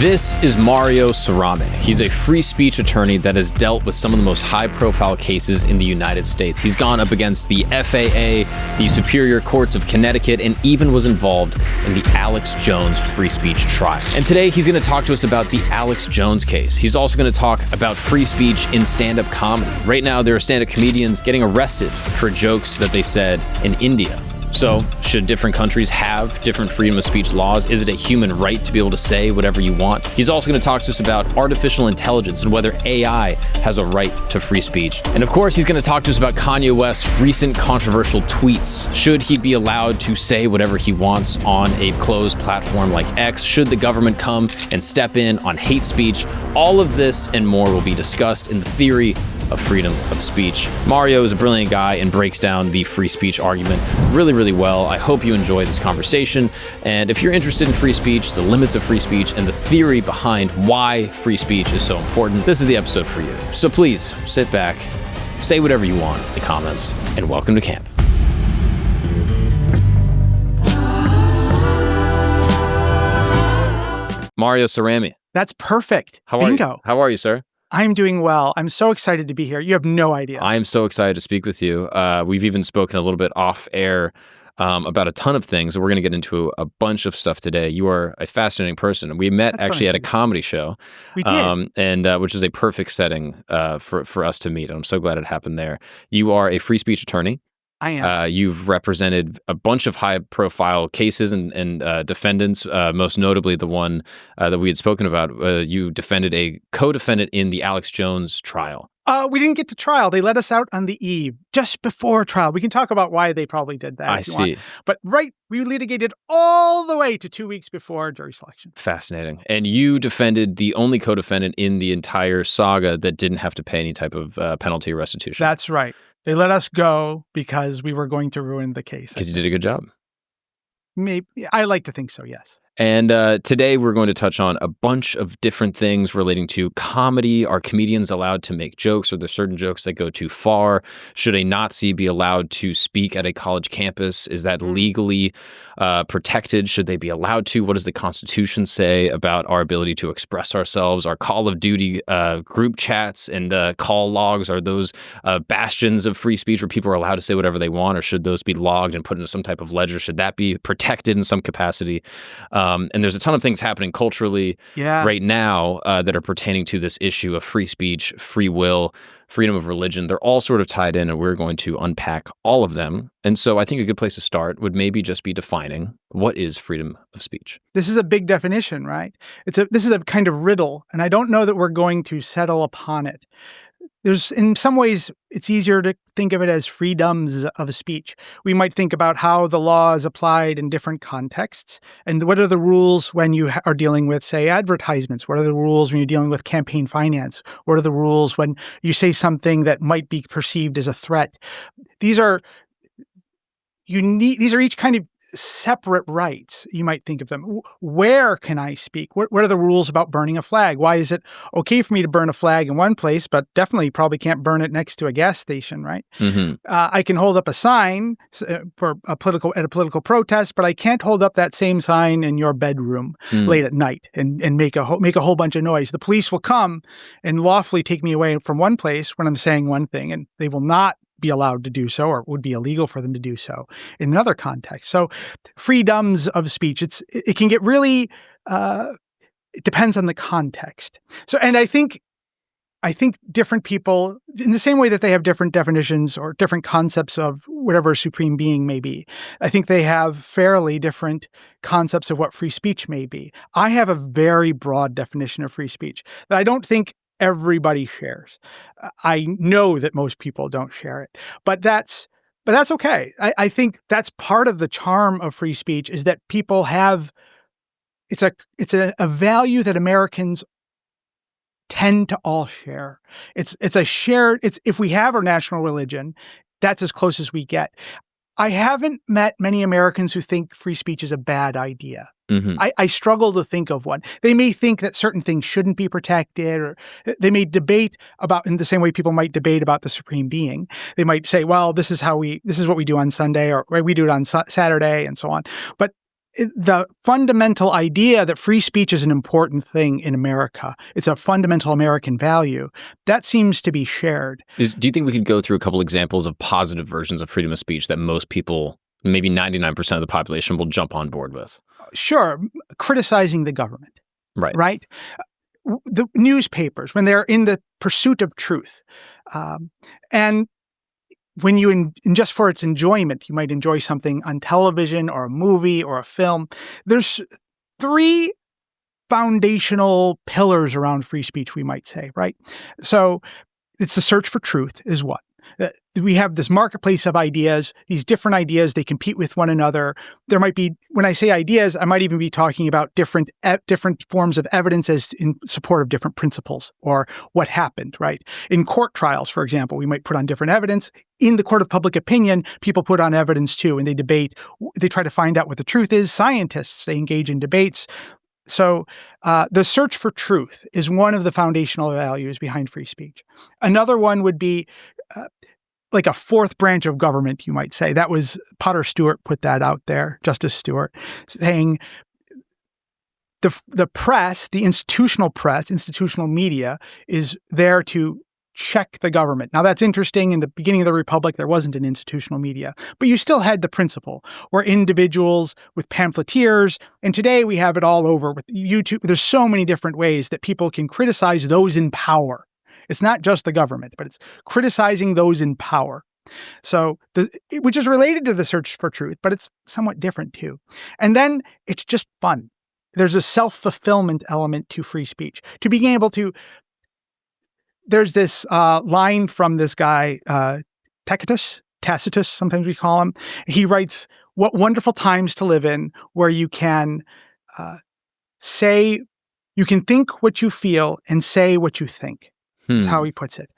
This is Mario Cerame. He's a free speech attorney that has dealt with some of the most high-profile cases in the United States. He's gone up against the FAA, the Superior Courts of Connecticut, and even was involved in the Alex Jones free speech trial. And today, he's going to talk to us about the Alex Jones case. He's also going to talk about free speech in stand-up comedy. Right now, there are stand-up comedians getting arrested for jokes that they said in India. So, should different countries have different freedom of speech laws? Is it a human right to be able to say whatever you want? He's also going to talk to us about artificial intelligence and whether AI has a right to free speech. And of course, he's going to talk to us about Kanye West's recent controversial tweets. Should he be allowed to say whatever he wants on a closed platform like X? Should the government come and step in on hate speech? All of this and more will be discussed in the theory of freedom of speech. Mario is a brilliant guy and breaks down the free speech argument really well. I hope you enjoy this conversation. And if you're interested in free speech, the limits of free speech, and the theory behind why free speech is so important, this is the episode for you. So please sit back, say whatever you want in the comments, and welcome to camp. Mario Cerame. That's perfect. Bingo. How are you, sir? I'm doing well. I'm so excited to be here. You have no idea. I am so excited to speak with you. We've even spoken a little bit off air about a ton of things. We're going to get into a bunch of stuff today. You are a fascinating person. We met actually at a comedy show. We did. And which is a perfect setting for us to meet. I'm so glad it happened there. You are a free speech attorney. I am. You've represented a bunch of high-profile cases and defendants, most notably the one that we had spoken about. You defended a co-defendant in the Alex Jones trial. We didn't get to trial. They let us out on the eve, just before trial. We can talk about why they probably did that. I see. But we litigated all the way to 2 weeks before jury selection. Fascinating. And you defended the only co-defendant in the entire saga that didn't have to pay any type of penalty or restitution. That's right. They let us go because we were going to ruin the case. Because you did a good job. Maybe. I like to think so, yes. And today we're going to touch on a bunch of different things relating to comedy. Are comedians allowed to make jokes? Are there certain jokes that go too far? Should a Nazi be allowed to speak at a college campus? Is that legally protected? Should they be allowed to? What does the Constitution say about our ability to express ourselves? Our Call of Duty group chats and call logs, are those bastions of free speech where people are allowed to say whatever they want? Or should those be logged and put into some type of ledger? Should that be protected in some capacity? And there's a ton of things happening culturally right now that are pertaining to this issue of free speech, free will, freedom of religion. They're all sort of tied in, and we're going to unpack all of them. And so I think a good place to start would maybe just be defining what is freedom of speech. This is a big definition, right? This is a kind of riddle, and I don't know that we're going to settle upon it. In some ways, it's easier to think of it as freedoms of speech. We might think about how the law is applied in different contexts, and what are the rules when you are dealing with, say, advertisements? What are the rules when you're dealing with campaign finance? What are the rules when you say something that might be perceived as a threat? These are unique. These are each kind of separate rights, you might think of them. Where can I speak? What are the rules about burning a flag? Why is it okay for me to burn a flag in one place, but definitely probably can't burn it next to a gas station, right? Mm-hmm. I can hold up a sign for a political protest, but I can't hold up that same sign in your bedroom late at night and make a whole bunch of noise. The police will come and lawfully take me away from one place when I'm saying one thing, and they will not be allowed to do so, or it would be illegal for them to do so in another context. So freedoms of speech, it can get really, it depends on the context. So, and I think different people, in the same way that they have different definitions or different concepts of whatever a supreme being may be, I think they have fairly different concepts of what free speech may be. I have a very broad definition of free speech that I don't think everybody shares. I know that most people don't share it, but that's okay. I think that's part of the charm of free speech, is that people have, it's a value that Americans tend to all share. It's if we have our national religion, that's as close as we get. I haven't met many Americans who think free speech is a bad idea. Mm-hmm. I struggle to think of one. They may think that certain things shouldn't be protected, or they may debate about, in the same way people might debate about the supreme being. They might say, well, this is what we do on Sunday, or we do it on Saturday, and so on. But the fundamental idea that free speech is an important thing in America, it's a fundamental American value, that seems to be shared. Do you think we could go through a couple examples of positive versions of freedom of speech that most people, maybe 99% of the population, will jump on board with? Sure. Criticizing the government. Right. Right? The newspapers, when they're in the pursuit of truth. And when you, just for its enjoyment, you might enjoy something on television or a movie or a film. There's three foundational pillars around free speech, we might say, right? So it's the search for truth is one. We have this marketplace of ideas, these different ideas, they compete with one another. There might be, when I say ideas, I might even be talking about different forms of evidence as in support of different principles or what happened, right? In court trials, for example, we might put on different evidence. In the court of public opinion, people put on evidence too, and they debate. They try to find out what the truth is. Scientists, they engage in debates. So the search for truth is one of the foundational values behind free speech. Another one would be like a fourth branch of government, you might say. That was Potter Stewart put that out there, Justice Stewart, saying the press, the institutional press, institutional media is there to check the government. Now, that's interesting. In the beginning of the Republic, there wasn't an institutional media, but you still had the principle where individuals with pamphleteers, and today we have it all over with YouTube. There's so many different ways that people can criticize those in power. It's not just the government, but it's criticizing those in power. So, which is related to the search for truth, but it's somewhat different too. And then it's just fun. There's a self-fulfillment element to free speech. To being able to, there's this line from this guy, Tacitus, sometimes we call him. He writes, "What wonderful times to live in, where you can you can think what you feel and say what you think." That's how he puts it.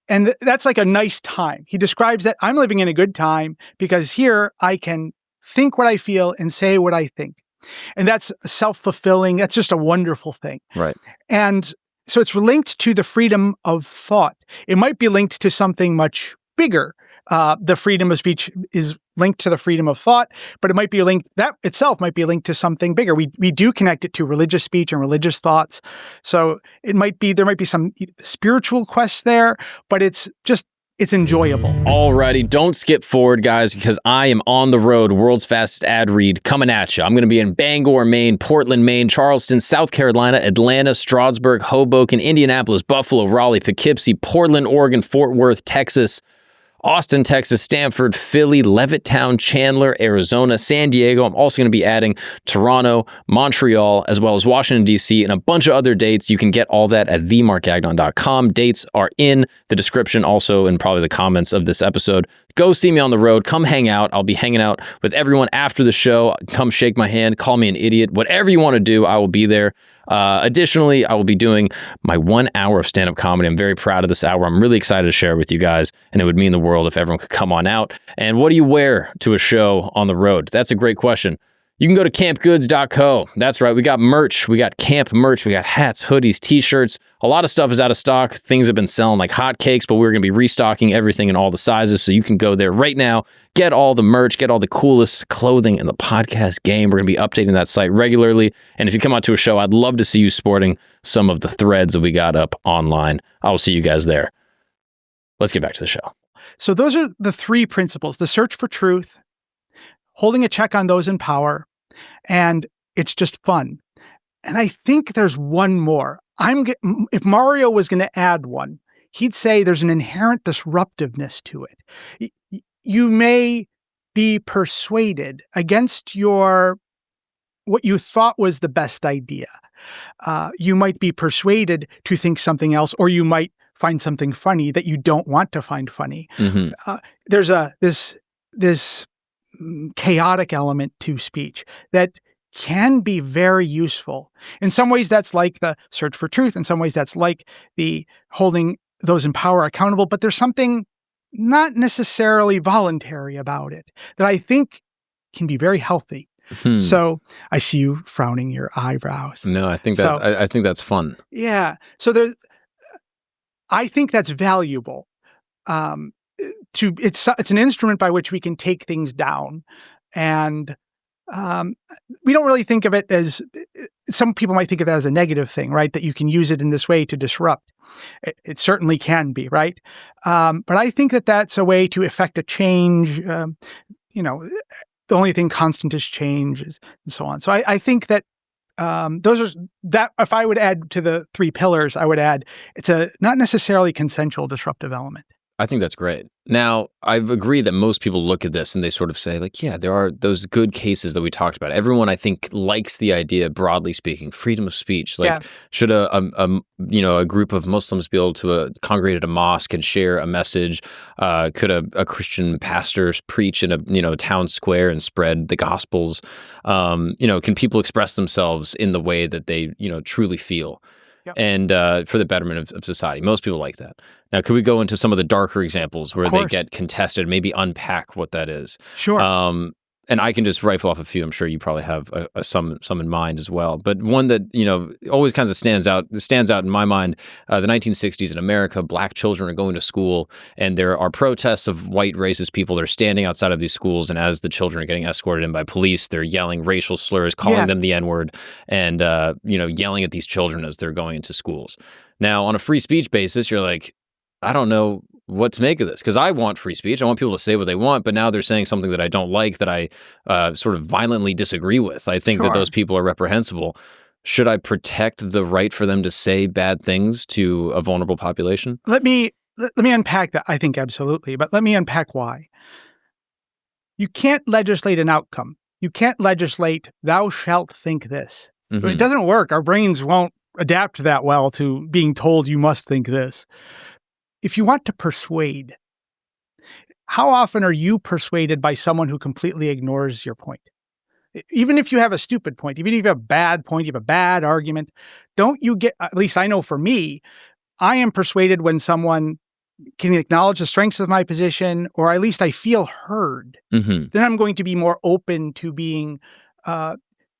And that's like a nice time. He describes that I'm living in a good time because here I can think what I feel and say what I think. And that's self-fulfilling. That's just a wonderful thing. Right. And so it's linked to the freedom of thought. It might be linked to something much bigger. The freedom of speech is linked to the freedom of thought, but it might be linked, that itself might be linked to something bigger. We do connect it to religious speech and religious thoughts. So there might be some spiritual quests there, but it's enjoyable. Alrighty, don't skip forward, guys, because I am on the road, world's fastest ad read, coming at you. I'm going to be in Bangor, Maine, Portland, Maine, Charleston, South Carolina, Atlanta, Strasburg, Hoboken, Indianapolis, Buffalo, Raleigh, Poughkeepsie, Portland, Oregon, Fort Worth, Texas, Austin, Texas, Stanford, Philly, Levittown, Chandler, Arizona, San Diego. I'm also going to be adding Toronto, Montreal, as well as Washington, D.C., and a bunch of other dates. You can get all that at themarkagnon.com. Dates are in the description, also in probably the comments of this episode. Go see me on the road. Come hang out. I'll be hanging out with everyone after the show. Come shake my hand. Call me an idiot. Whatever you want to do, I will be there. Additionally, I will be doing my 1 hour of stand-up comedy. I'm very proud of this hour. I'm really excited to share it with you guys, and it would mean the world if everyone could come on out. And what do you wear to a show on the road? That's a great question. You can go to campgoods.co. That's right. We got merch. We got camp merch. We got hats, hoodies, t-shirts. A lot of stuff is out of stock. Things have been selling like hotcakes, but we're going to be restocking everything in all the sizes. So you can go there right now, get all the merch, get all the coolest clothing in the podcast game. We're going to be updating that site regularly. And if you come out to a show, I'd love to see you sporting some of the threads that we got up online. I will see you guys there. Let's get back to the show. So those are the three principles: the search for truth, holding a check on those in power, and it's just fun. And I think there's one more. If Mario was going to add one, he'd say there's an inherent disruptiveness to it. You may be persuaded against what you thought was the best idea. You might be persuaded to think something else, or you might find something funny that you don't want to find funny. Mm-hmm. There's this chaotic element to speech that can be very useful. In some ways, that's like the search for truth. In some ways, that's like the holding those in power accountable. But there's something not necessarily voluntary about it that I think can be very healthy. So I see you frowning your eyebrows. No, I think that's fun. Yeah. So I think that's valuable. It's an instrument by which we can take things down and we don't really think of it as, some people might think of that as a negative thing, right? That you can use it in this way to disrupt. It certainly can be, right? But I think that that's a way to effect a change. The only thing constant is change, and so on. So I think that those are that. If I would add to the three pillars, I would add it's a not necessarily consensual disruptive element. I think that's great. Now, I agree that most people look at this and they sort of say, like, yeah, there are those good cases that we talked about. Everyone, I think, likes the idea, broadly speaking, freedom of speech. Like, should a group of Muslims be able to congregate at a mosque and share a message? Could a Christian pastor preach in a town square and spread the gospels? Can people express themselves in the way that they truly feel? Yep. And for the betterment of society. Most people like that. Now, could we go into some of the darker examples where they get contested, maybe unpack what that is? Sure. And I can just rifle off a few. I'm sure you probably have some in mind as well. But one that always kind of stands out in my mind, the 1960s in America, black children are going to school, and there are protests of white racist people that are standing outside of these schools. And as the children are getting escorted in by police, they're yelling racial slurs, calling them the N-word, and yelling at these children as they're going into schools. Now, on a free speech basis, you're like, I don't know what to make of this, because I want free speech. I want people to say what they want, but now they're saying something that I don't like, that I sort of violently disagree with. I think that those people are reprehensible. Should I protect the right for them to say bad things to a vulnerable population? Let me unpack that. I think absolutely, but let me unpack why. You can't legislate an outcome. You can't legislate, thou shalt think this. Mm-hmm. It doesn't work. Our brains won't adapt that well to being told you must think this. If you want to persuade, how often are you persuaded by someone who completely ignores your point? Even if you have a stupid point, even if you have a bad point, you have a bad argument, don't you get, at least I know for me, I am persuaded when someone can acknowledge the strengths of my position, or at least I feel heard. Mm-hmm. Then I'm going to be more open to being,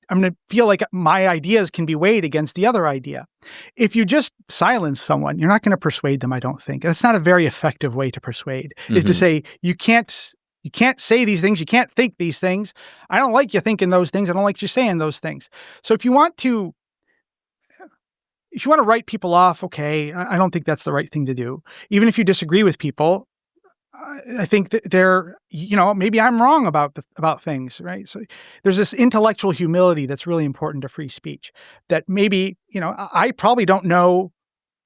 I'm going to feel like my ideas can be weighed against the other idea. If you just silence someone, you're not going to persuade them, I don't think. That's not a very effective way to persuade, is to say, you can't say these things, you can't think these things. I don't like you thinking those things. I don't like you saying those things. So if you want to write people off, okay, I don't think that's the right thing to do. Even if you disagree with people, I think that maybe I'm wrong about things, right? So there's this intellectual humility that's really important to free speech, that maybe, I probably don't know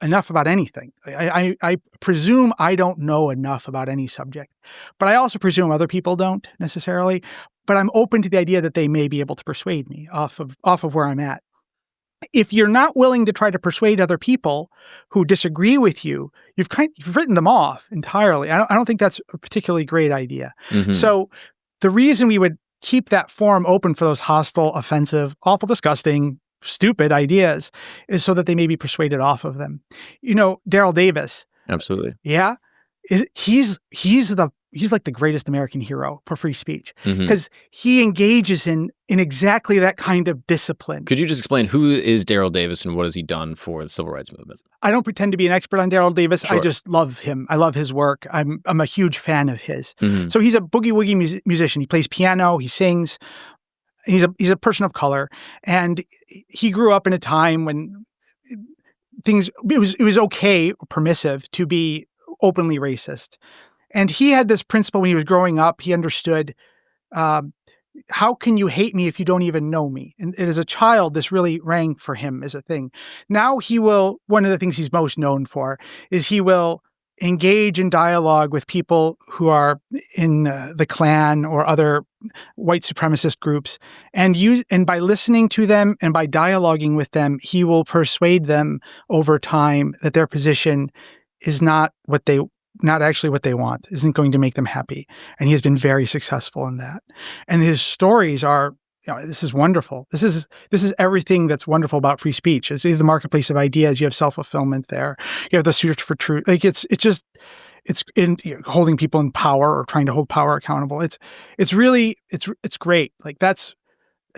enough about anything. I presume I don't know enough about any subject, but I also presume other people don't necessarily, but I'm open to the idea that they may be able to persuade me off of where I'm at. If you're not willing to try to persuade other people who disagree with you, you've written them off entirely. I don't think that's a particularly great idea. Mm-hmm. So the reason we would keep that forum open for those hostile, offensive, awful, disgusting, stupid ideas is so that they may be persuaded off of them. Daryl Davis. Absolutely. Yeah. He's like the greatest American hero for free speech, because he engages in exactly that kind of discipline. Could you just explain who is Daryl Davis and what has he done for the civil rights movement? I don't pretend to be an expert on Daryl Davis. Sure. I just love him. I love his work. I'm a huge fan of his. Mm-hmm. So he's a boogie-woogie musician. He plays piano. He sings. He's a person of color, and he grew up in a time when it was okay or permissive to be openly racist. And he had this principle when he was growing up. He understood, how can you hate me if you don't even know me? And as a child, this really rang for him as a thing. Now one of the things he's most known for is he will engage in dialogue with people who are in the Klan or other white supremacist groups, and by listening to them and by dialoguing with them, he will persuade them over time that their position is not actually what they want, isn't going to make them happy. And he has been very successful in that. And his stories are, this is wonderful. This is everything that's wonderful about free speech. It's the marketplace of ideas. You have self-fulfillment there. You have the search for truth. Like it's in holding people in power or trying to hold power accountable. It's really great. Like it's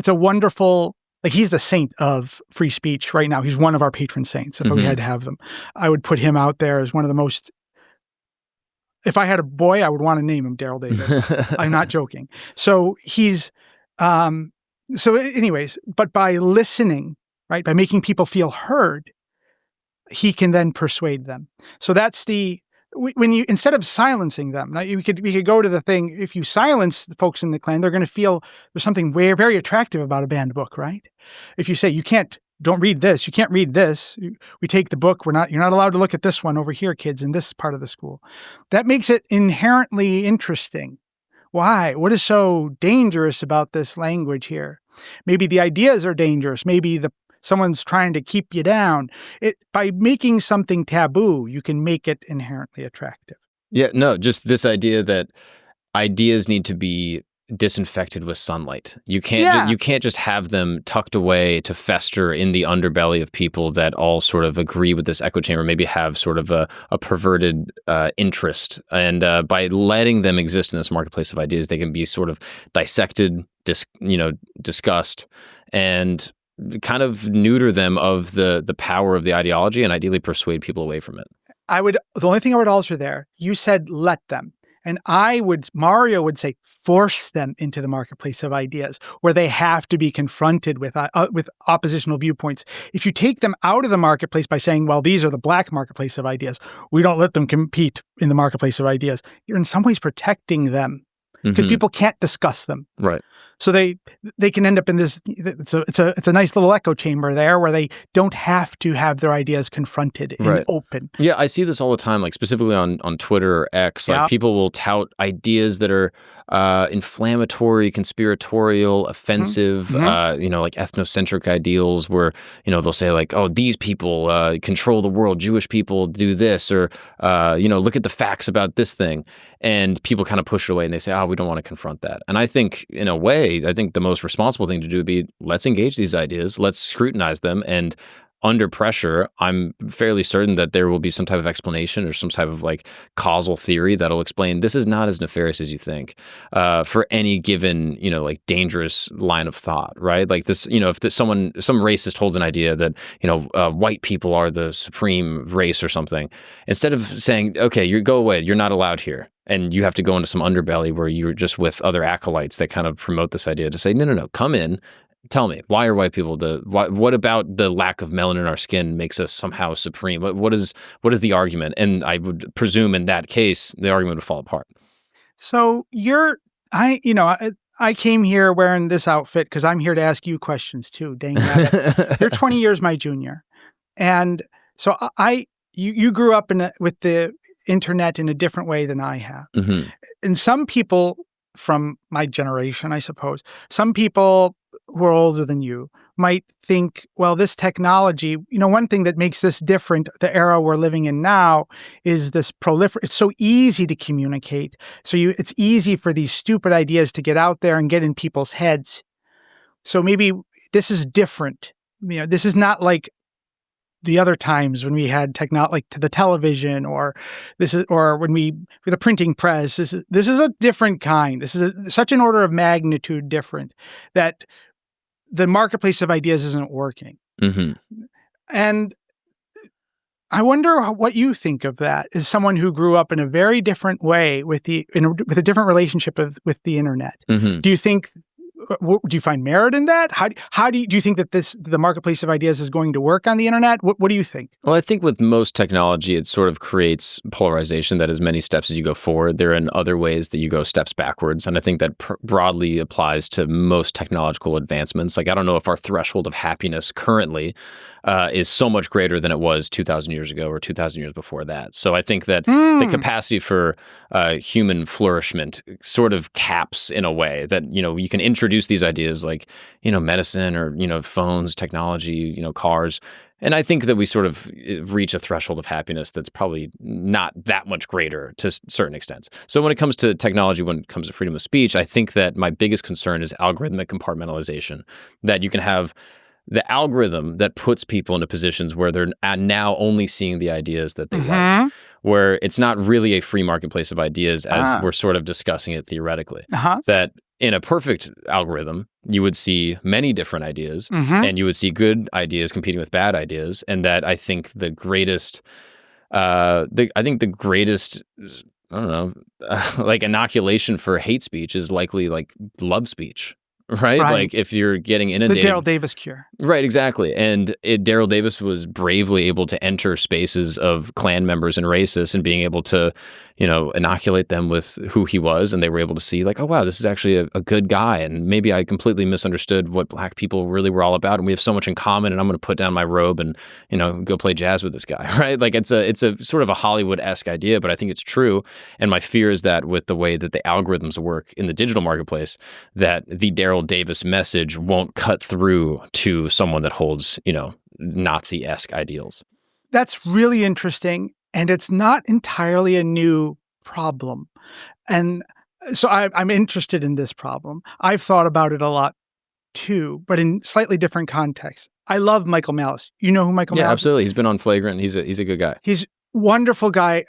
a wonderful, like he's the saint of free speech right now. He's one of our patron saints. If we had to have them, I would put him out there as one of the most. If I had a boy, I would want to name him Daryl Davis. I'm not joking. So he's So anyways, but by listening, right, by making people feel heard, he can then persuade them. So that's when you, instead of silencing them, now we could go to the thing, if you silence the folks in the Klan, they're going to feel there's something very, very attractive about a banned book, right? If you say, don't read this, you can't read this, we take the book, you're not allowed to look at this one over here, kids, in this part of the school. That makes it inherently interesting. Why? What is so dangerous about this language here? Maybe the ideas are dangerous. Maybe someone's trying to keep you down. By making something taboo, you can make it inherently attractive. Yeah, no, just this idea that ideas need to be disinfected with sunlight. You can't just have them tucked away to fester in the underbelly of people that all sort of agree with this echo chamber, maybe have sort of a perverted interest. And by letting them exist in this marketplace of ideas, they can be sort of dissected, discussed, and kind of neuter them of the power of the ideology and ideally persuade people away from it. The only thing I would alter there, you said let them. And Mario would say, force them into the marketplace of ideas where they have to be confronted with oppositional viewpoints. If you take them out of the marketplace by saying, well, these are the black marketplace of ideas, we don't let them compete in the marketplace of ideas, you're in some ways protecting them because people can't discuss them. Right. So they can end up in this. It's a nice little echo chamber there where they don't have to have their ideas confronted and open. Yeah, I see this all the time, like specifically on Twitter or X. Like people will tout ideas that are inflammatory, conspiratorial, offensive, like ethnocentric ideals where, they'll say like, oh, these people control the world, Jewish people do this, or, look at the facts about this thing. And people kind of push it away and they say, oh, we don't want to confront that. And I think in a way, the most responsible thing to do would be let's engage these ideas, let's scrutinize them, and under pressure, I'm fairly certain that there will be some type of explanation or some type of like causal theory that'll explain this is not as nefarious as you think for any given, dangerous line of thought, right? Like this, if some racist holds an idea that, white people are the supreme race or something, instead of saying, okay, you go away, you're not allowed here, and you have to go into some underbelly where you're just with other acolytes that kind of promote this idea to say, no, come in. Tell me, why are white people what about the lack of melanin in our skin makes us somehow supreme? What is the argument? And I would presume in that case, the argument would fall apart. So I came here wearing this outfit because I'm here to ask you questions too, dang it. You're 20 years my junior. And so you grew up with the internet in a different way than I have. Mm-hmm. And some people from my generation, I suppose, some people who are older than you might think, well, this technology, one thing that makes this different, the era we're living in now, is this it's so easy to communicate. So it's easy for these stupid ideas to get out there and get in people's heads. So maybe this is different. This is not like the other times when we had technology, like to the television, or when with the printing press. This is a different kind. This is such an order of magnitude different that the marketplace of ideas isn't working. Mm-hmm. And I wonder what you think of that as someone who grew up in a very different way with a different relationship with the internet. Mm-hmm. Do you find merit in that? How do you think that the marketplace of ideas is going to work on the internet? What do you think? Well, I think with most technology, it sort of creates polarization that as many steps as you go forward, there are in other ways that you go steps backwards. And I think that broadly applies to most technological advancements. Like, I don't know if our threshold of happiness currently is so much greater than it was 2,000 years ago or 2,000 years before that. So I think that the capacity for human flourishment sort of caps in a way that, you can introduce these ideas like, medicine or, phones, technology, cars. And I think that we sort of reach a threshold of happiness that's probably not that much greater to certain extents. So when it comes to technology, when it comes to freedom of speech, I think that my biggest concern is algorithmic compartmentalization, that you can have the algorithm that puts people into positions where they're now only seeing the ideas that they like, where it's not really a free marketplace of ideas as we're sort of discussing it theoretically. That in a perfect algorithm, you would see many different ideas and you would see good ideas competing with bad ideas. And that I think the greatest, like inoculation for hate speech is likely like love speech. right? Right. Like if you're getting The inundated. Daryl Davis cure. Right, exactly. And Daryl Davis was bravely able to enter spaces of Klan members and racists and being able to, inoculate them with who he was. And they were able to see like, oh, wow, this is actually a good guy. And maybe I completely misunderstood what Black people really were all about. And we have so much in common. And I'm going to put down my robe and, go play jazz with this guy, right? Like it's a sort of a Hollywood-esque idea, but I think it's true. And my fear is that with the way that the algorithms work in the digital marketplace, that the Daryl Davis message won't cut through to someone that holds, Nazi-esque ideals. That's really interesting. And it's not entirely a new problem. And so I'm interested in this problem. I've thought about it a lot too, but in slightly different contexts. I love Michael Malice. You know who Michael Malice is? Yeah, absolutely. He's been on Flagrant. He's a good guy. He's wonderful guy.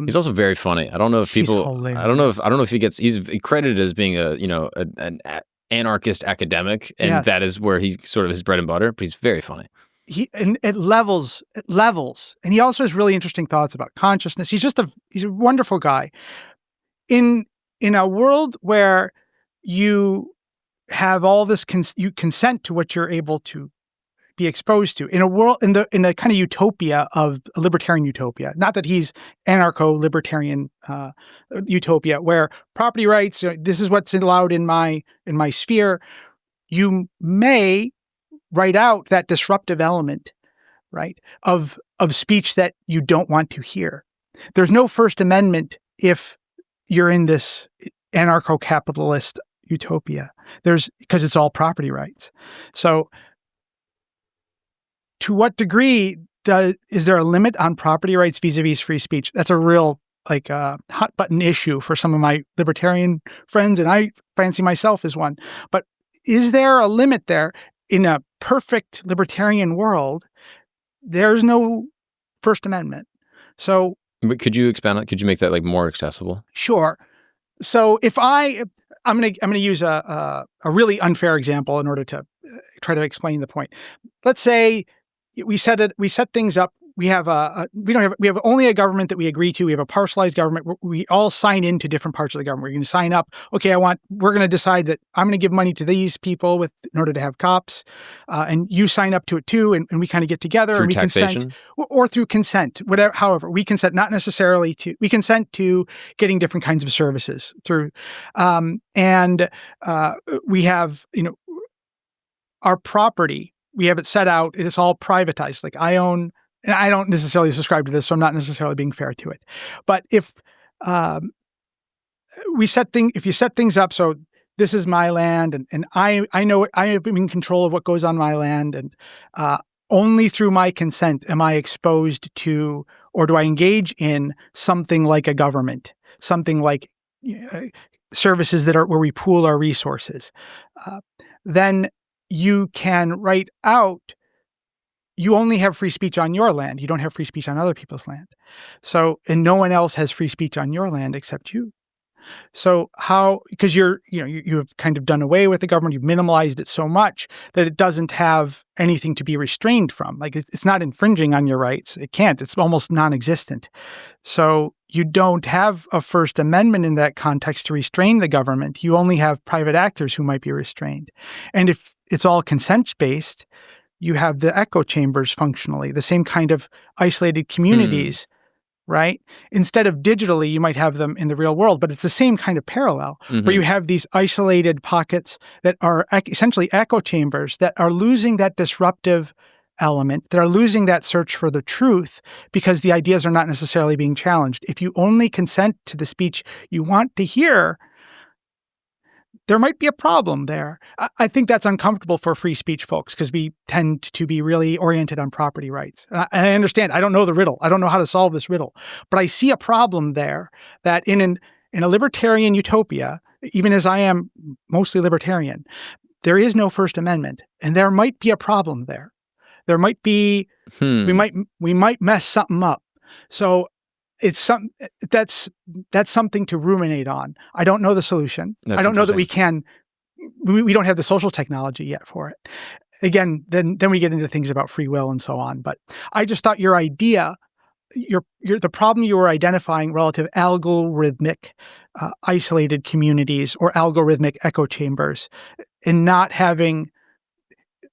He's also very funny. I don't know if people. I don't know if he gets. He's credited as being an anarchist academic, and that is where he sort of his bread and butter. But he's very funny. It levels, and he also has really interesting thoughts about consciousness. He's a wonderful guy. In a world where you have all this, you consent to what you're able to be exposed to. In a world, in a kind of utopia of a libertarian utopia. Not that he's anarcho-libertarian utopia, where property rights, this is what's allowed in my sphere. You may write out that disruptive element, right, of speech that you don't want to hear. There's no First Amendment if you're in this anarcho-capitalist utopia. Because it's all property rights. So to what degree is there a limit on property rights vis-a-vis free speech? That's a real hot button issue for some of my libertarian friends, and I fancy myself as one. But is there a limit there? In a perfect libertarian world, there's no First Amendment. So, but could you expand on? Could you make that more accessible? Sure. So if I'm gonna use a really unfair example in order to try to explain the point. Let's say we set things up. We have only a government that we agree to. We have a parcelized government. We all sign into different parts of the government. We're going to sign up. Okay, we're going to decide that I'm going to give money to these people in order to have cops, and you sign up to it too, and we kind of get together through and we taxation? Consent, or through consent, whatever. However, we consent we consent to getting different kinds of services through, and we have our property. We have it set out. It is all privatized. Like I own. And I don't necessarily subscribe to this, so I'm not necessarily being fair to it. But if you set things up, so this is my land, and I know I am in control of what goes on my land, and only through my consent am I exposed to, or do I engage in something like a government, something like services that are where we pool our resources. Then you can write out. You only have free speech on your land. You don't have free speech on other people's land. So, and no one else has free speech on your land except you. So because you have kind of done away with the government, you've minimalized it so much that it doesn't have anything to be restrained from. Like it's not infringing on your rights. It can't. It's almost non-existent. So you don't have a First Amendment in that context to restrain the government. You only have private actors who might be restrained. And if it's all consent-based, you have the echo chambers functionally, the same kind of isolated communities, right? Instead of digitally, you might have them in the real world, but it's the same kind of parallel where you have these isolated pockets that are essentially echo chambers that are losing that disruptive element, that are losing that search for the truth because the ideas are not necessarily being challenged. If you only consent to the speech you want to hear, there might be a problem there. I think that's uncomfortable for free speech folks because we tend to be really oriented on property rights. And I understand. I don't know the riddle. I don't know how to solve this riddle. But I see a problem there that in a libertarian utopia, even as I am mostly libertarian, there is no First Amendment. And there might be a problem there. There might be, we might mess something up. So that's something to ruminate on. I don't know the solution. I don't know that we don't have the social technology yet for it. Again, then we get into things about free will and so on. But I just thought your idea the problem you were identifying relative algorithmic isolated communities or algorithmic echo chambers, and not having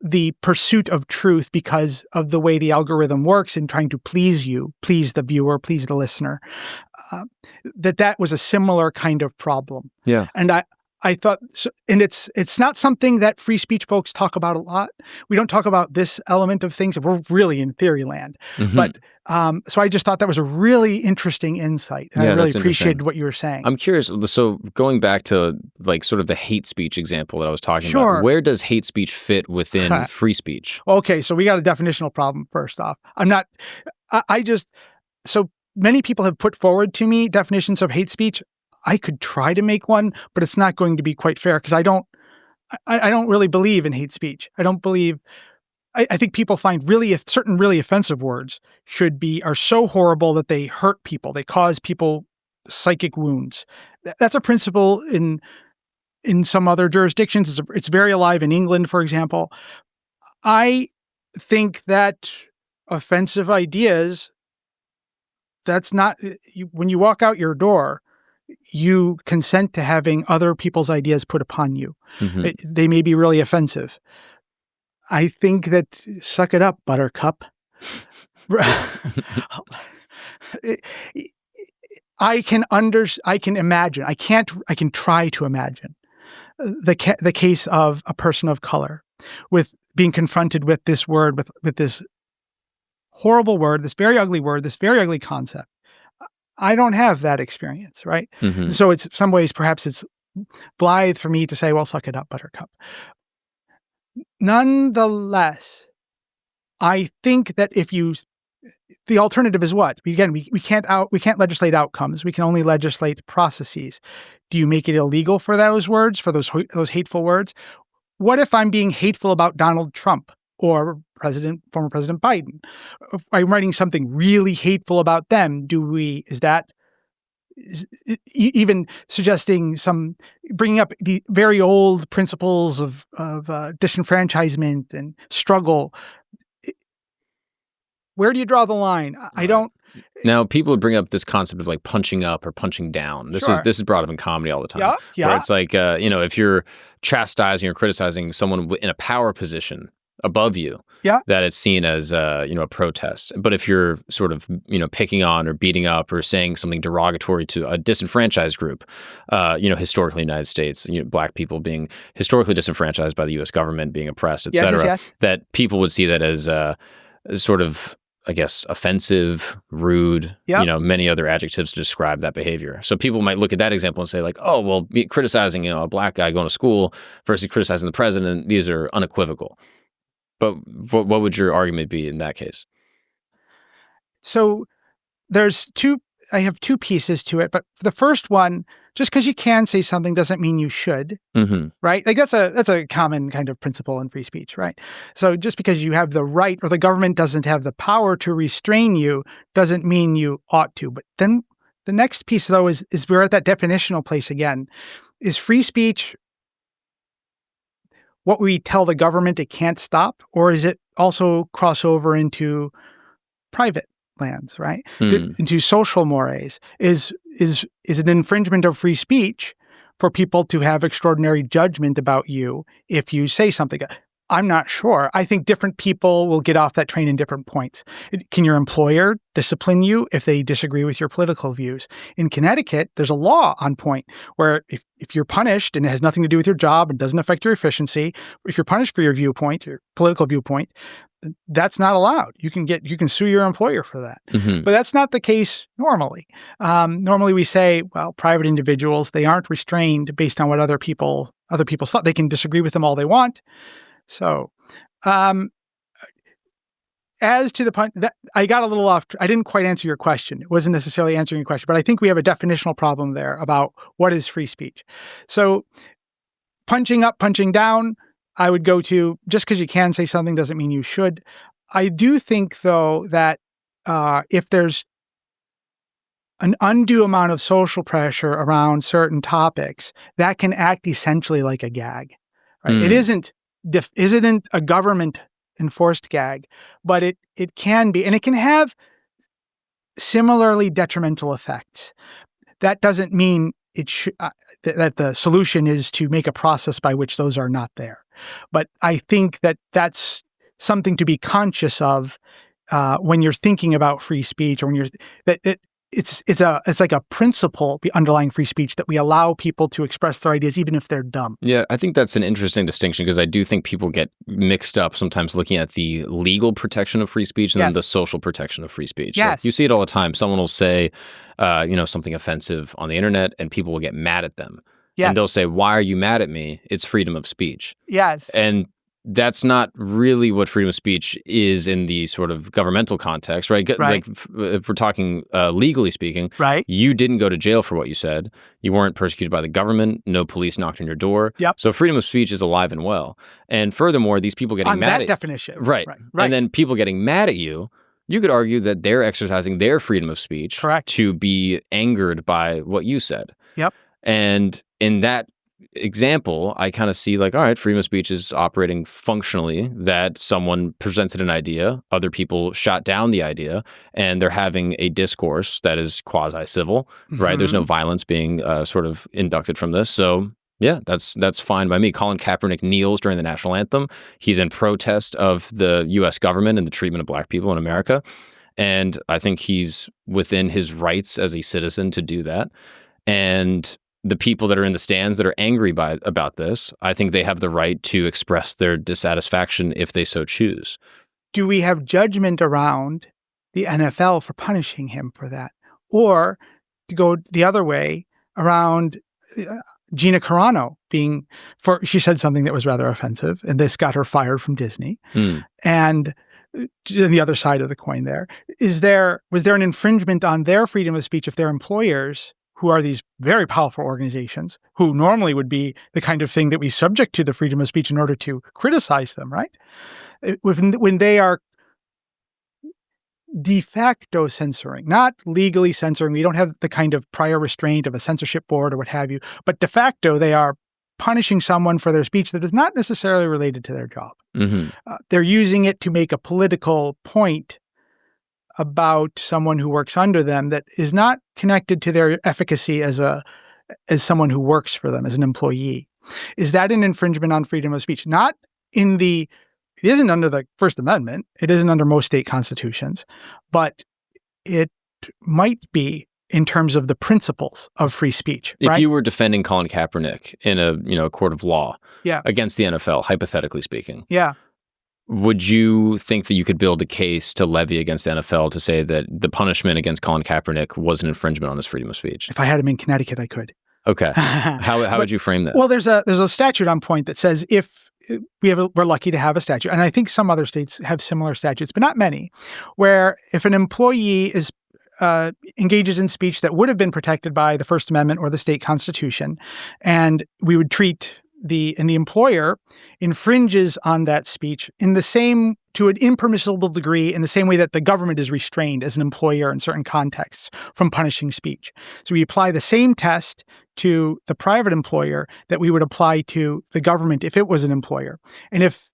the pursuit of truth because of the way the algorithm works in trying to please you, please the viewer, please the listener, that was a similar kind of problem. Yeah. And I thought, and it's not something that free speech folks talk about a lot. We don't talk about this element of things. We're really in theory land. Mm-hmm. But so I just thought that was a really interesting insight. And I really appreciated what you were saying. I'm curious. So going back to like sort of the hate speech example that I was talking about, where does hate speech fit within free speech? Okay, so we got a definitional problem first off. So many people have put forward to me definitions of hate speech. I could try to make one, but it's not going to be quite fair because I don't really believe in hate speech. I think people find certain really offensive words are so horrible that they hurt people. They cause people psychic wounds. That's a principle in some other jurisdictions. It's very alive in England, for example. I think that offensive ideas, that's not, when you walk out your door, you consent to having other people's ideas put upon you. Mm-hmm. They may be really offensive. I think that suck it up, buttercup. I can imagine. I can try to imagine the case of a person of color with being confronted with this word, with this horrible word, this very ugly concept. I don't have that experience, right? Mm-hmm. So it's some ways, perhaps it's blithe for me to say, well, suck it up, buttercup. Nonetheless, I think that the alternative is what? Again, we can't legislate outcomes. We can only legislate processes. Do you make it illegal for those words, for those hateful words? What if I'm being hateful about Donald Trump or former President Biden? If I'm writing something really hateful about them, even suggesting bringing up the very old principles of disenfranchisement and struggle? Where do you draw the line? I don't. Now, people would bring up this concept of like punching up or punching down. This is brought up in comedy all the time. Yeah. Where it's like, if you're chastising or criticizing someone in a power position above you, that it's seen as a protest. But if you're sort of picking on or beating up or saying something derogatory to a disenfranchised group, historically in the United States, Black people being historically disenfranchised by the U.S. government, being oppressed, et cetera, that people would see that as sort of, I guess, offensive, rude, many other adjectives to describe that behavior. So people might look at that example and say like, oh, well, criticizing a Black guy going to school versus criticizing the president, these are unequivocal. But what would your argument be in that case? So I have two pieces to it, but the first one, just because you can say something doesn't mean you should, right? Like that's a common kind of principle in free speech, right? So just because you have the right or the government doesn't have the power to restrain you doesn't mean you ought to. But then the next piece, though, is we're at that definitional place again. Is free speech what we tell the government it can't stop, or is it also cross over into private lands, right? Into social mores? Is it an infringement of free speech for people to have extraordinary judgment about you if you say something? I'm not sure. I think different people will get off that train in different points. Can your employer discipline you if they disagree with your political views? In Connecticut, there's a law on point where if you're punished and it has nothing to do with your job and doesn't affect your efficiency, if you're punished for your viewpoint, your political viewpoint, that's not allowed. You can sue your employer for that. But that's not the case normally. Normally we say, well, private individuals, they aren't restrained based on what other people's thought. They can disagree with them all they want. So, as to the point that I got a little off, I didn't quite answer your question. It wasn't necessarily answering your question, but I think we have a definitional problem there about what is free speech. So, punching up, punching down, I would go to just because you can say something doesn't mean you should. I do think, though, that if there's an undue amount of social pressure around certain topics, that can act essentially like a gag. Right? It isn't a government enforced gag, but it can be, and it can have similarly detrimental effects. That doesn't mean that the solution is to make a process by which those are not there. But I think that that's something to be conscious of when you're thinking about free speech, or when you're it's like a principle underlying free speech that we allow people to express their ideas even if they're dumb. Yeah, I think that's an interesting distinction, because I do think people get mixed up sometimes looking at the legal protection of free speech and then the social protection of free speech. Yes. Like, you see it all the time. Someone will say, something offensive on the internet, and people will get mad at them. Yes. And they'll say, "Why are you mad at me? It's freedom of speech." Yes. And that's not really what freedom of speech is in the sort of governmental context, right? Right. Like, if we're talking legally speaking, right. You didn't go to jail for what you said. You weren't persecuted by the government. No police knocked on your door. Yep. So freedom of speech is alive and well. And furthermore, these people getting mad that definition. Right. And then people getting mad at you, you could argue that they're exercising their freedom of speech to be angered by what you said. Yep. And in that example, I kind of see like, all right, freedom of speech is operating functionally, that someone presented an idea, other people shot down the idea, and they're having a discourse that is quasi-civil, right? There's no violence being sort of inducted from this. So yeah, that's fine by me. Colin Kaepernick kneels during the national anthem. He's in protest of the U.S. government and the treatment of Black people in America. And I think he's within his rights as a citizen to do that. And the people that are in the stands that are angry about this, I think they have the right to express their dissatisfaction if they so choose. Do we have judgment around the NFL for punishing him for that? Or to go the other way, around Gina Carano she said something that was rather offensive, and this got her fired from Disney. And on the other side of the coin was there an infringement on their freedom of speech if their employers, who are these very powerful organizations, who normally would be the kind of thing that we subject to the freedom of speech in order to criticize them, right? When they are de facto censoring, not legally censoring, we don't have the kind of prior restraint of a censorship board or what have you, but de facto they are punishing someone for their speech that is not necessarily related to their job. They're using it to make a political point about someone who works under them that is not connected to their efficacy as someone who works for them, as an employee. Is that an infringement on freedom of speech? It isn't under the First Amendment. It isn't under most state constitutions, but it might be in terms of the principles of free speech. If you were defending Colin Kaepernick in a court of law against the NFL, hypothetically speaking, would you think that you could build a case to levy against the NFL to say that the punishment against Colin Kaepernick was an infringement on his freedom of speech? If I had him in Connecticut, I could. Okay. How would you frame that? Well, there's a statute on point that says if we're lucky to have a statute, and I think some other states have similar statutes, but not many, where if an employee engages in speech that would have been protected by the First Amendment or the state constitution, and we would treat the employer infringes on that speech to an impermissible degree, in the same way that the government is restrained as an employer in certain contexts from punishing speech. So we apply the same test to the private employer that we would apply to the government if it was an employer. And if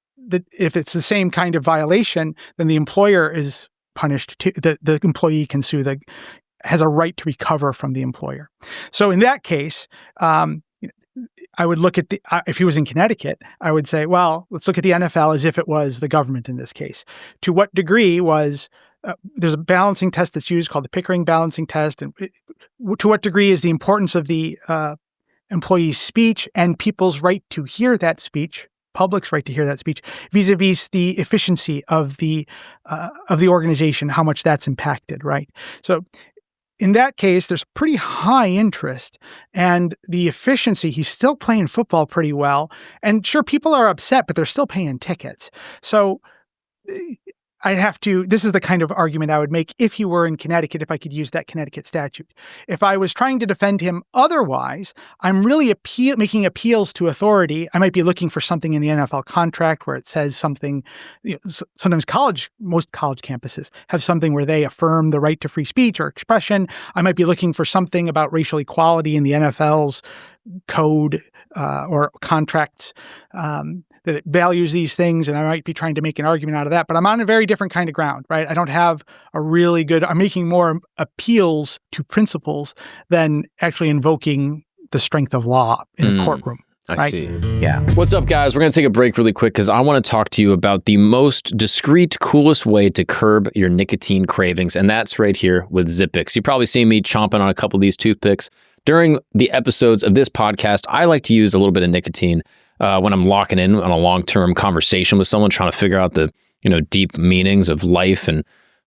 it's the same kind of violation, then the employer is punished too. The employee can sue has a right to recover from the employer. So in that case, I would look at if he was in Connecticut, I would say, well, let's look at the NFL as if it was the government in this case. To what degree there's a balancing test that's used called the Pickering balancing test. And to what degree is the importance of the employee's speech and people's right to hear that speech, public's right to hear that speech, vis-a-vis the efficiency of the organization, how much that's impacted, right? So in that case, there's pretty high interest, and the efficiency, he's still playing football pretty well. And sure, people are upset, but they're still paying tickets. So this is the kind of argument I would make if he were in Connecticut, if I could use that Connecticut statute. If I was trying to defend him otherwise, I'm really making appeals to authority. I might be looking for something in the NFL contract where it says something. Sometimes most college campuses have something where they affirm the right to free speech or expression. I might be looking for something about racial equality in the NFL's code or contracts that it values these things, and I might be trying to make an argument out of that, but I'm on a very different kind of ground, right? I don't have a really good, I'm making more appeals to principles than actually invoking the strength of law in a courtroom. I see. Yeah. What's up, guys? We're going to take a break really quick because I want to talk to you about the most discreet, coolest way to curb your nicotine cravings, and that's right here with Zippix. You've probably seen me chomping on a couple of these toothpicks. During the episodes of this podcast, I like to use a little bit of nicotine when I'm locking in on a long-term conversation with someone, trying to figure out the deep meanings of life and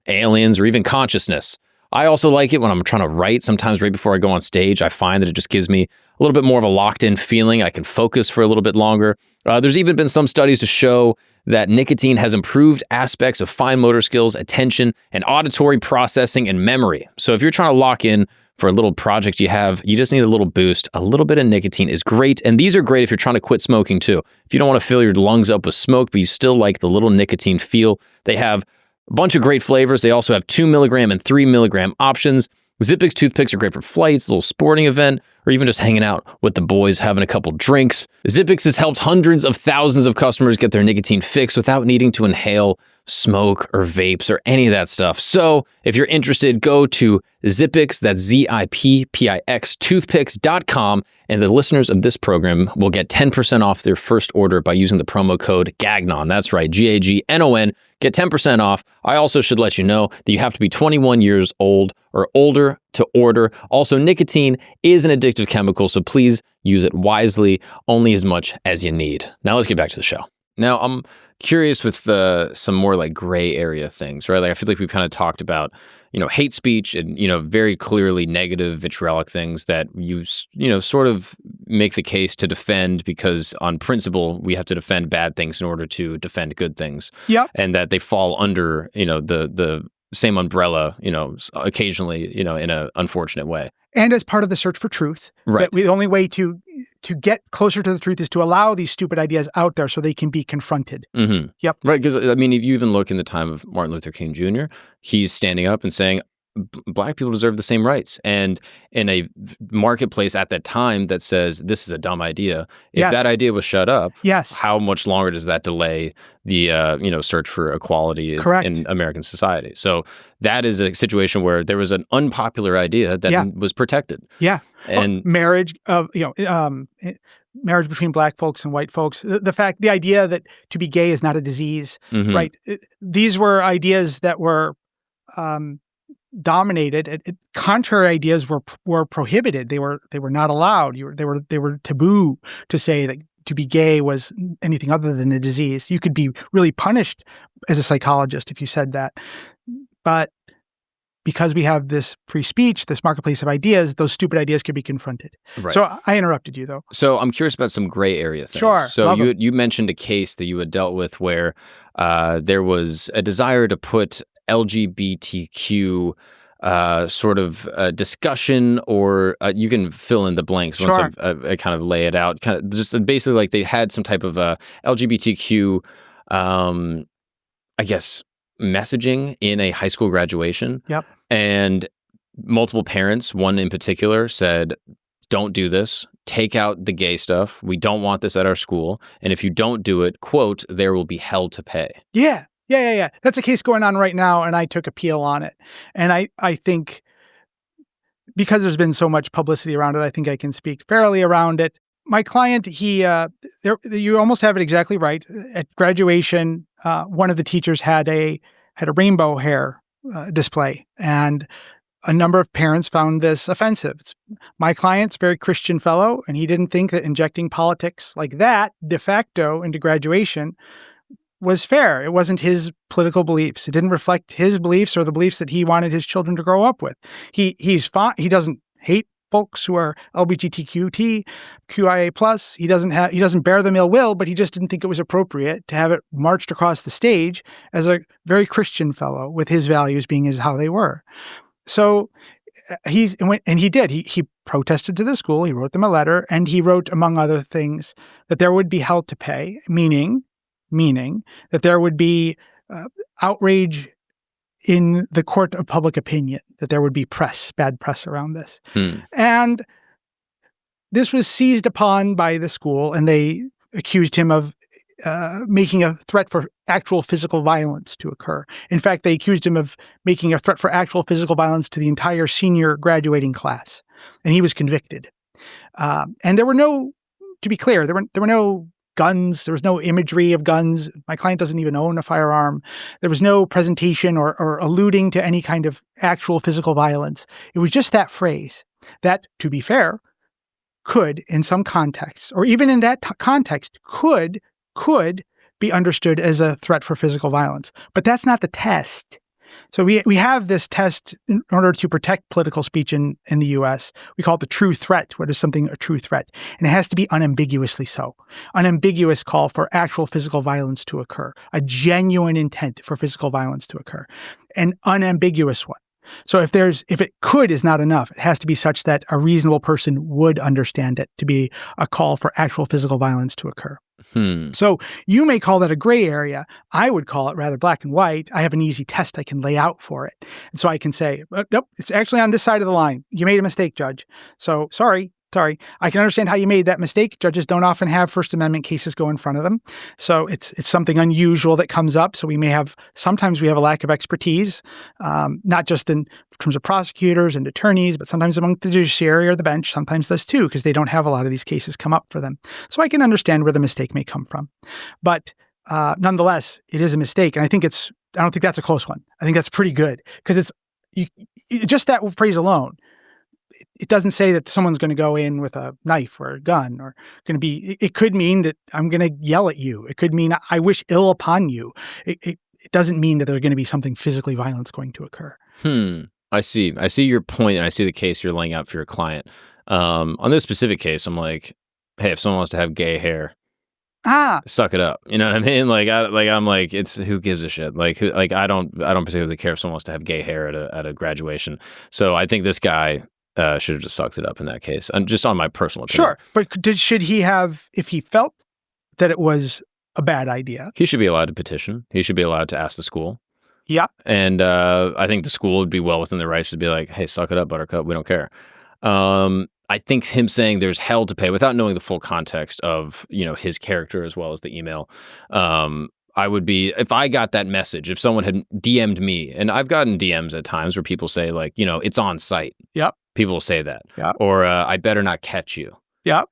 aliens or even consciousness. I also like it when I'm trying to write. Sometimes right before I go on stage, I find that it just gives me a little bit more of a locked-in feeling. I can focus for a little bit longer. There's even been some studies to show that nicotine has improved aspects of fine motor skills, attention, and auditory processing and memory. So if you're trying to lock in for a little project you just need a little boost. A little bit of nicotine is great. And these are great if you're trying to quit smoking too. If you don't want to fill your lungs up with smoke, but you still like the little nicotine feel, they have a bunch of great flavors. They also have 2 milligram and 3 milligram options. Zippix toothpicks are great for flights, a little sporting event, or even just hanging out with the boys, having a couple drinks. Zippix has helped hundreds of thousands of customers get their nicotine fix without needing to inhale smoke or vapes or any of that stuff. So if you're interested, go to Zippix, that's Zippix, toothpicks.com, and the listeners of this program will get 10% off their first order by using the promo code GAGNON. That's right, GAGNON. Get 10% off. I also should let you know that you have to be 21 years old or older to order. Also, nicotine is an addictive chemical, so please use it wisely, only as much as you need. Now let's get back to the show. Now, I'm curious with some more like gray area things, right? Like I feel like we've kind of talked about, hate speech and, very clearly negative vitriolic things that you sort of make the case to defend because on principle, we have to defend bad things in order to defend good things. Yep. And that they fall under, the same umbrella, occasionally, in an unfortunate way. And as part of the search for truth, right. The only way to get closer to the truth is to allow these stupid ideas out there so they can be confronted. Mm-hmm. Yep. Right, because, if you even look in the time of Martin Luther King Jr., he's standing up and saying, Black people deserve the same rights. And in a marketplace at that time that says, this is a dumb idea, if that idea was shut up, how much longer does that delay the search for equality in American society? So that is a situation where there was an unpopular idea that was protected. Yeah. And marriage marriage between Black folks and white folks, the idea that to be gay is not a disease, right? These were ideas that were dominated. Contrary ideas were prohibited. They were not allowed. They were taboo to say that to be gay was anything other than a disease. You could be really punished as a psychologist if you said that. But because we have this free speech, this marketplace of ideas, those stupid ideas could be confronted. Right. So I interrupted you, though. So I'm curious about some gray area things. Sure. So you mentioned a case that you had dealt with where there was a desire to put LGBTQ sort of discussion, or you can fill in the blanks once I kind of lay it out. Kind of just basically like they had some type of LGBTQ, I guess, messaging in a high school graduation. Yep. And multiple parents, one in particular, said, don't do this. Take out the gay stuff. We don't want this at our school. And if you don't do it, quote, there will be hell to pay. Yeah. That's a case going on right now, and I took appeal on it. And I think because there's been so much publicity around it, I think I can speak fairly around it. My client, you almost have it exactly right. At graduation, one of the teachers had a rainbow hair display, and a number of parents found this offensive. My client's a very Christian fellow, and he didn't think that injecting politics like that de facto into graduation was fair. It wasn't his political beliefs. It didn't reflect his beliefs or the beliefs that he wanted his children to grow up with. He's fine. He doesn't hate folks who are LGBTQ, QIA+. He doesn't bear them ill will, but he just didn't think it was appropriate to have it marched across the stage as a very Christian fellow with his values being as how they were. So he protested to the school. He wrote them a letter, and he wrote, among other things, that there would be hell to pay, meaning that there would be outrage in the court of public opinion, that there would be bad press around this. And this was seized upon by the school, and they accused him of making a threat for actual physical violence to occur. In fact, they accused him of making a threat for actual physical violence to the entire senior graduating class, and he was convicted. And there were no, to be clear, there were no guns. There was no imagery of guns. My client doesn't even own a firearm. There was no presentation or alluding to any kind of actual physical violence. It was just that phrase that, to be fair, could, in some contexts, or even in that context, could be understood as a threat for physical violence. But that's not the test. So we have this test in order to protect political speech in the U.S. We call it the true threat. What is something a true threat? And it has to be unambiguously so. Unambiguous call for actual physical violence to occur. A genuine intent for physical violence to occur. An unambiguous one. So if it could is not enough, it has to be such that a reasonable person would understand it to be a call for actual physical violence to occur. So you may call that a gray area. I would call it rather black and white. I have an easy test I can lay out for it. And so I can say, nope, it's actually on this side of the line. You made a mistake, Judge. So sorry. I can understand how you made that mistake. Judges don't often have First Amendment cases go in front of them. So it's something unusual that comes up. So sometimes we have a lack of expertise, not just in terms of prosecutors and attorneys, but sometimes among the judiciary or the bench. Sometimes this too, because they don't have a lot of these cases come up for them. So I can understand where the mistake may come from. But nonetheless, it is a mistake. And I don't think that's a close one. I think that's pretty good because just that phrase alone. It doesn't say that someone's going to go in with a knife or a gun or it could mean that I'm going to yell at you. It could mean I wish ill upon you. It doesn't mean that there's going to be something physically violent going to occur. I see your point, and I see the case you're laying out for your client. On this specific case, I'm like, hey, if someone wants to have gay hair, suck it up. You know what I mean? I'm like, it's who gives a shit? I don't particularly care if someone wants to have gay hair at a graduation. So I think this guy should have just sucked it up in that case. And just on my personal opinion. Sure. But should he have, if he felt that it was a bad idea? He should be allowed to petition. He should be allowed to ask the school. Yeah. And I think the school would be well within their rights to be like, hey, suck it up, Buttercup. We don't care. I think him saying there's hell to pay without knowing the full context of, his character as well as the email. I would be, if I got that message, if someone had DM'd me, and I've gotten DMs at times where people say it's on site. Yep. People will say that. Yep. Or I better not catch you. Yep.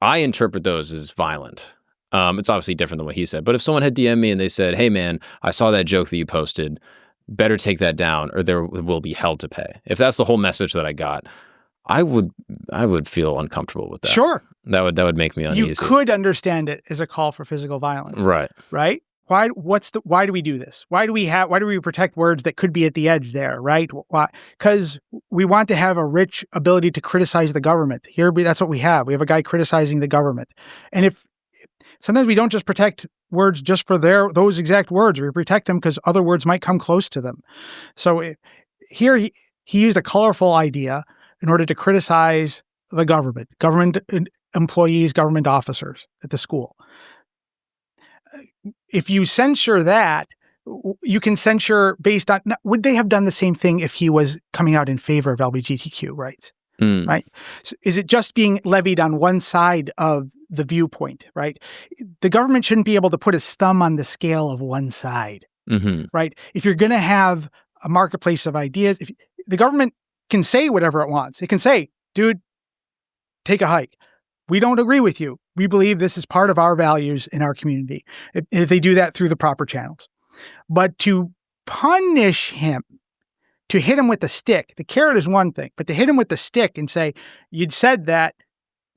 I interpret those as violent. It's obviously different than what he said. But if someone had DM'd me and they said, hey man, I saw that joke that you posted, better take that down or there will be hell to pay. If that's the whole message that I got, I would feel uncomfortable with that. Sure. That would make me uneasy. You could understand it as a call for physical violence. Right. Right? Why do we do this? Why do we protect words that could be at the edge there, right? Why? Because we want to have a rich ability to criticize the government. That's what we have. We have a guy criticizing the government. And if sometimes we don't just protect words just for those exact words, we protect them because other words might come close to them. So here he used a colorful idea in order to criticize the government employees, government officers at the school. If you censure that, you can censure based on, would they have done the same thing if he was coming out in favor of LGBTQ rights? Right? So is it just being levied on one side of the viewpoint, right? The government shouldn't be able to put its thumb on the scale of one side, right? If you're going to have a marketplace of ideas, the government can say whatever it wants. It can say, dude, take a hike. We don't agree with you. We believe this is part of our values in our community. If they do that through the proper channels. But to punish him, to hit him with the stick, the carrot is one thing, but to hit him with the stick and say, you'd said that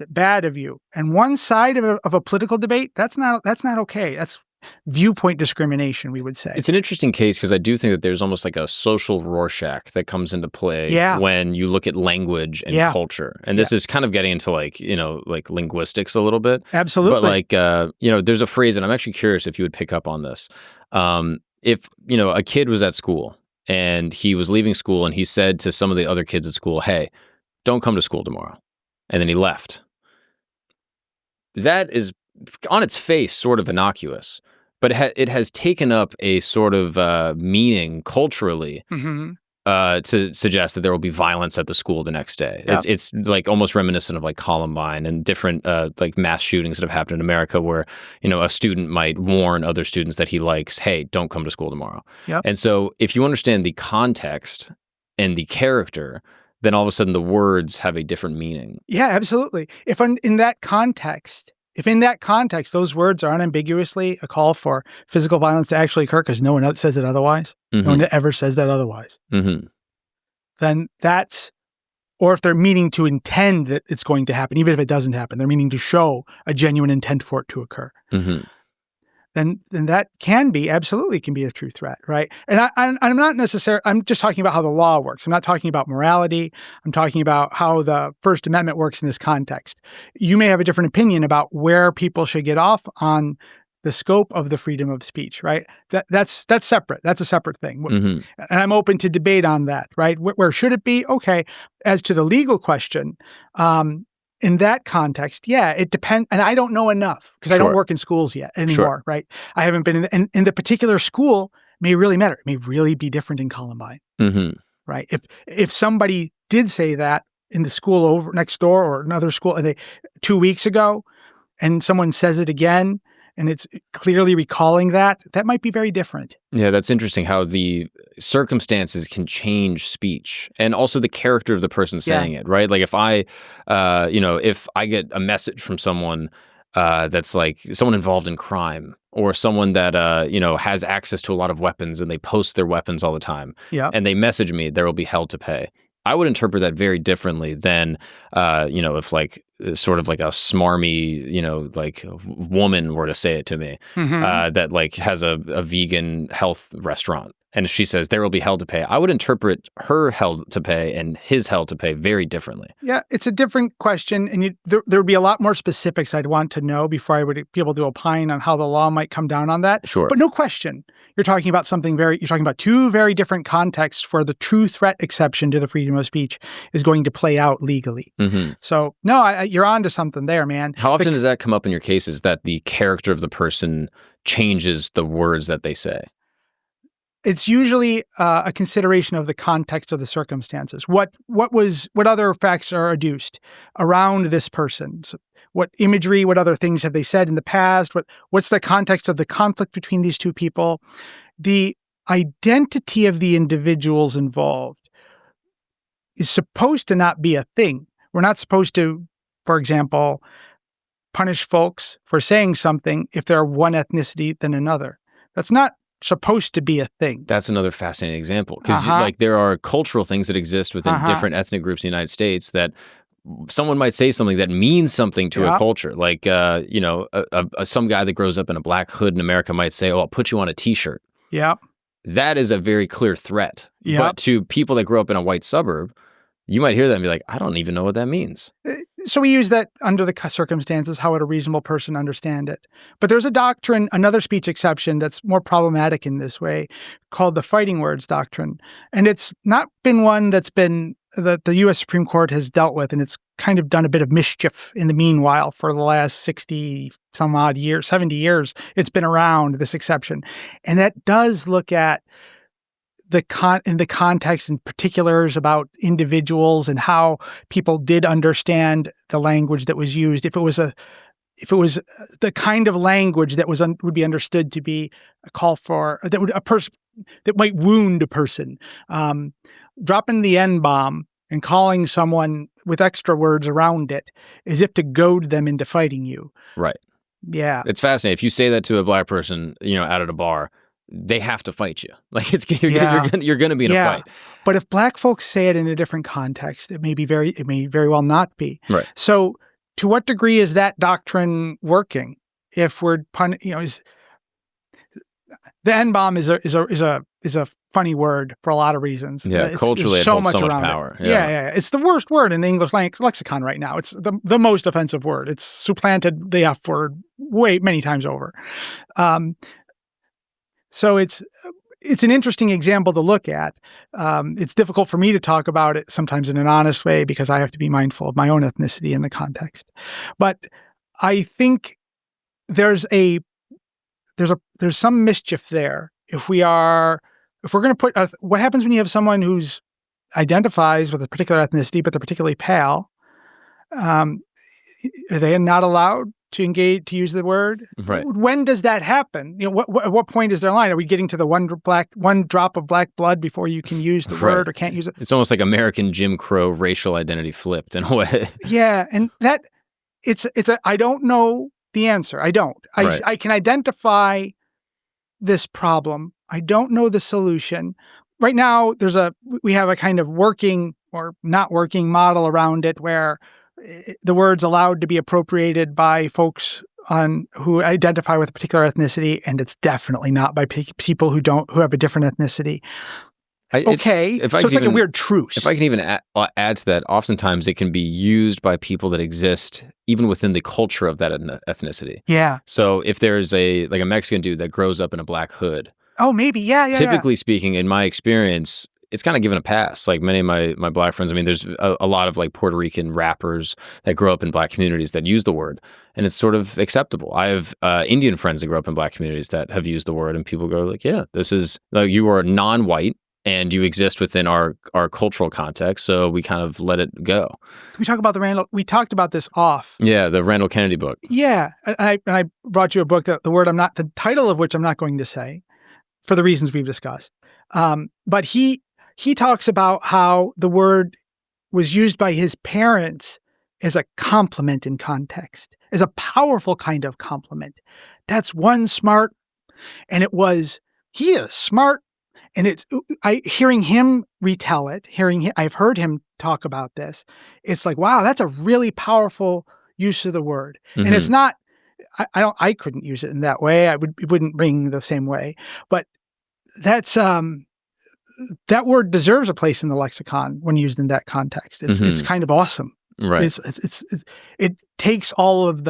bad of you. And one side of a political debate, that's not okay. That's viewpoint discrimination, we would say. It's an interesting case because I do think that there's almost like a social Rorschach that comes into play when you look at language and culture. And this is kind of getting into like linguistics a little bit. Absolutely. But there's a phrase, and I'm actually curious if you would pick up on this. If, a kid was at school and he was leaving school and he said to some of the other kids at school, hey, don't come to school tomorrow. And then he left. That is on its face sort of innocuous. But it has taken up a sort of meaning culturally to suggest that there will be violence at the school the next day. Yeah. It's like almost reminiscent of like Columbine and different like mass shootings that have happened in America where, a student might warn other students that he likes, hey, don't come to school tomorrow. Yep. And so if you understand the context and the character, then all of a sudden the words have a different meaning. Yeah, absolutely. If in that context, those words are unambiguously a call for physical violence to actually occur because no one else says it otherwise, no one ever says that otherwise, then or if they're meaning to intend that it's going to happen, even if it doesn't happen, they're meaning to show a genuine intent for it to occur. Then that absolutely can be a true threat, right? And I'm not necessarily, I'm just talking about how the law works. I'm not talking about morality. I'm talking about how the First Amendment works in this context. You may have a different opinion about where people should get off on the scope of the freedom of speech, right? That's separate. That's a separate thing. And I'm open to debate on that, right? Where should it be? Okay. As to the legal question, in that context, yeah, it depends. And I don't know enough because I don't work in schools yet anymore, right? I haven't been in the particular school may really matter. It may really be different in Columbine, right? If somebody did say that in the school over next door or another school 2 weeks ago, and someone says it again, and it's clearly recalling that might be very different. Yeah, that's interesting how the circumstances can change speech and also the character of the person saying it, right? Like if I get a message from someone that's like someone involved in crime or someone that, has access to a lot of weapons and they post their weapons all the time and they message me, there will be hell to pay. I would interpret that very differently than, if like sort of like a smarmy, like woman were to say it to me that like has a vegan health restaurant. And she says there will be hell to pay. I would interpret her hell to pay and his hell to pay very differently. Yeah, it's a different question. And there would be a lot more specifics I'd want to know before I would be able to opine on how the law might come down on that. Sure. But no question, you're talking about two very different contexts where the true threat exception to the freedom of speech is going to play out legally. So no, you're on to something there, man. How often does that come up in your cases that the character of the person changes the words that they say? It's usually a consideration of the context of the circumstances. What other facts are adduced around this person? So what imagery, what other things have they said in the past? What's the context of the conflict between these two people? The identity of the individuals involved is supposed to not be a thing. We're not supposed to, for example, punish folks for saying something if they're one ethnicity than another. That's not supposed to be a thing. That's another fascinating example because like there are cultural things that exist within different ethnic groups in the United States that someone might say something that means something to a culture. Like, some guy that grows up in a black hood in America might say, oh, I'll put you on a t-shirt. Yeah. That is a very clear threat. Yep. But to people that grow up in a white suburb, you might hear that and be like, I don't even know what that means. So we use that under the circumstances, how would a reasonable person understand it? But there's a doctrine, another speech exception that's more problematic in this way called the fighting words doctrine. And it's not been one that the U.S. Supreme Court has dealt with, and it's kind of done a bit of mischief in the meanwhile for the last 60 some odd years, 70 years. It's been around, this exception. And that does look at in the context and particulars about individuals and how people did understand the language that was used. If it was the kind of language that would be understood to be a call for that might wound a person, dropping the N-bomb and calling someone with extra words around it as if to goad them into fighting you. Right. Yeah. It's fascinating. If you say that to a black person, out at a bar, they have to fight you. Like you're going to be in a fight. But if black folks say it in a different context, it may very well not be. Right. So to what degree is that doctrine working? If we're the N-bomb is a funny word for a lot of reasons. Yeah, culturally it holds so much power. Yeah. It's the worst word in the English lexicon right now. It's the most offensive word. It's supplanted the F word many times over. So it's an interesting example to look at. It's difficult for me to talk about it sometimes in an honest way because I have to be mindful of my own ethnicity in the context. But I think there's some mischief there if we are if we're going to put, what happens when you have someone who's identifies with a particular ethnicity, but they're particularly pale? Are they not allowed to engage, to use the word? Right. When does that happen? You know, at what point is their line? Are we getting to the one drop of black blood before you can use the word or can't use it? It's almost like American Jim Crow racial identity flipped in a way. Yeah, and that I don't know the answer. I don't. I can identify this problem. I don't know the solution. Right now, we have a kind of working or not working model around it where the word's allowed to be appropriated by folks who identify with a particular ethnicity, and it's definitely not by people who have a different ethnicity. So it's like a weird truce. If I can even add to that, oftentimes it can be used by people that exist even within the culture of that ethnicity. Yeah. So if there's a Mexican dude that grows up in a black hood. Oh, maybe. Yeah. Typically speaking, in my experience, it's kind of given a pass. Like many of my black friends, I mean, there's a lot of like Puerto Rican rappers that grow up in black communities that use the word, and it's sort of acceptable. I have Indian friends that grow up in black communities that have used the word, and people go like, yeah, this is, like, you are non-white and you exist within our cultural context, so we kind of let it go. Can we talk about we talked about this off. Yeah, the Randall Kennedy book. Yeah, and I brought you a book that the title of which I'm not going to say for the reasons we've discussed. But he talks about how the word was used by his parents as a compliment in context, as a powerful kind of compliment. That's one smart, and he is smart. And hearing him retell it, I've heard him talk about this. It's like, wow, that's a really powerful use of the word. Mm-hmm. And it's not, I couldn't use it in that way. It wouldn't ring the same way, but that's, that word deserves a place in the lexicon when used in that context. It's kind of awesome. Right. It takes all of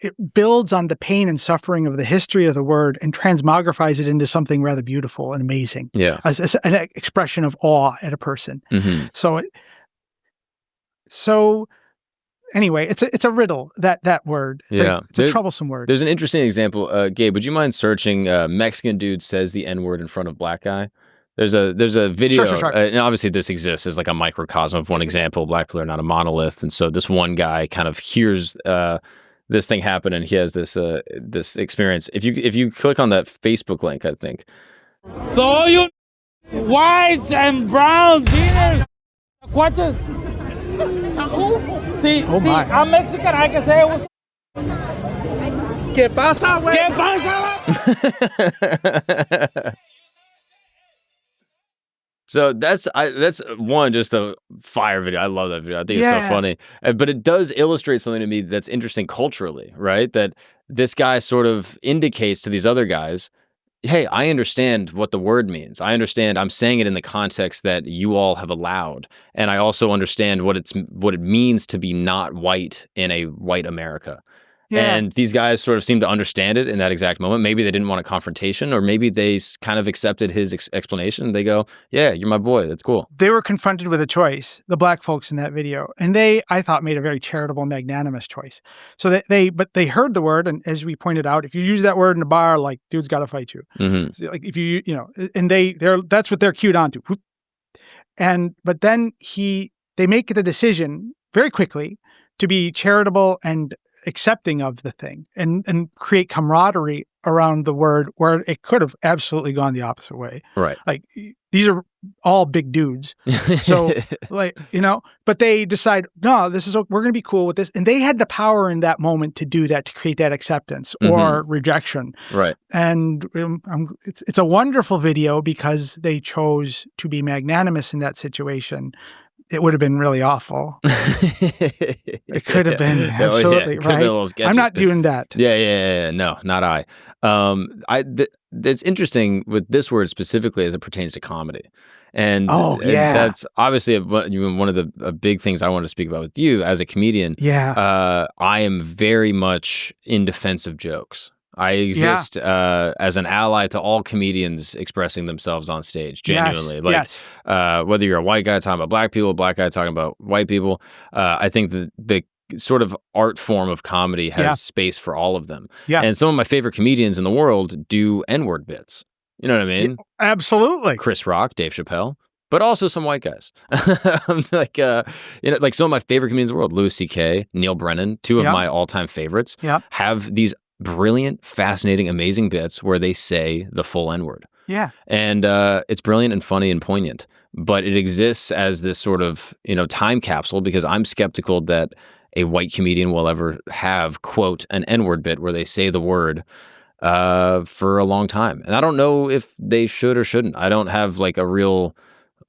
it builds on the pain and suffering of the history of the word and transmogrifies it into something rather beautiful and amazing. Yeah. As an expression of awe at a person. Mm-hmm. So anyway, it's a riddle, that word. It's a troublesome word. There's an interesting example. Gabe, would you mind searching Mexican dude says the N-word in front of black guy? There's a video, sure. And obviously this exists as like a microcosm of one example. Black people are not a monolith, and so this one guy kind of hears this thing happen, and he has this experience. If you click on that Facebook link, I think. So all you whites and brown dinner, cuaches. See, I'm Mexican. I can say it. ¿Qué pasa, güey? ¿Qué pasa? So that's one, just a fire video. I love that video. I think it's so funny. But it does illustrate something to me that's interesting culturally, right? That this guy sort of indicates to these other guys, hey, I understand what the word means. I understand I'm saying it in the context that you all have allowed. And I also understand what it means to be not white in a white America. Yeah. And these guys sort of seem to understand it in that exact moment. Maybe they didn't want a confrontation, or maybe they kind of accepted his explanation. They go, yeah, you're my boy. That's cool. They were confronted with a choice, the black folks in that video. And they, I thought, made a very charitable, magnanimous choice. So but they heard the word. And as we pointed out, if you use that word in a bar, like, dude's got to fight you. Mm-hmm. So, like, if and that's what they're cued onto. But then they make the decision very quickly to be charitable and accepting of the thing and create camaraderie around the word, where it could have absolutely gone the opposite way. Right. Like, these are all big dudes. So but they decide, no, we're going to be cool with this. And they had the power in that moment to do that, to create that acceptance or rejection. Right. And it's a wonderful video because they chose to be magnanimous in that situation. It would have been really awful. It could have been absolutely right. I'm not doing that. Yeah. No, not I. It's interesting with this word specifically as it pertains to comedy, and that's obviously one of the big things I want to speak about with you as a comedian. Yeah, I am very much in defense of jokes. I exist as an ally to all comedians expressing themselves on stage, genuinely. Whether you're a white guy talking about black people, black guy talking about white people, I think the sort of art form of comedy has space for all of them. Yeah. And some of my favorite comedians in the world do N-word bits. You know what I mean? Absolutely. Chris Rock, Dave Chappelle, but also some white guys. Like, like some of my favorite comedians in the world, Louis C.K., Neil Brennan, two of my all-time favorites, have these brilliant, fascinating, amazing bits where they say the full N-word. Yeah. And it's brilliant and funny and poignant, but it exists as this sort of, time capsule because I'm skeptical that a white comedian will ever have, quote, an N-word bit where they say the word for a long time. And I don't know if they should or shouldn't. I don't have like a real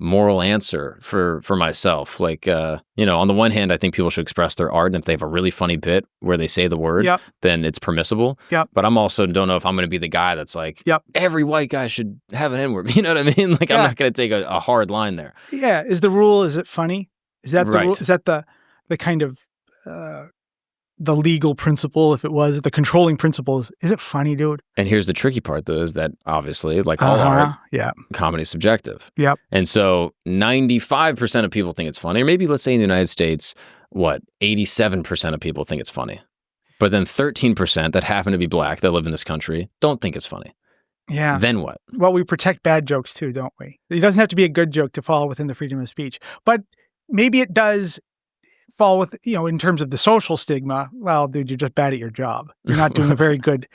moral answer for myself. Like, on the one hand, I think people should express their art. And if they have a really funny bit where they say the word, then it's permissible. But I'm also don't know if I'm going to be the guy that's like, every white guy should have an N-word. You know what I mean? Like, I'm not going to take a hard line there. Yeah. Is the rule, is it funny? Is that the rule? Is that the kind of the legal principle, if it was the controlling principle, is it funny, dude? And here's the tricky part, though, is that obviously, like all art, comedy is subjective. And so 95% of people think it's funny, or maybe let's say in the United States, 87% of people think it's funny. But then 13% that happen to be black that live in this country don't think it's funny. Yeah. Then what? Well, we protect bad jokes too, don't we? It doesn't have to be a good joke to fall within the freedom of speech. But maybe it does fall with, in terms of the social stigma. Well, dude, you're just bad at your job. You're not doing a very good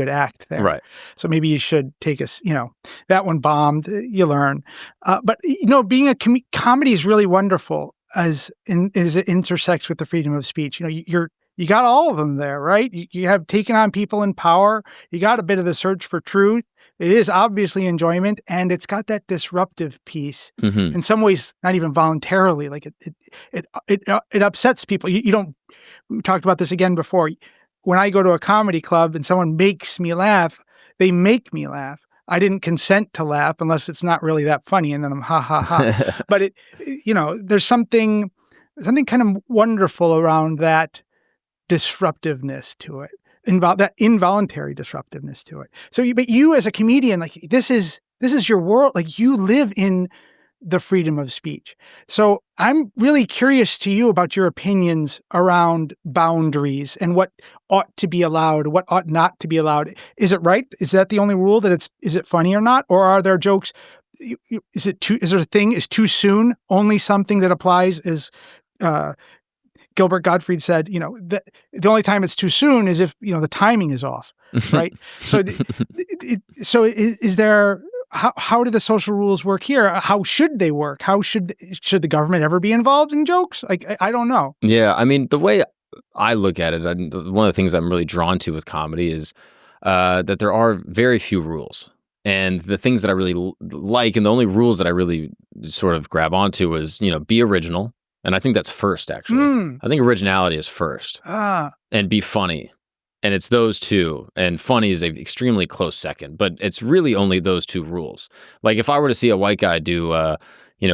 act there. Right. So maybe you should take that one bombed, you learn. But being a comedy is really wonderful as it intersects with the freedom of speech. You got all of them there, right? You have taken on people in power. You got a bit of the search for truth. It is obviously enjoyment, and it's got that disruptive piece. Mm-hmm. In some ways, not even voluntarily. Like it upsets people. You don't. We talked about this again before. When I go to a comedy club and someone makes me laugh, they make me laugh. I didn't consent to laugh unless it's not really that funny, and then I'm ha ha ha. But there's something kind of wonderful around that disruptiveness to it. That involuntary disruptiveness to it. So, but you as a comedian, like this is your world. Like you live in the freedom of speech. So I'm really curious to you about your opinions around boundaries and what ought to be allowed, what ought not to be allowed. Is it right? Is that the only rule that is it funny or not? Or are there jokes? Is there a thing? Is too soon only something that applies as, Gilbert Gottfried said, the only time it's too soon is if, the timing is off, right? So is there, how do the social rules work here? How should they work? How should the government ever be involved in jokes? Like, I don't know. Yeah. I mean, the way I look at it, one of the things I'm really drawn to with comedy is that there are very few rules. And the things that I really like, and the only rules that I really sort of grab onto is, be original. And I think that's first, actually. I think originality is first. And be funny. And it's those two. And funny is an extremely close second. But it's really only those two rules. Like if I were to see a white guy do,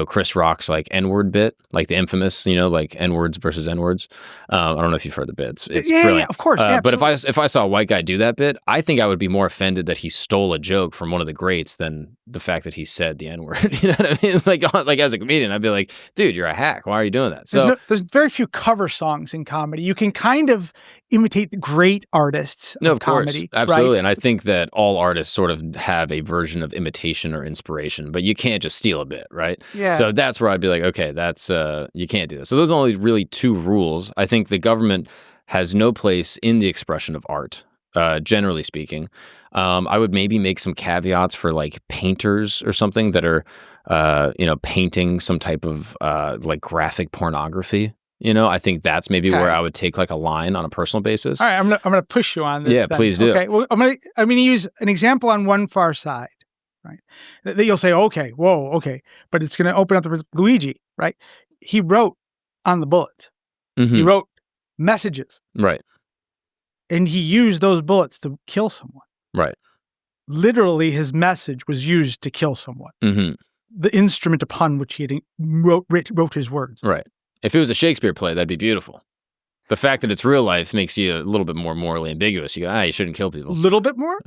Chris Rock's like N-word bit, like the infamous, like N-words versus N-words. I don't know if you've heard the bits. It's brilliant. Yeah, of course. But if I saw a white guy do that bit, I think I would be more offended that he stole a joke from one of the greats than the fact that he said the N-word. You know what I mean? Like as a comedian, I'd be like, dude, you're a hack. Why are you doing that? So there's very few cover songs in comedy. You can kind of imitate the great artists of comedy. Absolutely. Right? And I think that all artists sort of have a version of imitation or inspiration, but you can't just steal a bit, right? Yeah. So that's where I'd be like, okay, that's you can't do this. So those are only really two rules. I think the government has no place in the expression of art, generally speaking. I would maybe make some caveats for like painters or something that are, painting some type of like graphic pornography. I think that's maybe where I would take like a line on a personal basis. All right, I'm gonna push you on this. Yeah, then. please do. Okay, well, I'm gonna use an example on one far side. Right, that you'll say, okay, but it's going to open up the Luigi, right? He wrote on the bullets. Mm-hmm. He wrote messages, right? And he used those bullets to kill someone, right? Literally, his message was used to kill someone. Mm-hmm. The instrument upon which he wrote his words, right? If it was a Shakespeare play, that'd be beautiful. The fact that it's real life makes you a little bit more morally ambiguous. You go, you shouldn't kill people. A little bit more?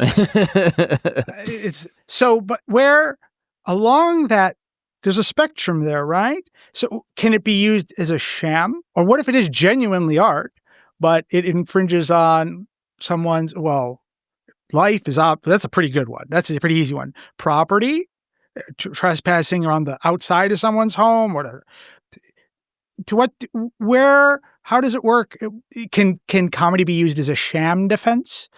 But where along that, there's a spectrum there, right? So can it be used as a sham? Or what if it is genuinely art, but it infringes on someone's, Life is up. That's a pretty good one. That's a pretty easy one. Property, trespassing around the outside of someone's home, or to what, where, how does it work? Can comedy be used as a sham defense?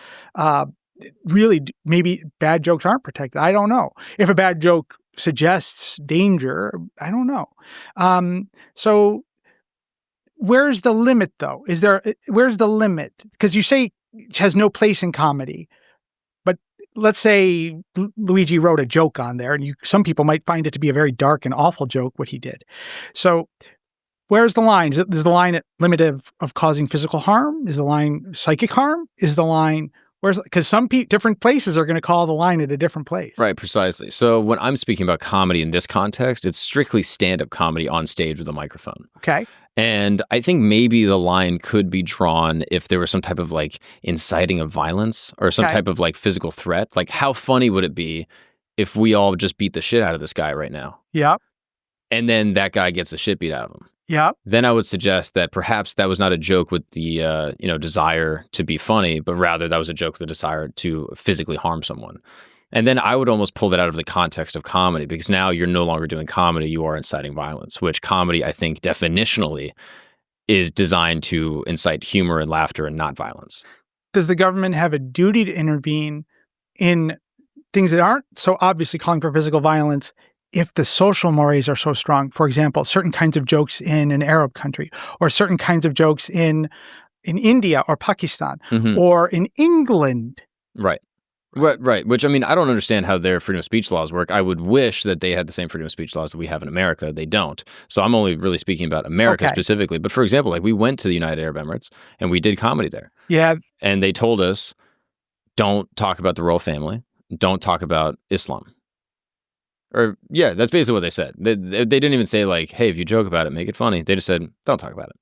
Really, maybe bad jokes aren't protected. I don't know. If a bad joke suggests danger, I don't know. So where's the limit, though? Where's the limit? Because you say it has no place in comedy. But let's say Luigi wrote a joke on there, and some people might find it to be a very dark and awful joke, what he did. So where's the line? Is the line at limit of causing physical harm? Is the line psychic harm? Is the line... Because some different places are going to call the line at a different place. Right, precisely. So when I'm speaking about comedy in this context, it's strictly stand-up comedy on stage with a microphone. Okay. And I think maybe the line could be drawn if there was some type of like inciting of violence or some type of like physical threat. Like, how funny would it be if we all just beat the shit out of this guy right now? Yep. And then that guy gets the shit beat out of him. Yep. Then I would suggest that perhaps that was not a joke with the desire to be funny, but rather that was a joke with the desire to physically harm someone. And then I would almost pull that out of the context of comedy, because now you're no longer doing comedy, you are inciting violence, which comedy, I think, definitionally is designed to incite humor and laughter and not violence. Does the government have a duty to intervene in things that aren't so obviously calling for physical violence if the social mores are so strong? For example, certain kinds of jokes in an Arab country, or certain kinds of jokes in India or Pakistan, or in England. Right. Right. Which, I mean, I don't understand how their freedom of speech laws work. I would wish that they had the same freedom of speech laws that we have in America. They don't. So I'm only really speaking about America specifically. But for example, like we went to the United Arab Emirates and we did comedy there. Yeah. And they told us, don't talk about the royal family. Don't talk about Islam. Or, yeah, that's basically what they said. They didn't even say, like, hey, if you joke about it, make it funny. They just said, don't talk about it.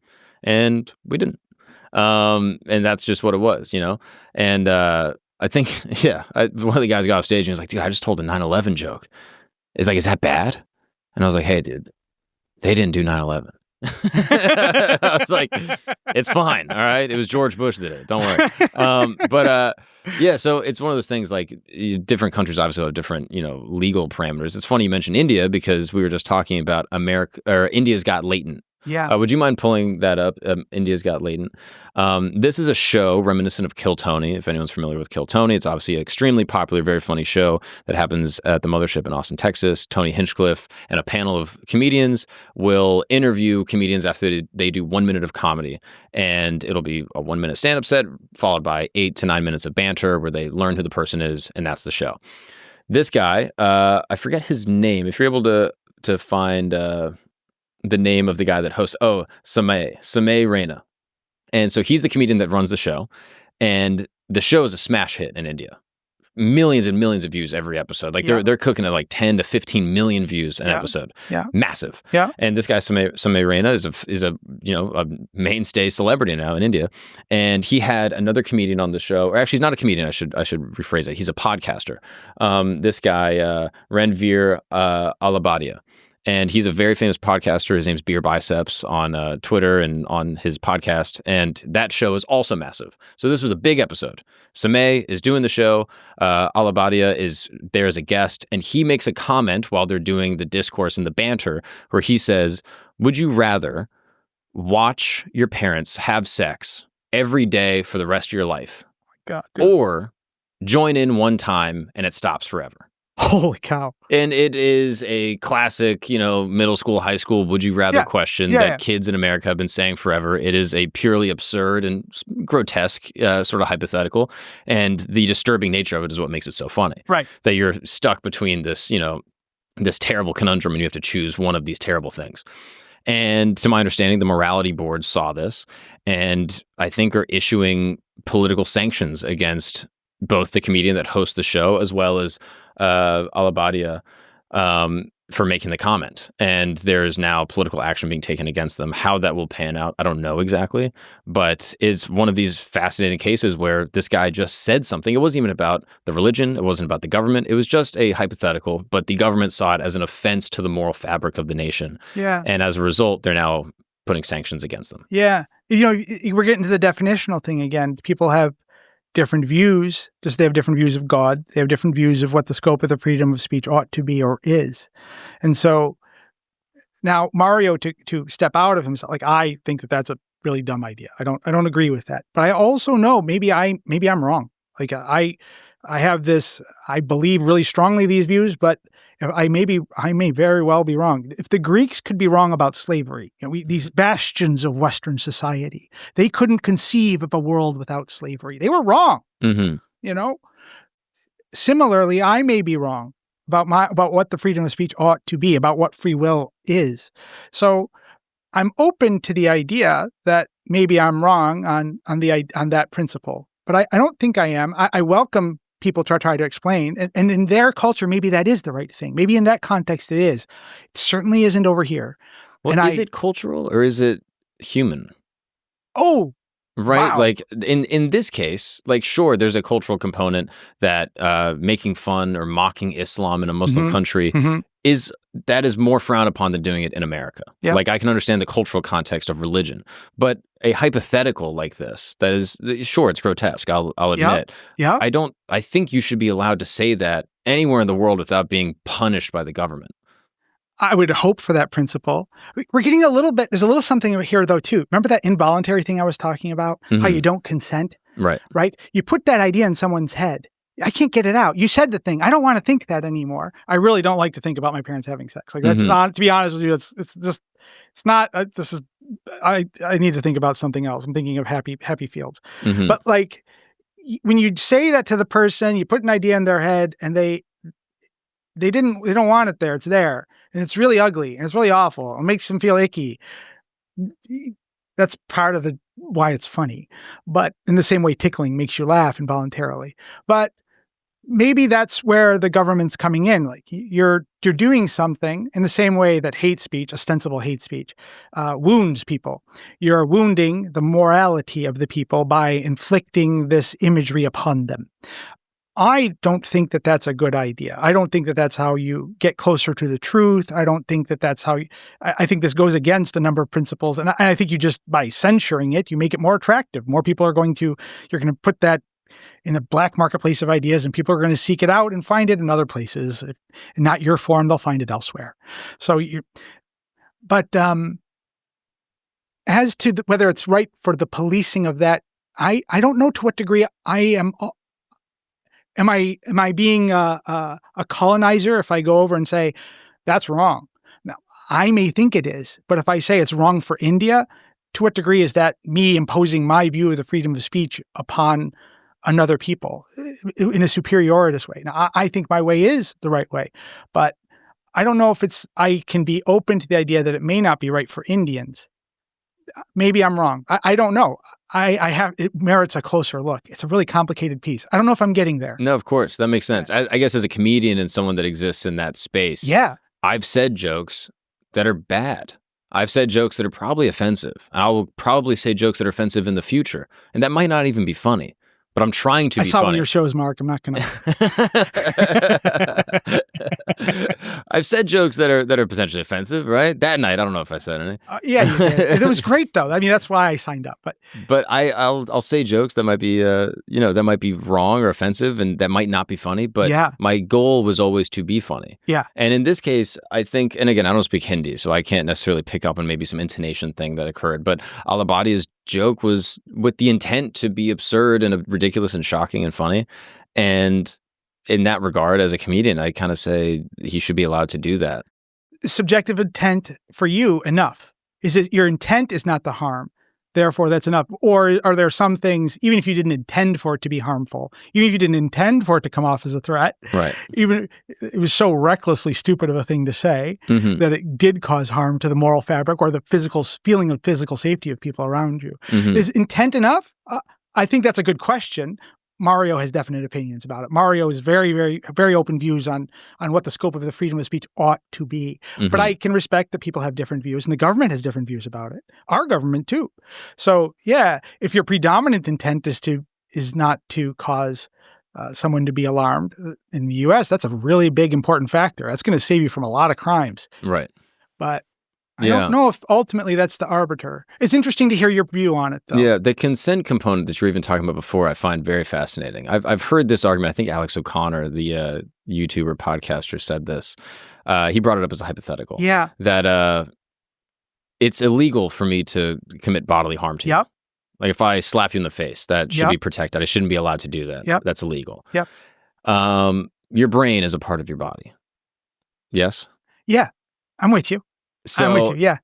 And we didn't. And that's just what it was, you know? And I think, one of the guys got off stage and was like, dude, I just told a 9/11 joke. It's like, is that bad? And I was like, hey, dude, they didn't do 9/11. I was like, it's fine, all right? It was George Bush that did it. Don't worry. So it's one of those things, like different countries obviously have different, legal parameters. It's funny you mentioned India, because we were just talking about India's Got Latent. Yeah. Would you mind pulling that up? India's Got Latent. This is a show reminiscent of Kill Tony, if anyone's familiar with Kill Tony. It's obviously an extremely popular, very funny show that happens at the Mothership in Austin, Texas. Tony Hinchcliffe and a panel of comedians will interview comedians after they do 1 minute of comedy. And it'll be a 1 minute stand-up set followed by 8 to 9 minutes of banter where they learn who the person is, and that's the show. This guy, I forget his name. If you're able to find... the name of the guy that hosts, Samay Rana. And so he's the comedian that runs the show. And the show is a smash hit in India. Millions and millions of views every episode. Like they're cooking at like 10 to 15 million views an episode. Yeah. Massive. Yeah. And this guy, Samay Rana, is a mainstay celebrity now in India. And he had another comedian on the show, or actually he's not a comedian, I should rephrase it. He's a podcaster. This guy, Ranveer Alabadia. And he's a very famous podcaster. His name's Beer Biceps on Twitter and on his podcast. And that show is also massive. So this was a big episode. Samay is doing the show. Alabadia is there as a guest. And he makes a comment while they're doing the discourse and the banter where he says, would you rather watch your parents have sex every day for the rest of your life? God, or join in one time and it stops forever? Holy cow. And it is a classic, middle school, high school, would you rather question that kids in America have been saying forever. It is a purely absurd and grotesque sort of hypothetical. And the disturbing nature of it is what makes it so funny. Right. That you're stuck between this, this terrible conundrum and you have to choose one of these terrible things. And to my understanding, the morality board saw this and I think are issuing political sanctions against both the comedian that hosts the show as well as Alabadia for making the comment. And there's now political action being taken against them. How that will pan out, I don't know exactly. But it's one of these fascinating cases where this guy just said something. It wasn't even about the religion. It wasn't about the government. It was just a hypothetical. But the government saw it as an offense to the moral fabric of the nation. Yeah. And as a result, they're now putting sanctions against them. Yeah. We're getting to the definitional thing again. People have different views, just they have different views of God. They have different views of what the scope of the freedom of speech ought to be or is. And so now Mario to step out of himself, like I think that that's a really dumb idea. I don't agree with that. But I also know maybe I'm wrong. Like I have this, I believe really strongly these views, but I may very well be wrong. If the Greeks could be wrong about slavery, these bastions of Western society, they couldn't conceive of a world without slavery. They were wrong. Similarly, I may be wrong about what the freedom of speech ought to be, about what free will is. So I'm open to the idea that maybe I'm wrong on that principle, but I don't think I am. I welcome people try to explain, and in their culture, maybe that is the right thing. Maybe in that context, it is. It certainly isn't over here. Well, is it cultural or is it human? Oh, right. Wow. Like in this case, like sure, there's a cultural component that making fun or mocking Islam in a Muslim country is more frowned upon than doing it in America. Yep. Like I can understand the cultural context of religion, but a hypothetical like this, that is sure, it's grotesque. I'll admit. Yeah. I think you should be allowed to say that anywhere in the world without being punished by the government. I would hope for that principle. We're getting a little bit, there's a little something here though too. Remember that involuntary thing I was talking about? How you don't consent? Right? You put that idea in someone's head. I can't get it out. You said the thing. I don't want to think that anymore. I really don't like to think about my parents having sex. Like that's not, to be honest with you, I need to think about something else. I'm thinking of happy fields. But like when you say that to the person, you put an idea in their head and they don't want it there. It's there. And it's really ugly and it's really awful. It makes them feel icky. That's part of why it's funny. But in the same way, tickling makes you laugh involuntarily. But maybe that's where the government's coming in. Like you're doing something in the same way that hate speech, ostensible hate speech, wounds people. You're wounding the morality of the people by inflicting this imagery upon them. I don't think that that's a good idea. I don't think that that's how you get closer to the truth. I don't think that that's how I think this goes against a number of principles. And I think you just, by censoring it, you make it more attractive. More people you're going to put that in the black marketplace of ideas and people are going to seek it out and find it in other places. If not your form, they'll find it elsewhere. So, as to whether it's right for the policing of that, I don't know to what degree Am I being a colonizer if I go over and say, that's wrong? Now, I may think it is, but if I say it's wrong for India, to what degree is that me imposing my view of the freedom of speech upon another people in a superioritist way? Now, I think my way is the right way, but I don't know if I can be open to the idea that it may not be right for Indians. Maybe I'm wrong. I don't know. It merits a closer look. It's a really complicated piece. I don't know if I'm getting there. No, of course. That makes sense. I guess as a comedian and someone that exists in that space, I've said jokes that are bad. I've said jokes that are probably offensive. I will probably say jokes that are offensive in the future. And that might not even be funny. But I'm trying to be funny. I saw one of your shows, Mark. I'm not going to. I've said jokes that are potentially offensive, right? That night, I don't know if I said any. Yeah, you did. It was great, though. I mean, that's why I signed up. But I'll say jokes that might be that might be wrong or offensive, and that might not be funny. But my goal was always to be funny. Yeah. And in this case, I think, and again, I don't speak Hindi, so I can't necessarily pick up on maybe some intonation thing that occurred. But Alabadia's joke was with the intent to be absurd and ridiculous and shocking and funny. And in that regard, as a comedian, I kind of say he should be allowed to do that. Subjective intent for you, enough. Is it your intent is not the harm? Therefore, that's enough. Or are there some things, even if you didn't intend for it to be harmful, even if you didn't intend for it to come off as a threat, right? Even it was so recklessly stupid of a thing to say that it did cause harm to the moral fabric or the physical feeling of physical safety of people around you. Is intent enough? I think that's a good question. Mario has definite opinions about it. Mario has very, very, very open views on what the scope of the freedom of speech ought to be. But I can respect that people have different views, and the government has different views about it. Our government too. So yeah, if your predominant intent is not to cause someone to be alarmed in the U.S., that's a really big important factor. That's going to save you from a lot of crimes. Right. But I don't know if ultimately that's the arbiter. It's interesting to hear your view on it, though. Yeah, the consent component that you were even talking about before, I find very fascinating. I've heard this argument. I think Alex O'Connor, the YouTuber podcaster, said this. He brought it up as a hypothetical. Yeah. That it's illegal for me to commit bodily harm to you. Yep. Like if I slap you in the face, that should be protected. I shouldn't be allowed to do that. Yep. That's illegal. Yep. Your brain is a part of your body. Yes? Yeah. I'm with you. So, I'm with you. Yeah.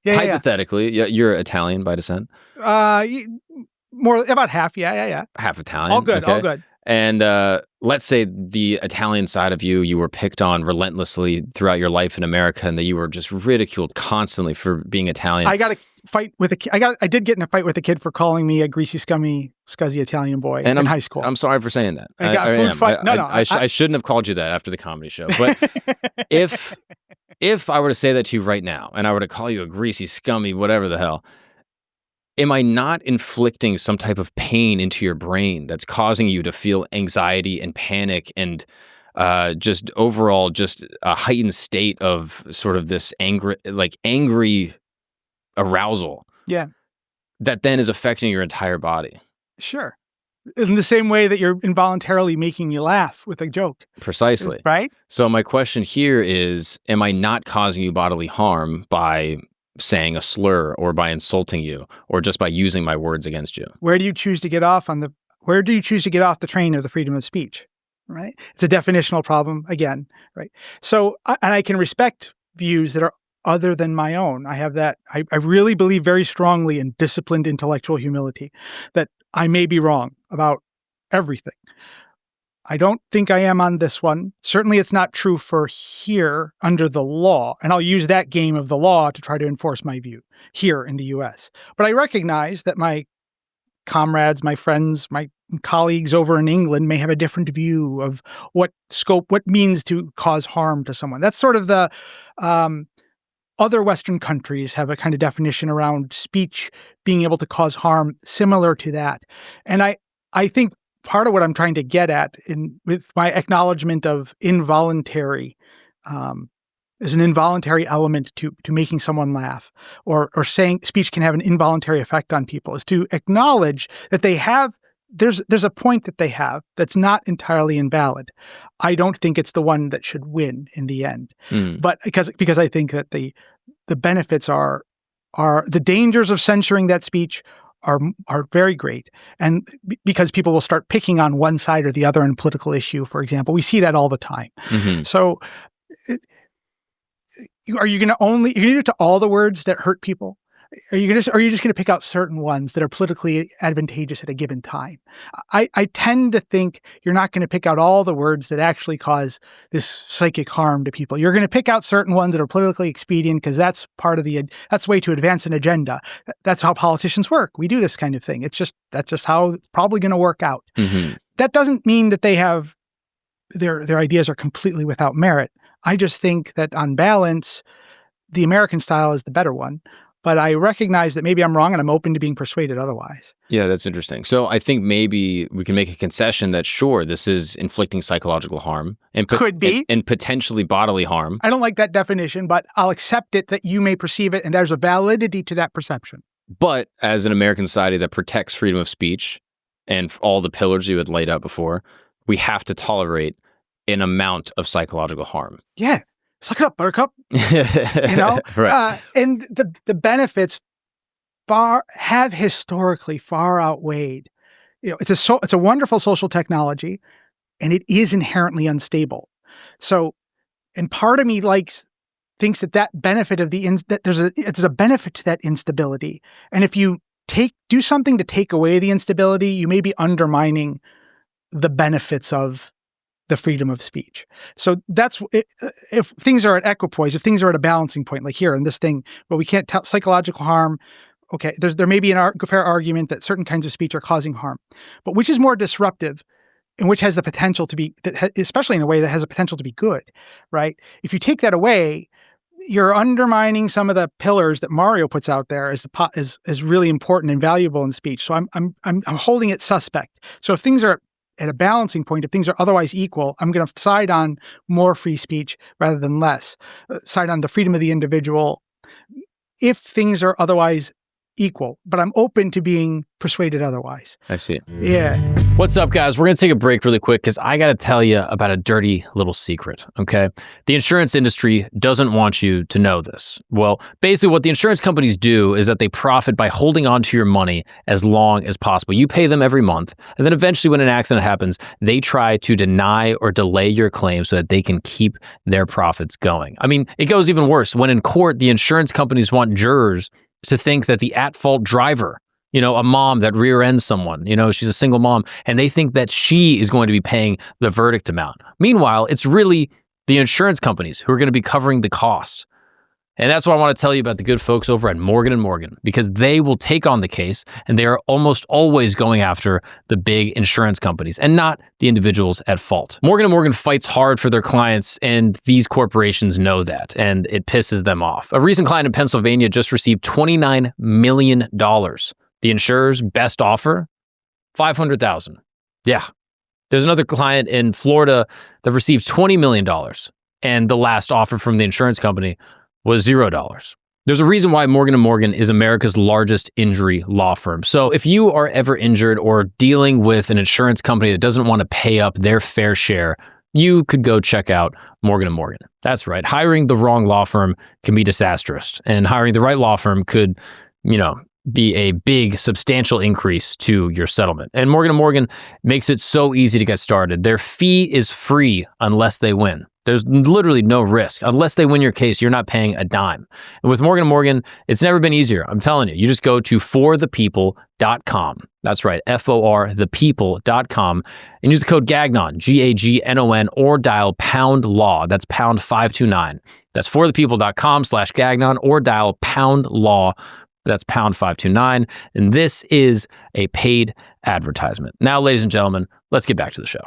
Hypothetically, you're Italian by descent? More about half. Yeah. Half Italian. All good. Okay. All good. And let's say the Italian side of you were picked on relentlessly throughout your life in America, and that you were just ridiculed constantly for being Italian. I got a fight with a kid. I did get in a fight with a kid for calling me a greasy, scummy, scuzzy Italian boy in high school. I'm sorry for saying that. I got food fight. I shouldn't have called you that after the comedy show. But if I were to say that to you right now, and I were to call you a greasy, scummy, whatever the hell, am I not inflicting some type of pain into your brain that's causing you to feel anxiety and panic and just overall just a heightened state of sort of this angry arousal? Yeah. That then is affecting your entire body. Sure. In the same way that you're involuntarily making you laugh with a joke. Precisely. Right? So my question here is, am I not causing you bodily harm by saying a slur or by insulting you or just by using my words against you? Where do you choose to get off the train of the freedom of speech? Right? It's a definitional problem again, right? So, and I can respect views that are other than my own. I have that. I really believe very strongly in disciplined intellectual humility, that I may be wrong about everything. I don't think I am on this one. Certainly it's not true for here under the law. And I'll use that game of the law to try to enforce my view here in the US. But I recognize that my comrades, my friends, my colleagues over in England may have a different view of what means to cause harm to someone. That's sort of the other Western countries have a kind of definition around speech being able to cause harm similar to that. And I think part of what I'm trying to get at with my acknowledgement of involuntary, there's an involuntary element to making someone laugh or saying speech can have an involuntary effect on people, is to acknowledge that there's a point that they have that's not entirely invalid. I don't think it's the one that should win in the end, but because I think that the benefits are the dangers of censoring that speech are very great, and because people will start picking on one side or the other in a political issue, for example, we see that all the time. Mm-hmm. So, are you going to do it to all the words that hurt people? Are you just going to pick out certain ones that are politically advantageous at a given time? I tend to think you're not going to pick out all the words that actually cause this psychic harm to people. You're going to pick out certain ones that are politically expedient because that's that's a way to advance an agenda. That's how politicians work. We do this kind of thing. That's just how it's probably going to work out. Mm-hmm. That doesn't mean that they have their ideas are completely without merit. I just think that on balance, the American style is the better one. But I recognize that maybe I'm wrong, and I'm open to being persuaded otherwise. Yeah, that's interesting. So I think maybe we can make a concession that, sure, this is inflicting psychological harm. Could be. And potentially bodily harm. I don't like that definition, but I'll accept it that you may perceive it, and there's a validity to that perception. But as an American society that protects freedom of speech and all the pillars you had laid out before, we have to tolerate an amount of psychological harm. Yeah. Suck it up, buttercup. Right. And the benefits have historically far outweighed. It's a wonderful social technology, and it is inherently unstable. So, and part of me thinks that benefit of there's a benefit to that instability. And if you do something to take away the instability, you may be undermining the benefits of the freedom of speech. So that's if things are at equipoise, if things are at a balancing point, like here in this thing, well, we can't tell psychological harm. Okay, there may be a fair argument that certain kinds of speech are causing harm, but which is more disruptive, and which has the potential to be, especially in a way that has a potential to be good, right? If you take that away, you're undermining some of the pillars that Mario puts out there as really important and valuable in speech. So I'm holding it suspect. So if things are at a balancing point, if things are otherwise equal, I'm going to side on more free speech rather than less, side on the freedom of the individual, if things are otherwise equal, but I'm open to being persuaded otherwise. I see. Yeah. What's up, guys? We're going to take a break really quick because I got to tell you about a dirty little secret, okay? The insurance industry doesn't want you to know this. Well, basically what the insurance companies do is that they profit by holding on to your money as long as possible. You pay them every month, and then eventually when an accident happens, they try to deny or delay your claim so that they can keep their profits going. I mean, it goes even worse. When in court, the insurance companies want jurors to think that the at-fault driver, a mom that rear-ends someone, she's a single mom, and they think that she is going to be paying the verdict amount. Meanwhile, it's really the insurance companies who are going to be covering the costs. And that's why I want to tell you about the good folks over at Morgan & Morgan, because they will take on the case, and they are almost always going after the big insurance companies and not the individuals at fault. Morgan & Morgan fights hard for their clients, and these corporations know that, and it pisses them off. A recent client in Pennsylvania just received $29 million. The insurer's best offer, $500,000. Yeah. There's another client in Florida that received $20 million, and the last offer from the insurance company was $0. There's a reason why Morgan & Morgan is America's largest injury law firm. So if you are ever injured or dealing with an insurance company that doesn't want to pay up their fair share, you could go check out Morgan & Morgan. That's right. Hiring the wrong law firm can be disastrous, and hiring the right law firm could, be a big, substantial increase to your settlement. And Morgan & Morgan makes it so easy to get started. Their fee is free unless they win. There's literally no risk. Unless they win your case, you're not paying a dime. And with Morgan & Morgan, it's never been easier. I'm telling you. You just go to forthepeople.com. That's right, forthepeople.com, and use the code GAGNON, GAGNON, or dial pound law. That's pound 529. That's forthepeople.com/Gagnon, or dial pound law. That's pound 529. And this is a paid advertisement. Now, ladies and gentlemen, let's get back to the show.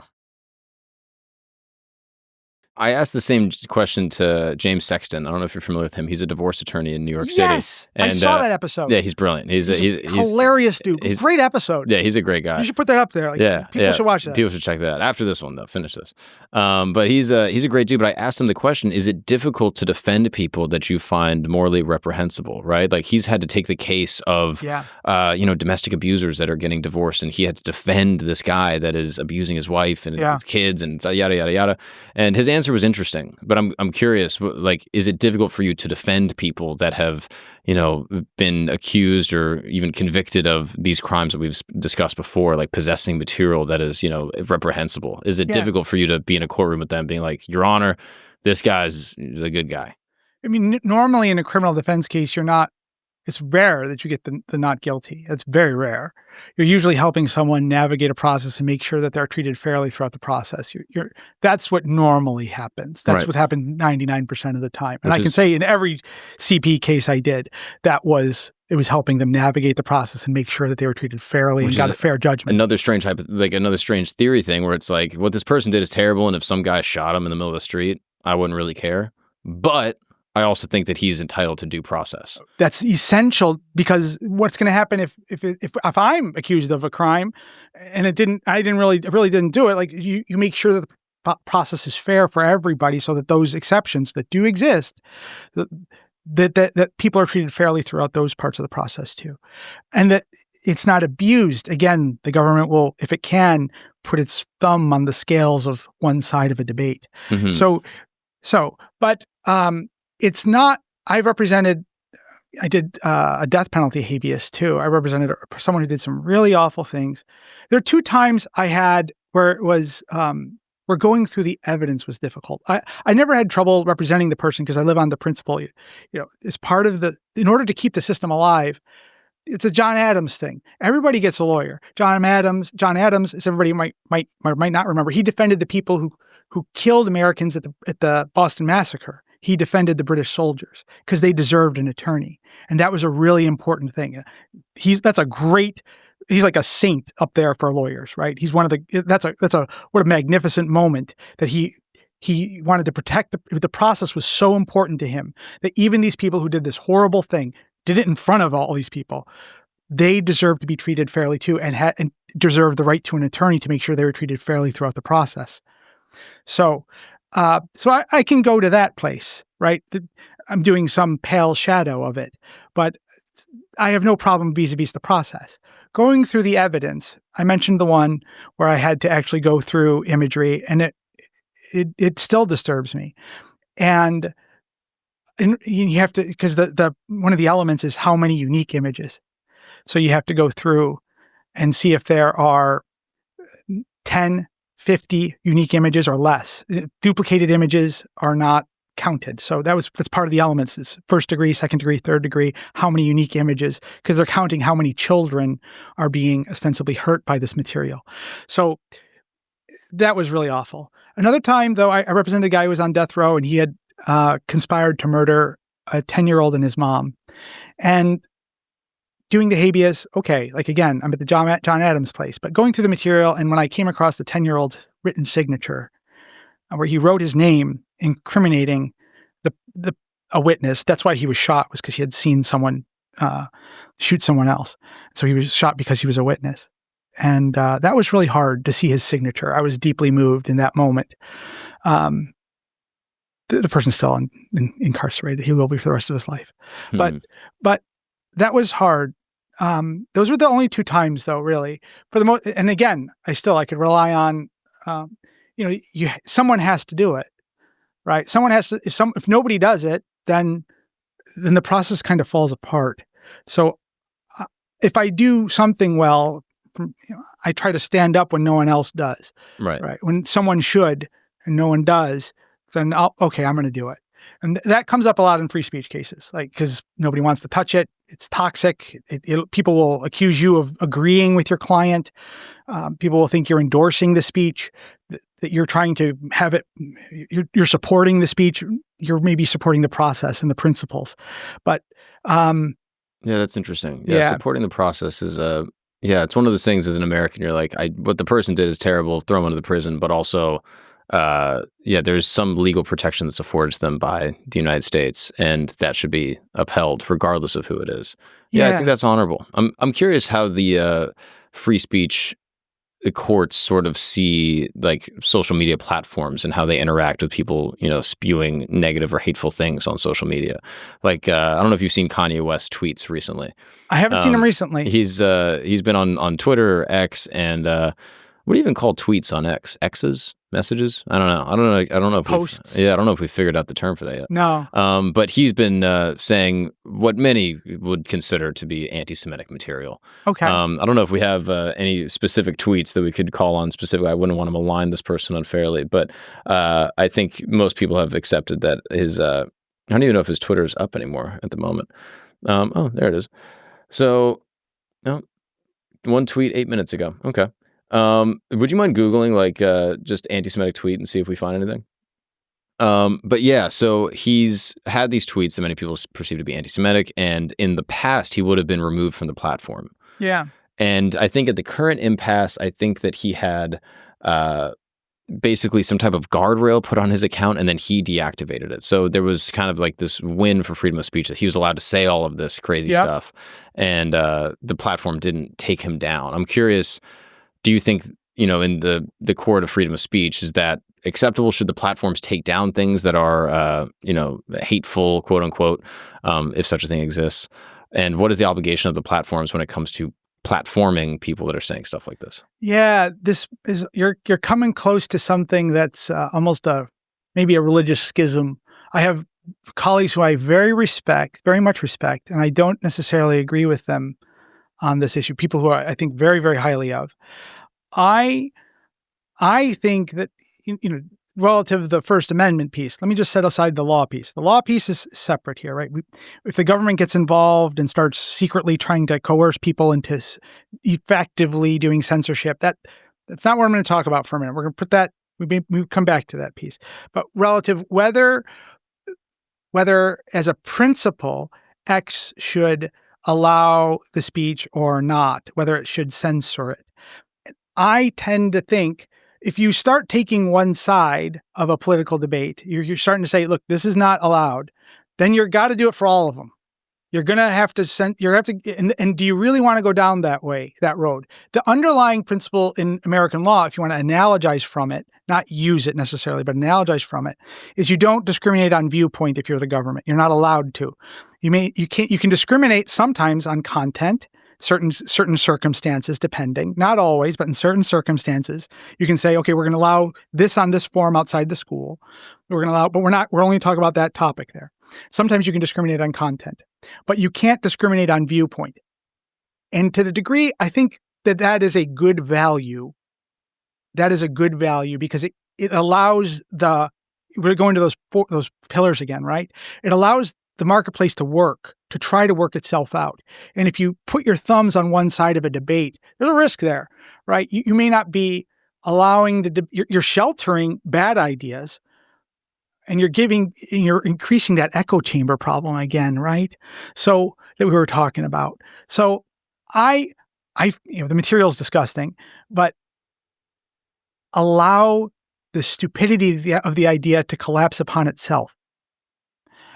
I asked the same question to James Sexton. I don't know if you're familiar with him. He's a divorce attorney in New York City. Yes, I saw that episode. Yeah, he's brilliant. He's hilarious dude. Great episode. Yeah, he's a great guy. You should put that up there. People should watch that. People should check that out. After this one, though, finish this. But he's a great dude. But I asked him the question: is it difficult to defend people that you find morally reprehensible? Right? Like he's had to take the case of domestic abusers that are getting divorced, and he had to defend this guy that is abusing his wife and his kids, and yada yada yada. And his answer was interesting, but I'm curious. Like, is it difficult for you to defend people that have, been accused or even convicted of these crimes that we've discussed before, like possessing material that is, reprehensible? Is it difficult for you to be in a courtroom with them, being like, Your Honor, this guy's a good guy? I mean, normally in a criminal defense case, it's rare that you get the not guilty. It's very rare. You're usually helping someone navigate a process and make sure that they're treated fairly throughout the process. That's what normally happens. That's what happened 99% of the time. And I can say in every CP case I did, it was helping them navigate the process and make sure that they were treated fairly and got a fair judgment. Another strange theory thing where it's like, what this person did is terrible, and if some guy shot him in the middle of the street, I wouldn't really care. But I also think that he's entitled to due process. That's essential, because what's going to happen if I'm accused of a crime and it really didn't do it? Like you make sure that the process is fair for everybody, so that those exceptions that do exist, that people are treated fairly throughout those parts of the process too, and that it's not abused. Again, the government will, if it can, put its thumb on the scales of one side of a debate. Mm-hmm. But it's not. I did a death penalty habeas too. I represented someone who did some really awful things. There are 2 times I had where it was where going through the evidence was difficult. I never had trouble representing the person, because I live on the principle, as part of in order to keep the system alive. It's a John Adams thing. Everybody gets a lawyer. John Adams, as everybody might not remember, he defended the people who killed Americans at the Boston Massacre. He defended the British soldiers because they deserved an attorney. And that was a really important thing. He's like a saint up there for lawyers, right? He's what a magnificent moment that he wanted to protect the process was so important to him that even these people who did this horrible thing, did it in front of all these people, they deserved to be treated fairly too, and deserved the right to an attorney to make sure they were treated fairly throughout the process. So So I can go to that place, right? I'm doing some pale shadow of it, but I have no problem vis-a-vis the process. Going through the evidence, I mentioned the one where I had to actually go through imagery, and it still disturbs me. And you have to, because the one of the elements is how many unique images. So you have to go through and see if there are 10, 50 unique images or less. Duplicated images are not counted. So that's part of the elements. It's first degree, second degree, third degree, how many unique images, because they're counting how many children are being ostensibly hurt by this material. So that was really awful. Another time, though, I represented a guy who was on death row, and he had conspired to murder a 10-year-old and his mom. And doing the habeas, okay, like again, I'm at the John Adams place, but going through the material, and when I came across the 10-year-old's written signature, where he wrote his name incriminating a witness, that's why he was shot, was because he had seen someone shoot someone else. So he was shot because he was a witness. And that was really hard to see his signature. I was deeply moved in that moment. The person's still incarcerated. He will be for the rest of his life. But that was hard. Those were the only two times, though, really. For the most, and again, I could rely on, someone has to do it, right? Someone has to. If nobody does it, then the process kind of falls apart. So, if I do something well, I try to stand up when no one else does. Right. When someone should and no one does, then I'm going to do it. And that comes up a lot in free speech cases, like, because nobody wants to touch it. It's toxic. People will accuse you of agreeing with your client. People will think you're endorsing the speech, that you're trying to have it. You're supporting the speech. You're maybe supporting the process and the principles. But yeah, that's interesting. Yeah, supporting the process is it's one of those things as an American. You're like, what the person did is terrible. Throw them into the prison, but also. There's some legal protection that's afforded to them by the United States, and that should be upheld regardless of who it is. Yeah, I think that's honorable. I'm curious how the free speech courts sort of see like social media platforms and how they interact with people, spewing negative or hateful things on social media. Like, I don't know if you've seen Kanye West tweets recently. I haven't seen him recently. He's been on Twitter or X, and what do you even call tweets on X? X's? Messages? I don't know. If posts. I don't know if we figured out the term for that yet. No. But he's been saying what many would consider to be anti-Semitic material. Okay. I don't know if we have any specific tweets that we could call on specifically. I wouldn't want to malign this person unfairly, but I think most people have accepted that his. I don't even know if his Twitter is up anymore at the moment. There it is. So, one tweet 8 minutes ago. Okay. Would you mind Googling just anti-Semitic tweet and see if we find anything? But yeah, so he's had these tweets that many people perceive to be anti-Semitic, and in the past he would have been removed from the platform. Yeah. And I think at the current impasse, I think that he had basically some type of guardrail put on his account, and then he deactivated it. So there was kind of like this win for freedom of speech that he was allowed to say all of this crazy stuff, and the platform didn't take him down. I'm curious. Do you think, in the court of freedom of speech, is that acceptable? Should the platforms take down things that are, hateful, quote unquote, if such a thing exists? And what is the obligation of the platforms when it comes to platforming people that are saying stuff like this? Yeah, this is you're coming close to something that's almost maybe a religious schism. I have colleagues who I very much respect, and I don't necessarily agree with them on this issue, people who I think very, very highly of. I think that, relative to the First Amendment piece, let me just set aside the law piece. The law piece is separate here, right? If the government gets involved and starts secretly trying to coerce people into effectively doing censorship, that's not what I'm going to talk about for a minute. We're going to put that, we come back to that piece. But relative, whether as a principle, X should allow the speech or not, whether it should censor it. I tend to think if you start taking one side of a political debate, you're starting to say, look, this is not allowed, then you've got to do it for all of them. You're going to have to send, and do you really want to go down that road? The underlying principle in American law, if you want to analogize from it, not use it necessarily, but analogize from it, is you don't discriminate on viewpoint if you're the government. You're not allowed to. You can discriminate sometimes on content, certain circumstances, depending, not always, but in certain circumstances, you can say, okay, we're going to allow this on this form outside the school. We're going to allow, but we're only talking about that topic there. Sometimes you can discriminate on content, but you can't discriminate on viewpoint. And to the degree, I think that is a good value. That is a good value because it allows we're going to those pillars again, right? It allows the marketplace to try to work itself out. And if you put your thumbs on one side of a debate, there's a risk there, right? You may not be allowing you're sheltering bad ideas, and you're increasing that echo chamber problem again, right? So that we were talking about. So the material is disgusting, but allow the stupidity of the idea to collapse upon itself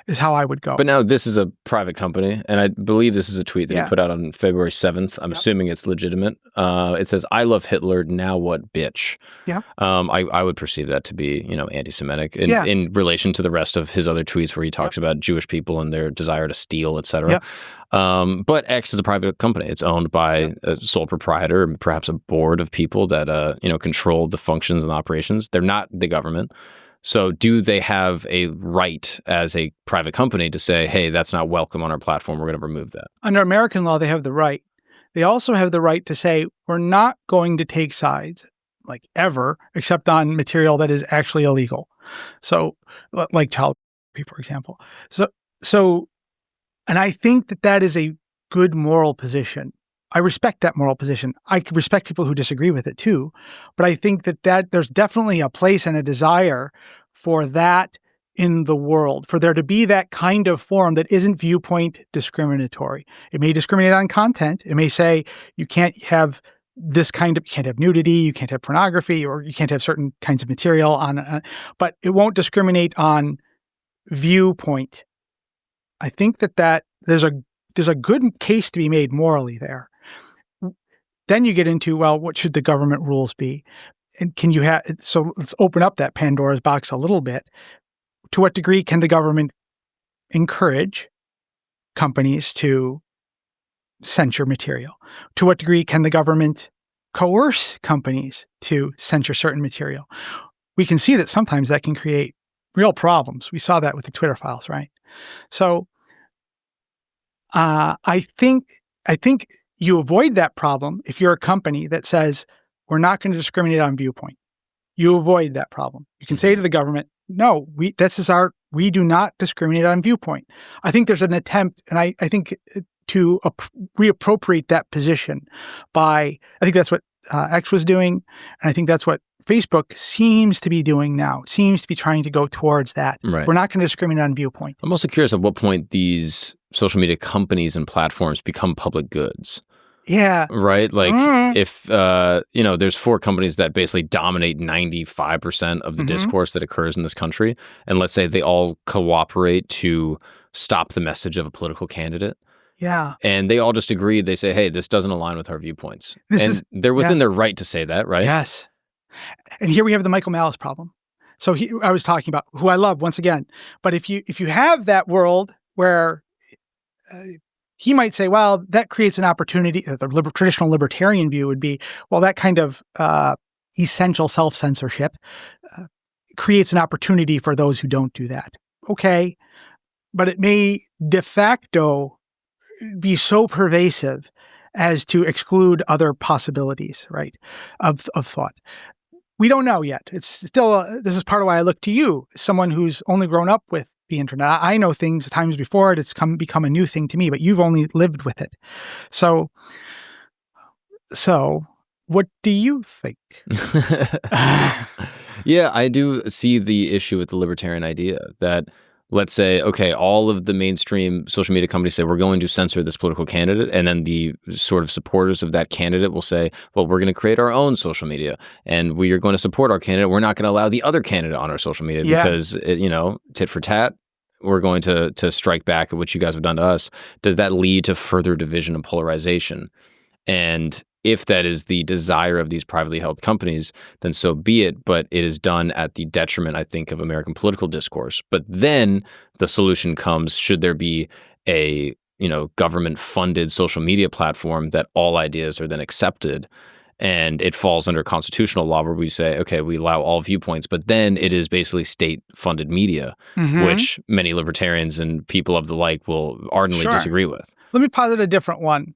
is how I would go. But now this is a private company, and I believe this is a tweet that he put out on February 7th. I'm assuming it's legitimate. It says, "I love Hitler, now what, bitch?" Yeah. I would perceive that to be, anti-Semitic in relation to the rest of his other tweets where he talks about Jewish people and their desire to steal, etc. But X is a private company. It's owned by a sole proprietor and perhaps a board of people that, control the functions and operations. They're not the government. So do they have a right as a private company to say, hey, that's not welcome on our platform, we're going to remove that? Under American law, they have the right. They also have the right to say, we're not going to take sides, like ever, except on material that is actually illegal. So like child pornography, for example. So, and I think that is a good moral position. I respect that moral position. I respect people who disagree with it too, but I think that there's definitely a place and a desire for that in the world, for there to be that kind of forum that isn't viewpoint discriminatory. It may discriminate on content. It may say you can't have you can't have nudity, you can't have pornography, or you can't have certain kinds of material on, but it won't discriminate on viewpoint. I think that there's a good case to be made morally there. Then you get into, well, what should the government rules be? And so let's open up that Pandora's box a little bit. To what degree can the government encourage companies to censure material? To what degree can the government coerce companies to censure certain material? We can see that sometimes that can create real problems. We saw that with the Twitter files, right? So I think you avoid that problem if you're a company that says, we're not going to discriminate on viewpoint. You avoid that problem. You can say to the government, no, we do not discriminate on viewpoint. I think there's an attempt, and I think to reappropriate that position I think that's what X was doing, and I think that's what Facebook seems to be doing now. It seems to be trying to go towards that. Right. We're not going to discriminate on viewpoint. I'm also curious at what point these social media companies and platforms become public goods. Yeah. Right? Like if, there's 4 companies that basically dominate 95% of the discourse that occurs in this country. And let's say they all cooperate to stop the message of a political candidate. Yeah. And they all just agree. They say, hey, this doesn't align with our viewpoints. They're within their right to say that, right? Yes. And here we have the Michael Malice problem. So I was talking about, who I love once again. But if you have that world where he might say, well, that creates an opportunity. The traditional libertarian view would be, well, that kind of essential self-censorship creates an opportunity for those who don't do that. Okay. But it may de facto be so pervasive as to exclude other possibilities, right, of thought. We don't know yet. It's still, this is part of why I look to you, someone who's only grown up with the internet. I know things times before it. It's become a new thing to me, but you've only lived with it. So what do you think? Yeah, I do see the issue with the libertarian idea that, let's say, okay, all of the mainstream social media companies say we're going to censor this political candidate, and then the sort of supporters of that candidate will say, well, we're going to create our own social media, and we are going to support our candidate. We're not going to allow the other candidate on our social media because, tit for tat, we're going to strike back at what you guys have done to us, does that lead to further division and polarization? And if that is the desire of these privately held companies, then so be it. But it is done at the detriment, I think, of American political discourse. But then the solution comes, should there be a government-funded social media platform that all ideas are then accepted, and it falls under constitutional law where we say, okay, we allow all viewpoints, but then it is basically state-funded media, which many libertarians and people of the like will ardently disagree with. Let me posit a different one.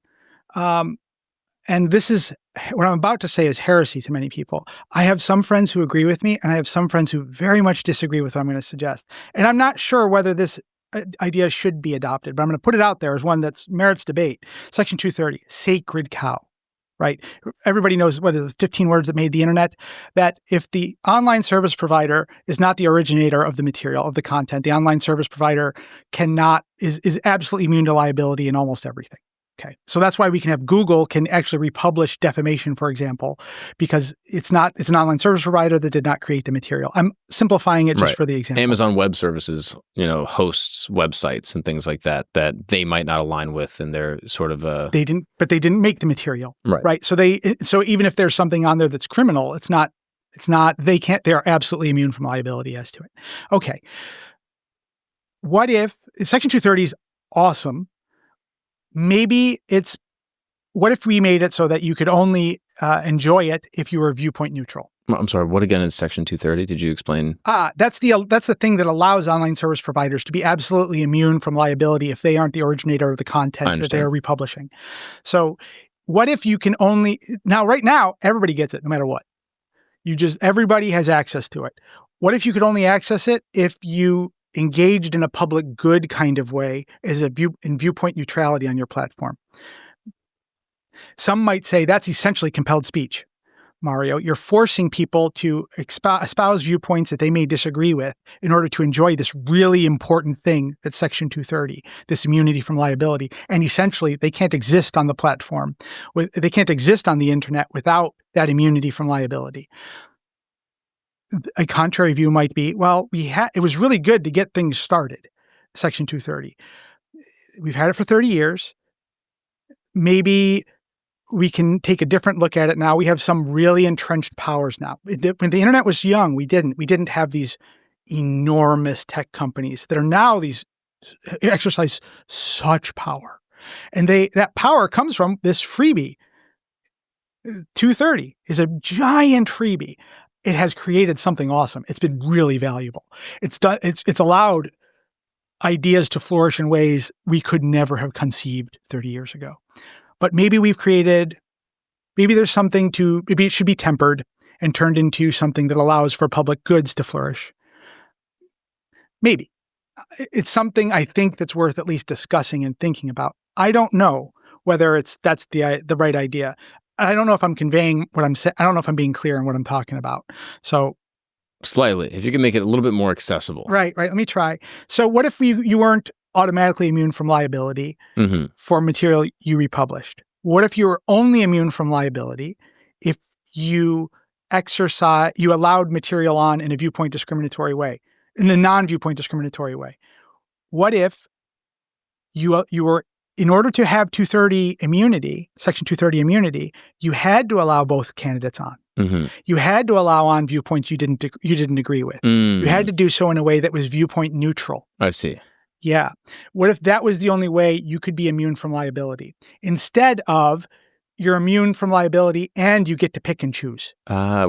And this is, what I'm about to say is heresy to many people. I have some friends who agree with me, and I have some friends who very much disagree with what I'm going to suggest. And I'm not sure whether this idea should be adopted, but I'm going to put it out there as one that merits debate. Section 230, sacred cow, right? Everybody knows what is the 15 words that made the internet, that if the online service provider is not the originator of the material, of the content, the online service provider is absolutely immune to liability in almost everything. Okay. So that's why we can have Google can actually republish defamation, for example, because it's an online service provider that did not create the material. I'm simplifying it just for the example. Amazon Web Services, hosts websites and things like that they might not align with, and they're sort of they didn't make the material. Right. So even if there's something on there that's criminal, they're absolutely immune from liability as to it. Okay. What if Section 230 is awesome? Maybe what if we made it so that you could only enjoy it if you were viewpoint neutral? I'm sorry, what again is Section 230? Did you explain? That's the thing that allows online service providers to be absolutely immune from liability if they aren't the originator of the content that they are republishing. So what if you can right now, everybody gets it no matter what. Everybody has access to it. What if you could only access it if you engaged in a public good kind of way in viewpoint neutrality on your platform? Some might say that's essentially compelled speech, Mario. You're forcing people to espouse viewpoints that they may disagree with in order to enjoy this really important thing that's Section 230, this immunity from liability. And essentially, they can't exist on the platform. They can't exist on the internet without that immunity from liability. A contrary view might be, it was really good to get things started, Section 230. We've had it for 30 years. Maybe we can take a different look at it now. We have some really entrenched powers now. When the internet was young, we didn't have these enormous tech companies that are now exercise such power. And that power comes from this freebie. 230 is a giant freebie. It has created something awesome. It's been really valuable. It's allowed ideas to flourish in ways we could never have conceived 30 years ago. But maybe maybe it should be tempered and turned into something that allows for public goods to flourish. Maybe. It's something I think that's worth at least discussing and thinking about. I don't know whether that's the right idea. I don't know if I'm conveying what I'm saying. I don't know if I'm being clear in what I'm talking about. So slightly, if you can make it a little bit more accessible. Right. Let me try. So what if you weren't automatically immune from liability for material you republished? What if you were only immune from liability if you allowed material on in a viewpoint discriminatory way, in a non-viewpoint discriminatory way? What if you were, in order to have 230 immunity, Section 230 immunity, you had to allow both candidates on. You had to allow on viewpoints you didn't agree with. You had to do so in a way that was viewpoint neutral. I see. Yeah. What if that was the only way you could be immune from liability? Instead of you're immune from liability and you get to pick and choose.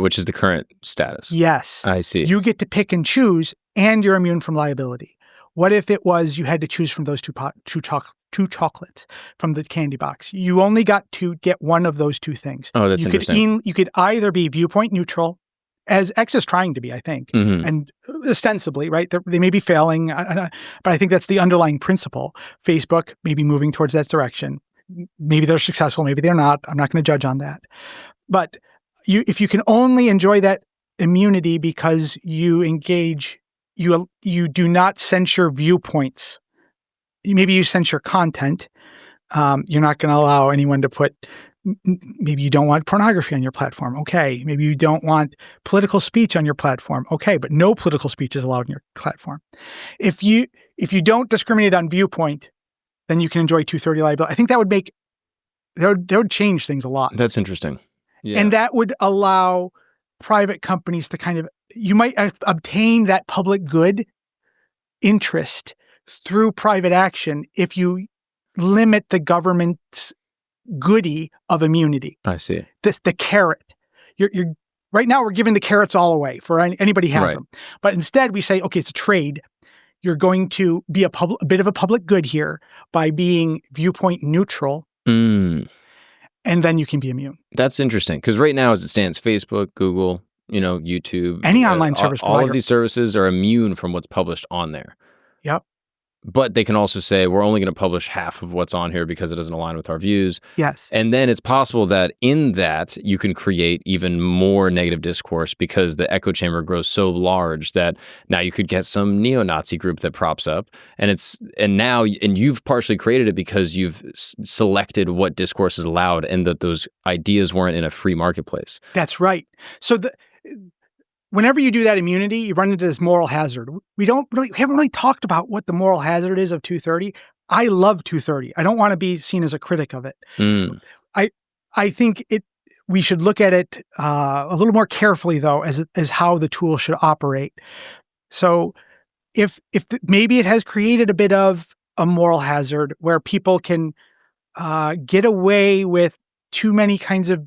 Which is the current status. Yes. I see. You get to pick and choose and you're immune from liability. What if it was you had to choose from those two chocolates from the candy box? You only got to get one of those two things. Oh, that's interesting. You could either be viewpoint neutral, as X is trying to be, I think, and ostensibly, right? They may be failing, but I think that's the underlying principle. Facebook may be moving towards that direction. Maybe they're successful, maybe they're not. I'm not going to judge on that. But if you can only enjoy that immunity because you engage, you do not censure viewpoints. Maybe you censure content. You're not going to allow anyone to put Maybe you don't want pornography on your platform. Okay. Maybe you don't want political speech on your platform. Okay. But no political speech is allowed on your platform. If you don't discriminate on viewpoint, then you can enjoy 230 liability. I think that would change things a lot. That's interesting. Yeah. And that would allow private companies to kind of, you might obtain that public good interest through private action if you limit the government's goodie of immunity. I see. The carrot. You're right now we're giving the carrots all away for anybody who has them. But instead we say, okay, it's a trade. You're going to be a bit of a public good here by being viewpoint neutral. And then you can be immune. That's interesting because right now, as it stands, Facebook, Google, YouTube, any online service provider, all of these services are immune from what's published on there. Yep. But they can also say, we're only going to publish half of what's on here because it doesn't align with our views. Yes. And then it's possible that in that you can create even more negative discourse because the echo chamber grows so large that now you could get some neo-Nazi group that props up. And you've partially created it because you've selected what discourse is allowed and that those ideas weren't in a free marketplace. That's right. So whenever you do that immunity, you run into this moral hazard. We haven't really talked about what the moral hazard is of 230. I love 230. I don't want to be seen as a critic of it. I think we should look at it a little more carefully, though, as how the tool should operate. So if maybe it has created a bit of a moral hazard where people can get away with too many kinds of.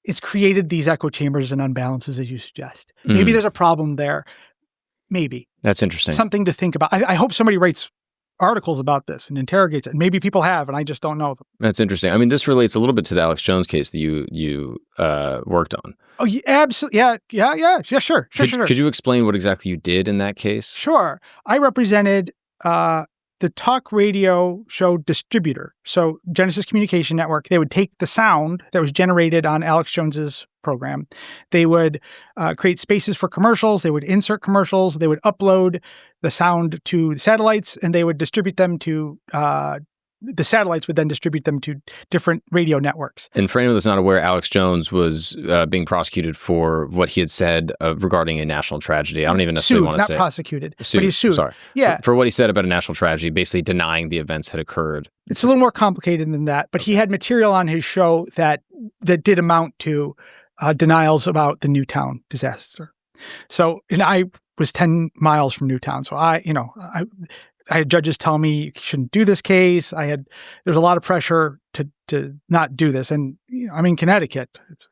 It's created these echo chambers and unbalances, as you suggest. Maybe there's a problem there. Maybe. That's interesting. Something to think about. I hope somebody writes articles about this and interrogates it. Maybe people have, and I just don't know them. That's interesting. I mean, this relates a little bit to the Alex Jones case that you worked on. Oh, yeah, absolutely. Yeah, sure. Could you explain what exactly you did in that case? Sure. I represented the talk radio show distributor. So Genesis Communication Network, they would take the sound that was generated on Alex Jones's program. They would create spaces for commercials. They would insert commercials. They would upload the sound to satellites, and they would distribute them to the satellites would then distribute them to different radio networks. And for anyone that's not aware, Alex Jones was being prosecuted for what he had said regarding a national tragedy. I don't even necessarily want to say. Not prosecuted, but he's sued. Sorry. Yeah. For what he said about a national tragedy, basically denying the events had occurred. It's a little more complicated than that, but he had material on his show that did amount to denials about the Newtown disaster. So, and I was 10 miles from Newtown. So I had judges tell me you shouldn't do this case. There was a lot of pressure to not do this. And I'm in Connecticut. It's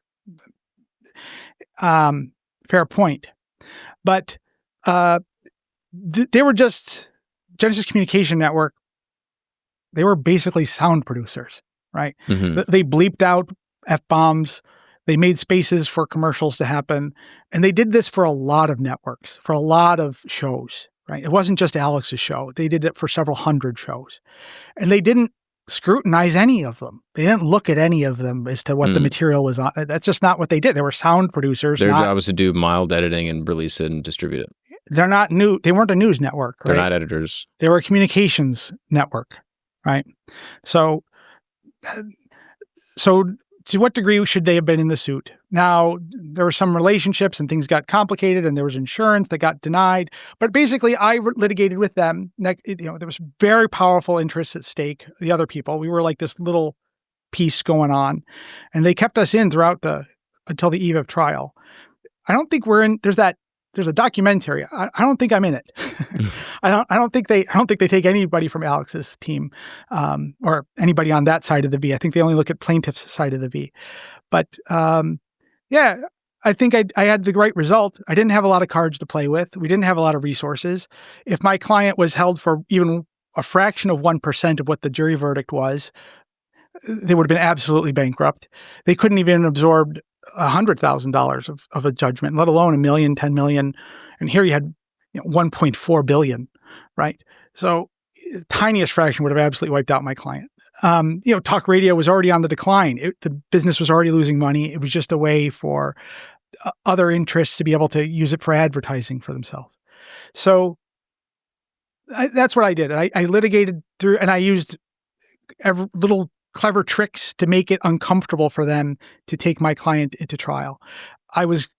fair point. But they were just Genesis Communication Network. They were basically sound producers, right? Mm-hmm. They bleeped out F-bombs. They made spaces for commercials to happen. And they did this for a lot of networks, for a lot of shows. Right. It wasn't just Alex's show. They did it for several hundred shows. And they didn't scrutinize any of them. They didn't look at any of them as to what the material was on. That's just not what they did. They were sound producers. Their job was to do mild editing and release it and distribute it. They're not new. They weren't a news network. Right? They're not editors. They were a communications network. Right. So to what degree should they have been in the suit? Now, there were some relationships and things got complicated and there was insurance that got denied. But basically, I litigated with them. There was very powerful interests at stake, the other people. We were like this little piece going on. And they kept us in until the eve of trial. I don't think we're in, there's a documentary. I don't think I'm in it. I don't think they take anybody from Alex's team or anybody on that side of the V. I think they only look at plaintiff's side of the V. But I think I had the right result. I didn't have a lot of cards to play with. We didn't have a lot of resources. If my client was held for even a fraction of 1% of what the jury verdict was, they would have been absolutely bankrupt. They couldn't even absorb $100,000 of a judgment, let alone $1 million, $10 million. And here you had 1.4 billion, right? So tiniest fraction would have absolutely wiped out my client. Talk radio was already on the decline. The business was already losing money. It was just a way for other interests to be able to use it for advertising for themselves. So that's what I did. I litigated through, and I used every little clever tricks to make it uncomfortable for them to take my client into trial.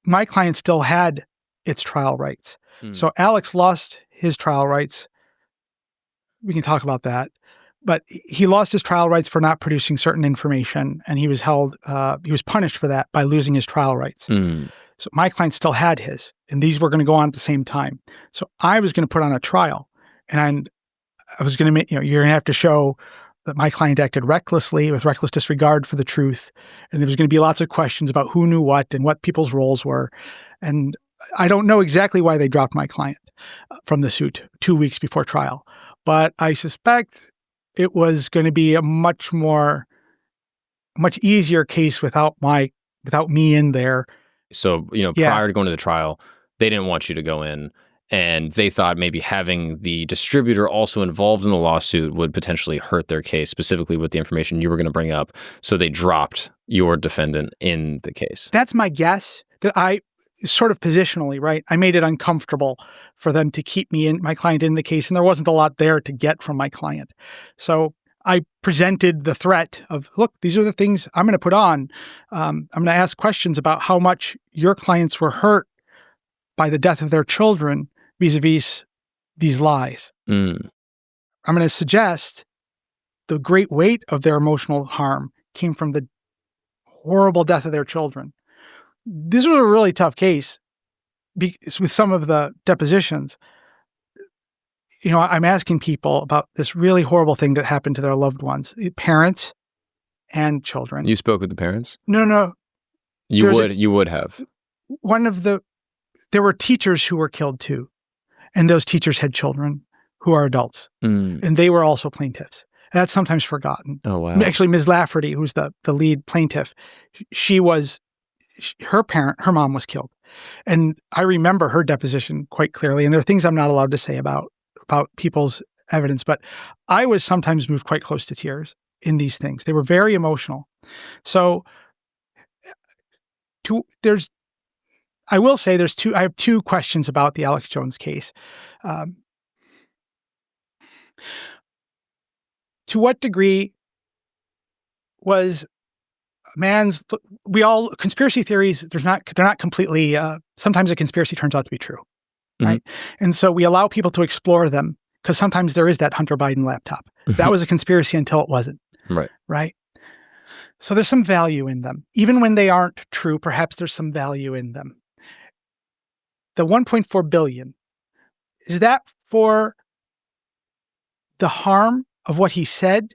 My client still had its trial rights. So Alex lost his trial rights. We can talk about that. But he lost his trial rights for not producing certain information, and he was punished for that by losing his trial rights. So my client still had his, and these were going to go on at the same time. So I was going to put on a trial, and I was going to make, you're going to have to show that my client acted recklessly with reckless disregard for the truth. And there was going to be lots of questions about who knew what and what people's roles were. And I don't know exactly why they dropped my client from the suit 2 weeks before trial, but I suspect it was going to be a much easier case without me in there. So, prior to going to the trial, they didn't want you to go in. And they thought maybe having the distributor also involved in the lawsuit would potentially hurt their case, specifically with the information you were going to bring up. So they dropped your defendant in the case. That's my guess, that I sort of positionally, right? I made it uncomfortable for them to keep my client in the case. And there wasn't a lot there to get from my client. So I presented the threat of, look, these are the things I'm going to put on. I'm going to ask questions about how much your clients were hurt by the death of their children vis-a-vis these lies. I'm going to suggest the great weight of their emotional harm came from the horrible death of their children. This was a really tough case with some of the depositions. I'm asking people about this really horrible thing that happened to their loved ones, parents and children. You spoke with the parents? No. You would have. There were teachers who were killed too. And those teachers had children who are adults. And they were also plaintiffs. And that's sometimes forgotten. Oh, wow. Actually, Ms. Lafferty, who's the lead plaintiff, her mom was killed. And I remember her deposition quite clearly. And there are things I'm not allowed to say about people's evidence, but I was sometimes moved quite close to tears in these things. They were very emotional. So I will say I have two questions about the Alex Jones case. To what degree was conspiracy theories, they're not completely, sometimes a conspiracy turns out to be true, right? And so we allow people to explore them because sometimes there is that Hunter Biden laptop. That was a conspiracy until it wasn't. Right? So there's some value in them. Even when they aren't true, perhaps there's some value in them. The $1.4 billion, is that for the harm of what he said?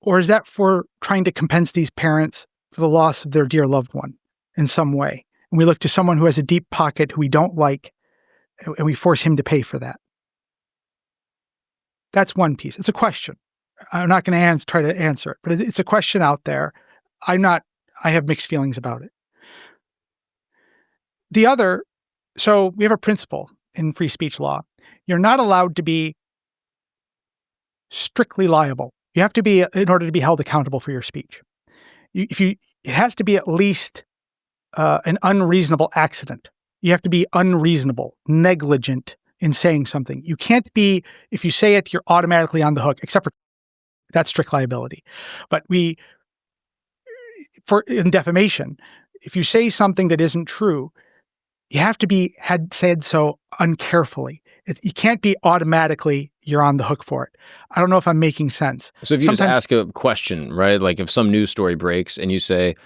Or is that for trying to compensate these parents for the loss of their dear loved one in some way? And we look to someone who has a deep pocket who we don't like, and we force him to pay for that. That's one piece. It's a question. I'm not going to try to answer it, but it's a question out there. I have mixed feelings about it. The other, so we have a principle in free speech law. You're not allowed to be strictly liable. You have to be, in order to be held accountable for your speech. It has to be at least an unreasonable accident. You have to be unreasonable, negligent in saying something. You can't be, if you say it, you're automatically on the hook, except for that's strict liability. But in defamation, if you say something that isn't true, you have to had said so uncarefully. You can't be automatically, you're on the hook for it. I don't know if I'm making sense. So if you just ask a question, right? Like if some news story breaks and you say,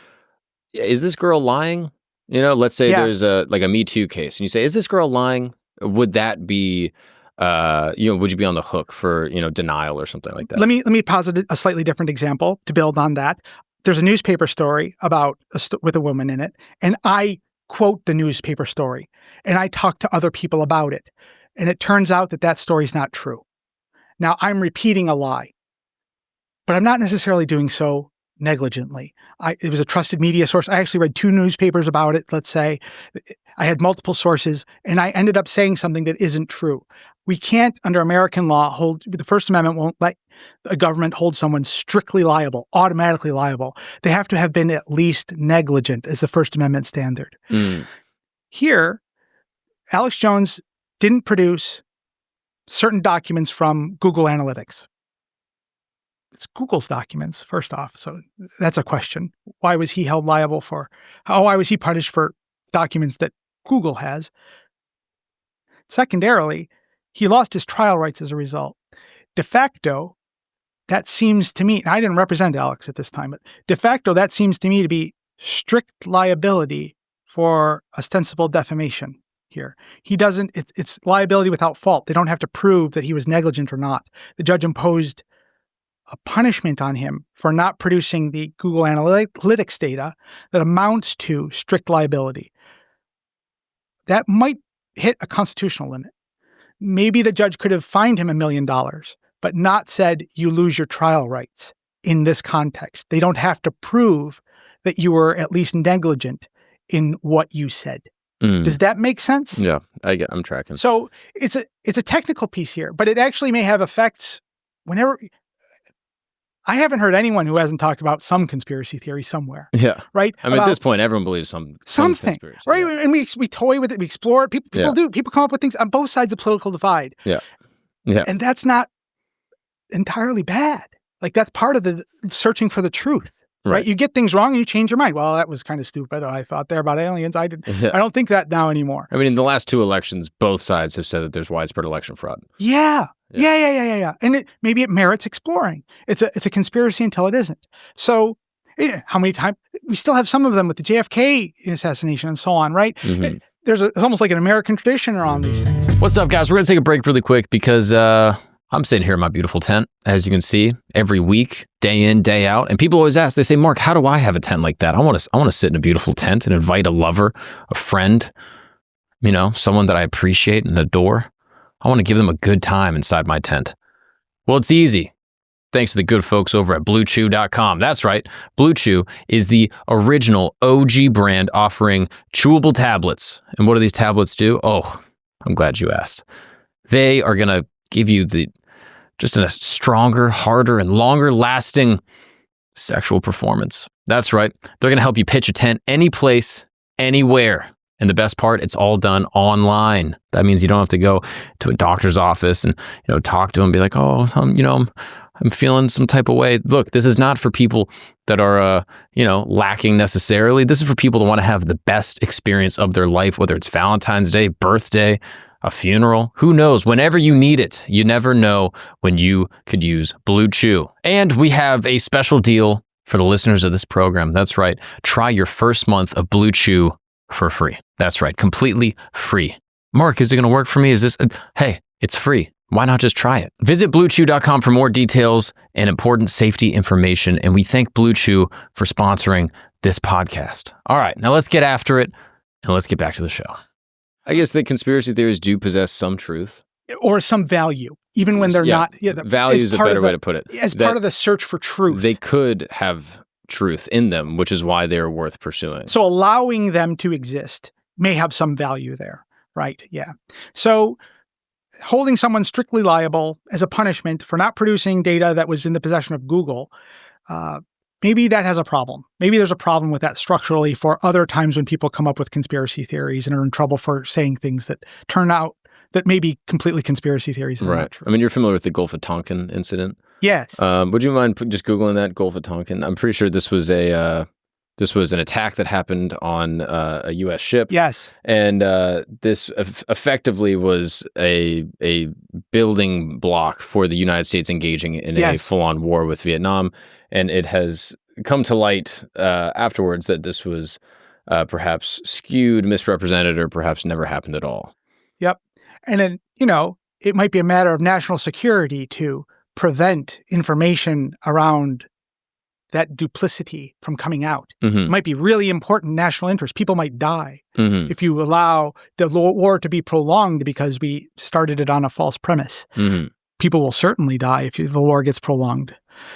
is this girl lying? Let's say there's a Me Too case and you say, is this girl lying? Would that be, would you be on the hook for, denial or something like that? Let me posit a slightly different example to build on that. There's a newspaper story with a woman in it, and I quote the newspaper story, and I talk to other people about it. And it turns out that story is not true. Now, I'm repeating a lie, but I'm not necessarily doing so negligently. It was a trusted media source. I actually read 2 newspapers about it, let's say. I had multiple sources, and I ended up saying something that isn't true. We can't, under American law, the First Amendment won't let a government hold someone strictly liable, automatically liable. They have to have been at least negligent as the First Amendment standard. Here, Alex Jones didn't produce certain documents from Google Analytics. it's Google's documents, first off. So that's a question. Why was he held liable why was he punished for documents that Google has? Secondarily, he lost his trial rights as a result. De facto, that seems to me, I didn't represent Alex at this time, but de facto, that seems to me to be strict liability for ostensible defamation here. It's liability without fault. They don't have to prove that he was negligent or not. The judge imposed a punishment on him for not producing the Google Analytics data that amounts to strict liability. That might hit a constitutional limit. Maybe the judge could have fined him $1 million, but not said you lose your trial rights in this context. They don't have to prove that you were at least negligent in what you said. Does that make sense? Yeah, I'm tracking. So it's a technical piece here, but it actually may have effects whenever. I haven't heard anyone who hasn't talked about some conspiracy theory somewhere. Yeah. Right? I mean, at this point, everyone believes something. Conspiracy, right? Yeah. And we toy with it, we explore it. People do. People come up with things on both sides of the political divide. Yeah. Yeah. And that's not entirely bad. Like, that's part of the searching for the truth. Right? You get things wrong and you change your mind. Well, that was kind of stupid. I thought there about aliens. I don't think that now anymore. I mean, in the last 2 elections, both sides have said that there's widespread election fraud. Yeah. And maybe it merits exploring. It's a conspiracy until it isn't. So how many times? We still have some of them with the JFK assassination and so on, right? Mm-hmm. It's almost like an American tradition around these things. What's up, guys? We're going to take a break really quick because I'm sitting here in my beautiful tent, as you can see, every week, day in, day out. And people always ask, they say, Mark, how do I have a tent like that? I want to sit in a beautiful tent and invite a lover, a friend, someone that I appreciate and adore. I want to give them a good time inside my tent. Well, it's easy. Thanks to the good folks over at BlueChew.com. That's right. Blue Chew is the original OG brand offering chewable tablets. And what do these tablets do? Oh, I'm glad you asked. They are going to give you just a stronger, harder, and longer lasting sexual performance. That's right. They're going to help you pitch a tent any place, anywhere. And the best part, it's all done online. That means you don't have to go to a doctor's office and talk to them and be like, oh, I'm feeling some type of way. Look, this is not for people that are lacking necessarily. This is for people that want to have the best experience of their life, whether it's Valentine's Day, birthday, a funeral, who knows? Whenever you need it, you never know when you could use Blue Chew. And we have a special deal for the listeners of this program. That's right. Try your first month of Blue Chew for free. That's right. Completely free. Mark, is it going to work for me? Hey, it's free. Why not just try it? Visit BlueChew.com for more details and important safety information. And we thank Blue Chew for sponsoring this podcast. All right, now let's get after it and let's get back to the show. I guess that conspiracy theories do possess some truth. Or some value, even when they're not. Yeah, value is a better way to put it. As part of the search for truth. They could have truth in them, which is why they're worth pursuing. So allowing them to exist may have some value there, right? Yeah. So holding someone strictly liable as a punishment for not producing data that was in the possession of Google, maybe that has a problem. Maybe there's a problem with that structurally for other times when people come up with conspiracy theories and are in trouble for saying things that turn out that may be completely conspiracy theories. Right. I mean, you're familiar with the Gulf of Tonkin incident? Yes. Would you mind just Googling that, Gulf of Tonkin? I'm pretty sure this was an attack that happened on a U.S. ship. Yes. And this effectively was a building block for the United States engaging in a full-on war with Vietnam. And it has come to light afterwards that this was perhaps skewed, misrepresented, or perhaps never happened at all. Yep. And then, it might be a matter of national security to prevent information around that duplicity from coming out. Mm-hmm. It might be really important national interest. People might die if you allow the war to be prolonged because we started it on a false premise. Mm-hmm. People will certainly die if the war gets prolonged.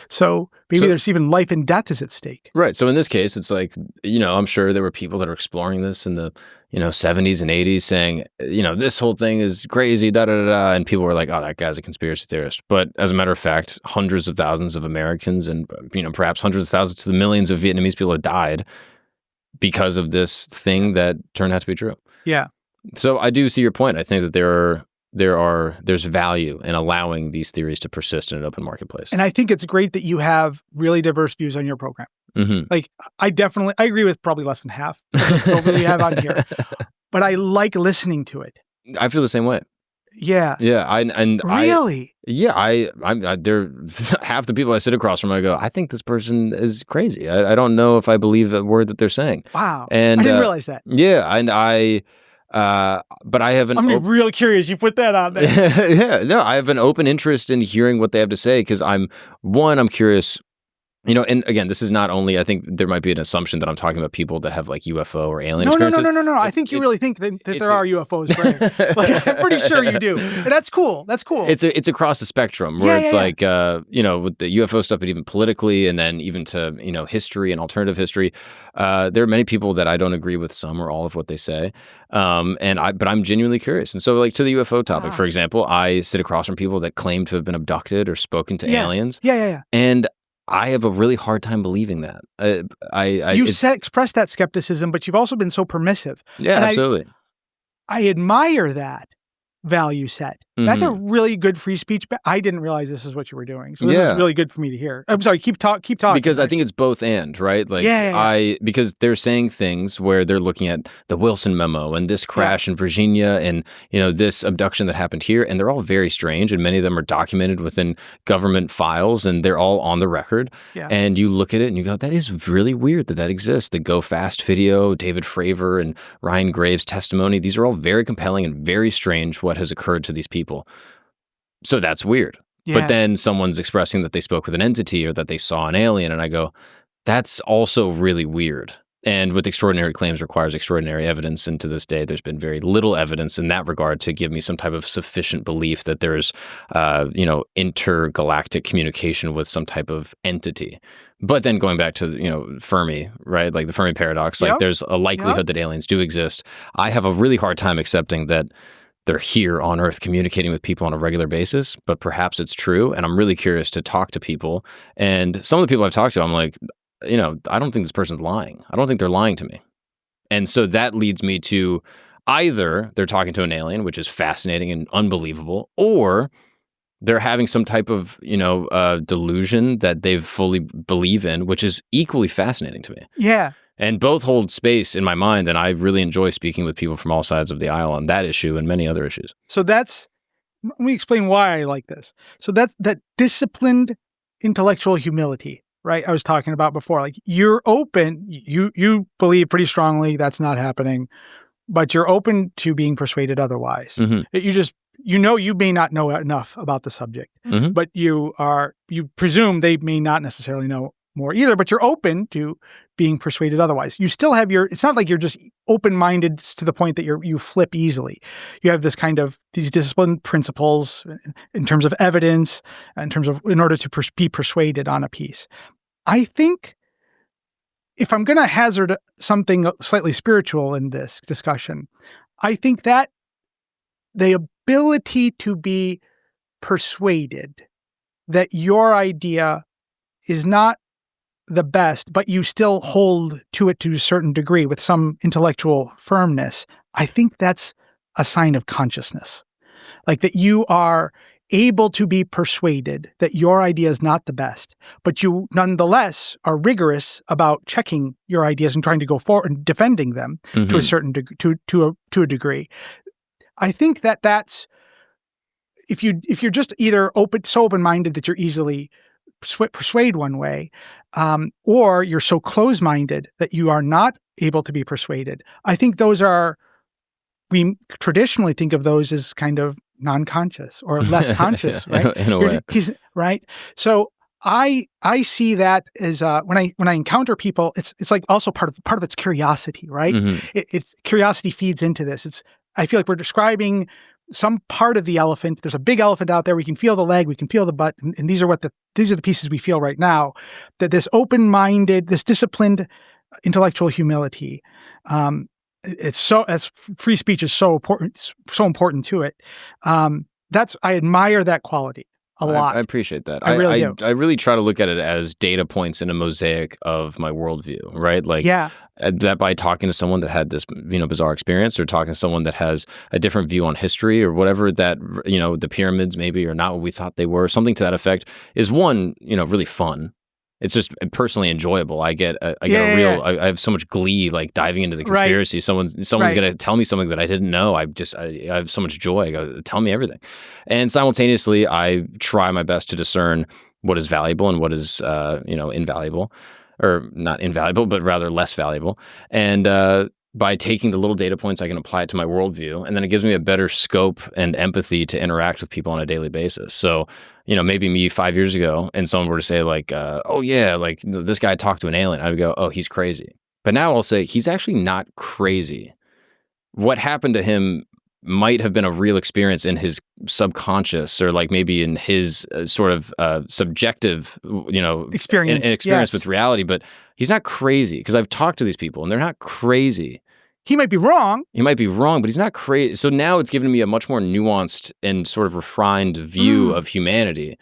So maybe there's even life and death is at stake. Right. So in this case, it's like, I'm sure there were people that are exploring this in the, 70s and 80s saying, this whole thing is crazy, da-da-da-da. And people were like, oh, that guy's a conspiracy theorist. But as a matter of fact, hundreds of thousands of Americans and, perhaps hundreds of thousands to the millions of Vietnamese people have died because of this thing that turned out to be true. Yeah. So I do see your point. I think that there there's value in allowing these theories to persist in an open marketplace. And I think it's great that you have really diverse views on your program. Like, I agree with probably less than half of what you have on here, but I like listening to it. I feel the same way. Yeah. Yeah. Really? I'm there. Half the people I sit across from, I go, I think this person is crazy. I don't know if I believe a word that they're saying. Wow. And I didn't realize that. Yeah. And but I have I'm real curious. You put that on there. Yeah. No, I have an open interest in hearing what they have to say because I'm curious. And again, this is not only, I think there might be an assumption that I'm talking about people that have like UFO or alien experiences. No. I think you really think that there are UFOs, right? Like, I'm pretty sure you do. And that's cool. That's cool. It's across the spectrum where it's like, with the UFO stuff, but even politically and then even to, history and alternative history. There are many people that I don't agree with some or all of what they say. But I'm genuinely curious. And so like to the UFO topic, for example, I sit across from people that claim to have been abducted or spoken to aliens. Yeah. And I have a really hard time believing that. You expressed that skepticism, but you've also been so permissive. Yeah, and absolutely. I admire that value set. That's a really good free speech. I didn't realize this is what you were doing. So this is really good for me to hear. I'm sorry. Keep talking. Because I think it's both and, right? Like because they're saying things where they're looking at the Wilson memo and this crash in Virginia and, this abduction that happened here. And they're all very strange. And many of them are documented within government files and they're all on the record. Yeah. And you look at it and you go, that is really weird that exists. The Go Fast video, David Fravor and Ryan Graves' testimony. These are all very compelling and very strange what has occurred to these people. So that's weird. Yeah. But then someone's expressing that they spoke with an entity or that they saw an alien. And I go, that's also really weird. And with extraordinary claims requires extraordinary evidence. And to this day, there's been very little evidence in that regard to give me some type of sufficient belief that there's, intergalactic communication with some type of entity. But then going back to, Fermi, right? Like the Fermi paradox, like there's a likelihood that aliens do exist. I have a really hard time accepting that they're here on Earth communicating with people on a regular basis, but perhaps it's true. And I'm really curious to talk to people. And some of the people I've talked to, I'm like, I don't think this person's lying. I don't think they're lying to me. And so that leads me to either they're talking to an alien, which is fascinating and unbelievable, or they're having some type of, delusion that they fully believe in, which is equally fascinating to me. Yeah. And both hold space in my mind, and I really enjoy speaking with people from all sides of the aisle on that issue and many other issues. So let me explain why I like this. So that's that disciplined intellectual humility, right? I was talking about before. Like, you're open, you believe pretty strongly that's not happening, but you're open to being persuaded otherwise. You may not know enough about the subject, but you presume they may not necessarily know more either, but you're open to being persuaded otherwise. You still have it's not like you're just open-minded to the point that you flip easily. You have this kind of, these disciplined principles in terms of evidence, in order to be persuaded on a piece. I think if I'm going to hazard something slightly spiritual in this discussion, I think that the ability to be persuaded that your idea is not the best, but you still hold to it to a certain degree with some intellectual firmness, I think that's a sign of consciousness. Like that you are able to be persuaded that your idea is not the best, but you nonetheless are rigorous about checking your ideas and trying to go forward and defending them to a certain to a degree. I think that's if you're just either open-minded that you're easily persuade one way, or you're so close-minded that you are not able to be persuaded. I think we traditionally think of those as kind of non-conscious or less conscious, right? In a way. Right. So I see that as when I encounter people, it's like also part of its curiosity, right? It's curiosity feeds into this. I feel like we're describing some part of the elephant. There's a big elephant out there. We can feel the leg, we can feel the butt, and these are the pieces we feel right now. That this open-minded, this disciplined intellectual humility, as free speech is so important to it. I admire that quality. a lot. I appreciate that. I really do. I really try to look at it as data points in a mosaic of my worldview, right? Like that by talking to someone that had this, bizarre experience, or talking to someone that has a different view on history or whatever, that, the pyramids maybe are not what we thought they were, something to that effect, is one, really fun. It's just personally enjoyable. I have so much glee, like diving into the conspiracy. Someone's going to tell me something that I didn't know. I have so much joy. I go, tell me everything. And simultaneously, I try my best to discern what is valuable and what is, invaluable, or not invaluable, but rather less valuable. And, by taking the little data points, I can apply it to my worldview, and then it gives me a better scope and empathy to interact with people on a daily basis. So, maybe me 5 years ago, and someone were to say like, oh yeah, like this guy talked to an alien, I would go, oh, he's crazy. But now I'll say he's actually not crazy. What happened to him might have been a real experience in his subconscious, or like maybe in his sort of subjective, experience with reality. But he's not crazy, because I've talked to these people and they're not crazy. He might be wrong. He might be wrong, but he's not crazy. So now it's given me a much more nuanced and sort of refined view of humanity.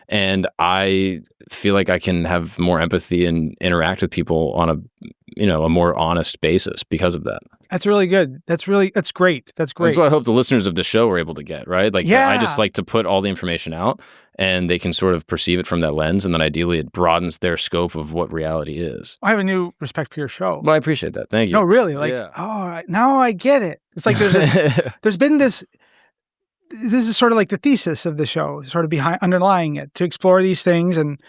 And I feel like I can have more empathy and interact with people on a more honest basis because of that. That's really good. That's great. That's great. That's what I hope the listeners of the show are able to get, right? Like, I just like to put all the information out, and they can sort of perceive it from that lens, and then ideally it broadens their scope of what reality is. I have a new respect for your show. Well, I appreciate that. Thank you. No, really. Like, now I get it. It's like there's been this is sort of like the thesis of the show, sort of underlying it, to explore these things. And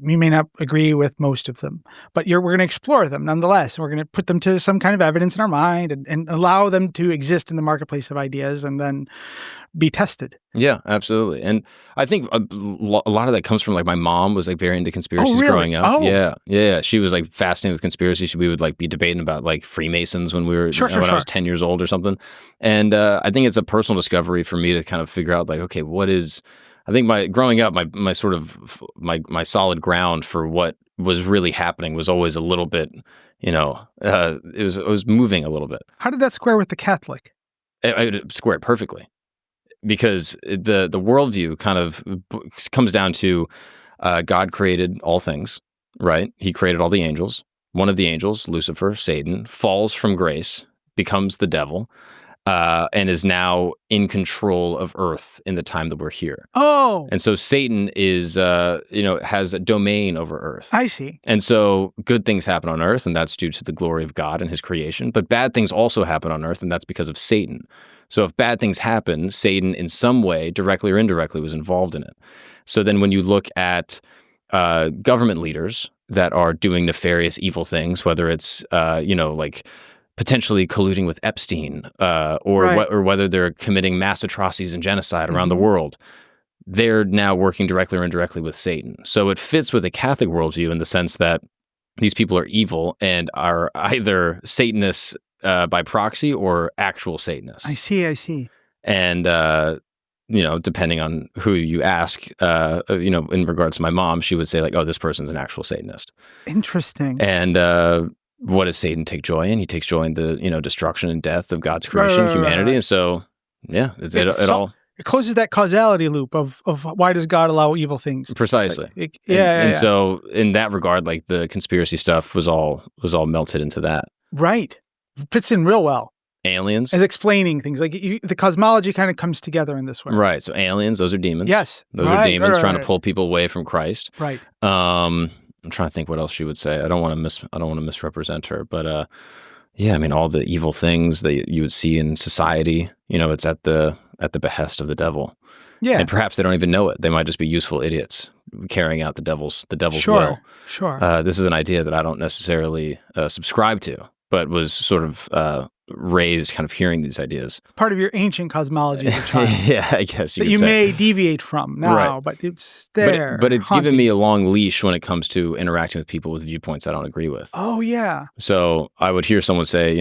you may not agree with most of them, but we're going to explore them nonetheless. We're going to put them to some kind of evidence in our mind, and allow them to exist in the marketplace of ideas, and then be tested. Yeah, absolutely. And I think a lot of that comes from, like, my mom was like very into conspiracies growing up. Oh. Yeah. She was like fascinated with conspiracies. We would like be debating about like Freemasons when we were when I was 10 years old or something. And I think it's a personal discovery for me to kind of figure out, like, okay, what is, I think growing up, my sort of my solid ground for what was really happening was always a little bit, it was moving a little bit. How did that square with the Catholic? It squared perfectly, because the worldview kind of comes down to God created all things, right? He created all the angels. One of the angels, Lucifer, Satan, falls from grace, becomes the devil, and is now in control of Earth in the time that we're here. Oh. And so Satan is, has a domain over Earth. I see. And so good things happen on Earth, and that's due to the glory of God and his creation. But bad things also happen on Earth, and that's because of Satan. So if bad things happen, Satan in some way, directly or indirectly, was involved in it. So then when you look at government leaders that are doing nefarious, evil things, whether it's, like potentially colluding with Epstein, or whether they're committing mass atrocities and genocide around the world, they're now working directly or indirectly with Satan. So it fits with a Catholic worldview in the sense that these people are evil and are either Satanists by proxy or actual Satanists. I see. And, depending on who you ask, in regards to my mom, she would say like, oh, this person's an actual Satanist. Interesting. And what does Satan take joy in? He takes joy in the, destruction and death of God's creation, humanity. And so, it closes that causality loop of why does God allow evil things? Precisely. So in that regard, like the conspiracy stuff was all melted into that. Right. Fits in real well. Aliens. As explaining things. Like the cosmology kind of comes together in this way. Right. So aliens, those are demons. Yes. Those are demons trying to pull people away from Christ. Right. I'm trying to think what else she would say. I don't want to misrepresent her, but all the evil things that you would see in society, it's at the behest of the devil. Yeah. And perhaps they don't even know it. They might just be useful idiots carrying out the devil's will. Sure. This is an idea that I don't necessarily subscribe to, but was sort of raised kind of hearing these ideas. It's part of your ancient cosmology as a child. Yeah, I guess you could say. That you may deviate from now, but it's there. But it's given me a long leash when it comes to interacting with people with viewpoints I don't agree with. Oh, yeah. So I would hear someone say,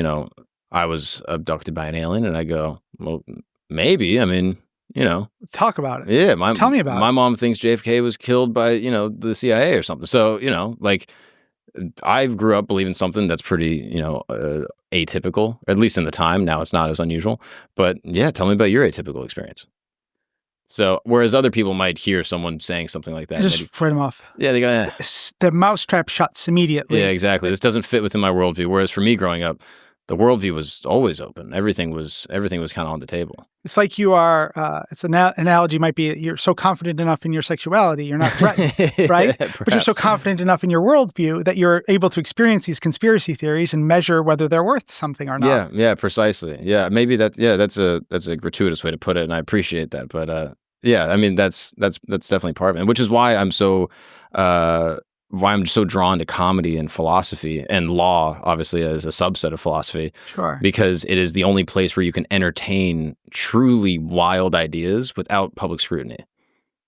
I was abducted by an alien, and I go, well, maybe. I mean, Talk about it. Yeah. Tell me about it. My mom thinks JFK was killed by, the CIA or something. So, I grew up believing something that's pretty, atypical, at least in the time. Now it's not as unusual. But yeah, tell me about your atypical experience. So whereas other people might hear someone saying something like that, Just write them off. yeah, they go, eh. The mousetrap shuts immediately. Yeah, exactly. This doesn't fit within my worldview. Whereas for me growing up, the worldview was always open. Everything was kind of on the table. It's like you are. It's an analogy might be you're so confident enough in your sexuality, you're not threatened, right? But you're so confident enough in your worldview that you're able to experience these conspiracy theories and measure whether they're worth something or not. Yeah, precisely. Yeah, maybe that's a gratuitous way to put it, and I appreciate that. But yeah, I mean that's definitely part of it, which is why I'm so drawn to comedy and philosophy and law, obviously as a subset of philosophy. Sure. Because it is the only place where you can entertain truly wild ideas without public scrutiny.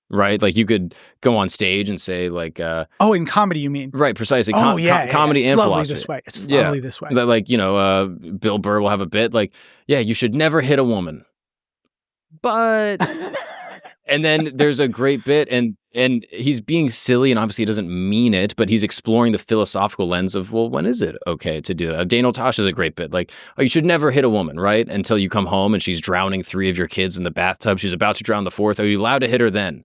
Right? Like you could go on stage and say like in comedy you mean? Right, precisely. Comedy it's and lovely philosophy. This way. It's lovely this way. That like, Bill Burr will have a bit like, yeah, you should never hit a woman. But and then there's a great bit and he's being silly and obviously he doesn't mean it, but he's exploring the philosophical lens of, well, when is it okay to do that? Daniel Tosh is a great bit. Like, oh, you should never hit a woman, right? Until you come home and she's drowning 3 of your kids in the bathtub. She's about to drown the 4th. Are you allowed to hit her then?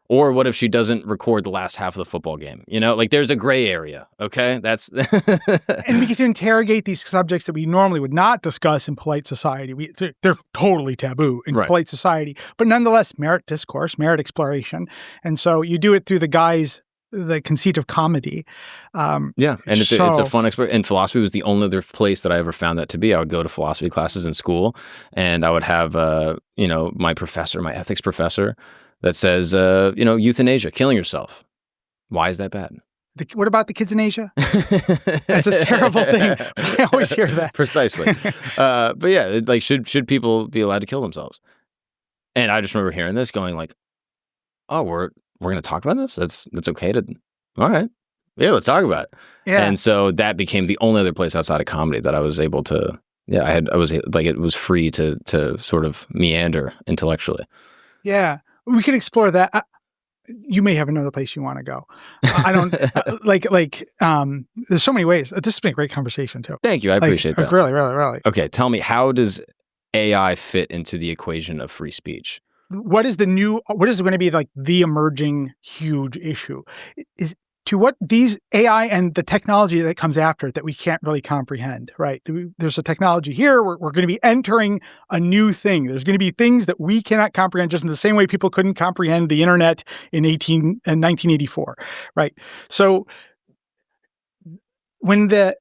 Or what if she doesn't record the last half of the football game? Like there's a gray area, okay? That's and we get to interrogate these subjects that we normally would not discuss in polite society. They're totally taboo in polite society, but nonetheless, merit discourse, merit exploration. And so you do it through the conceit of comedy. And it's a fun experience. And philosophy was the only other place that I ever found that to be. I would go to philosophy classes in school, and I would have, my ethics professor, that says, euthanasia, killing yourself. Why is that bad? What about the kids in Asia? That's a terrible thing. I always hear that. Precisely. But yeah, like should people be allowed to kill themselves? And I just remember hearing this, going like, "Oh, we're going to talk about this. That's okay to. All right, yeah, let's talk about it." Yeah. And so that became the only other place outside of comedy that I was able to. Yeah, it was free to sort of meander intellectually. Yeah. We could explore that. You may have another place you want to go. I don't there's so many ways. This has been a great conversation too. Thank you. I appreciate that. Really, really, really. Okay. Tell me, how does AI fit into the equation of free speech? What is going to be like the emerging huge issue? Is to what these AI and the technology that comes after it that we can't really comprehend, right? There's a technology here. We're going to be entering a new thing. There's going to be things that we cannot comprehend, just in the same way people couldn't comprehend the internet in 1984, right? So when they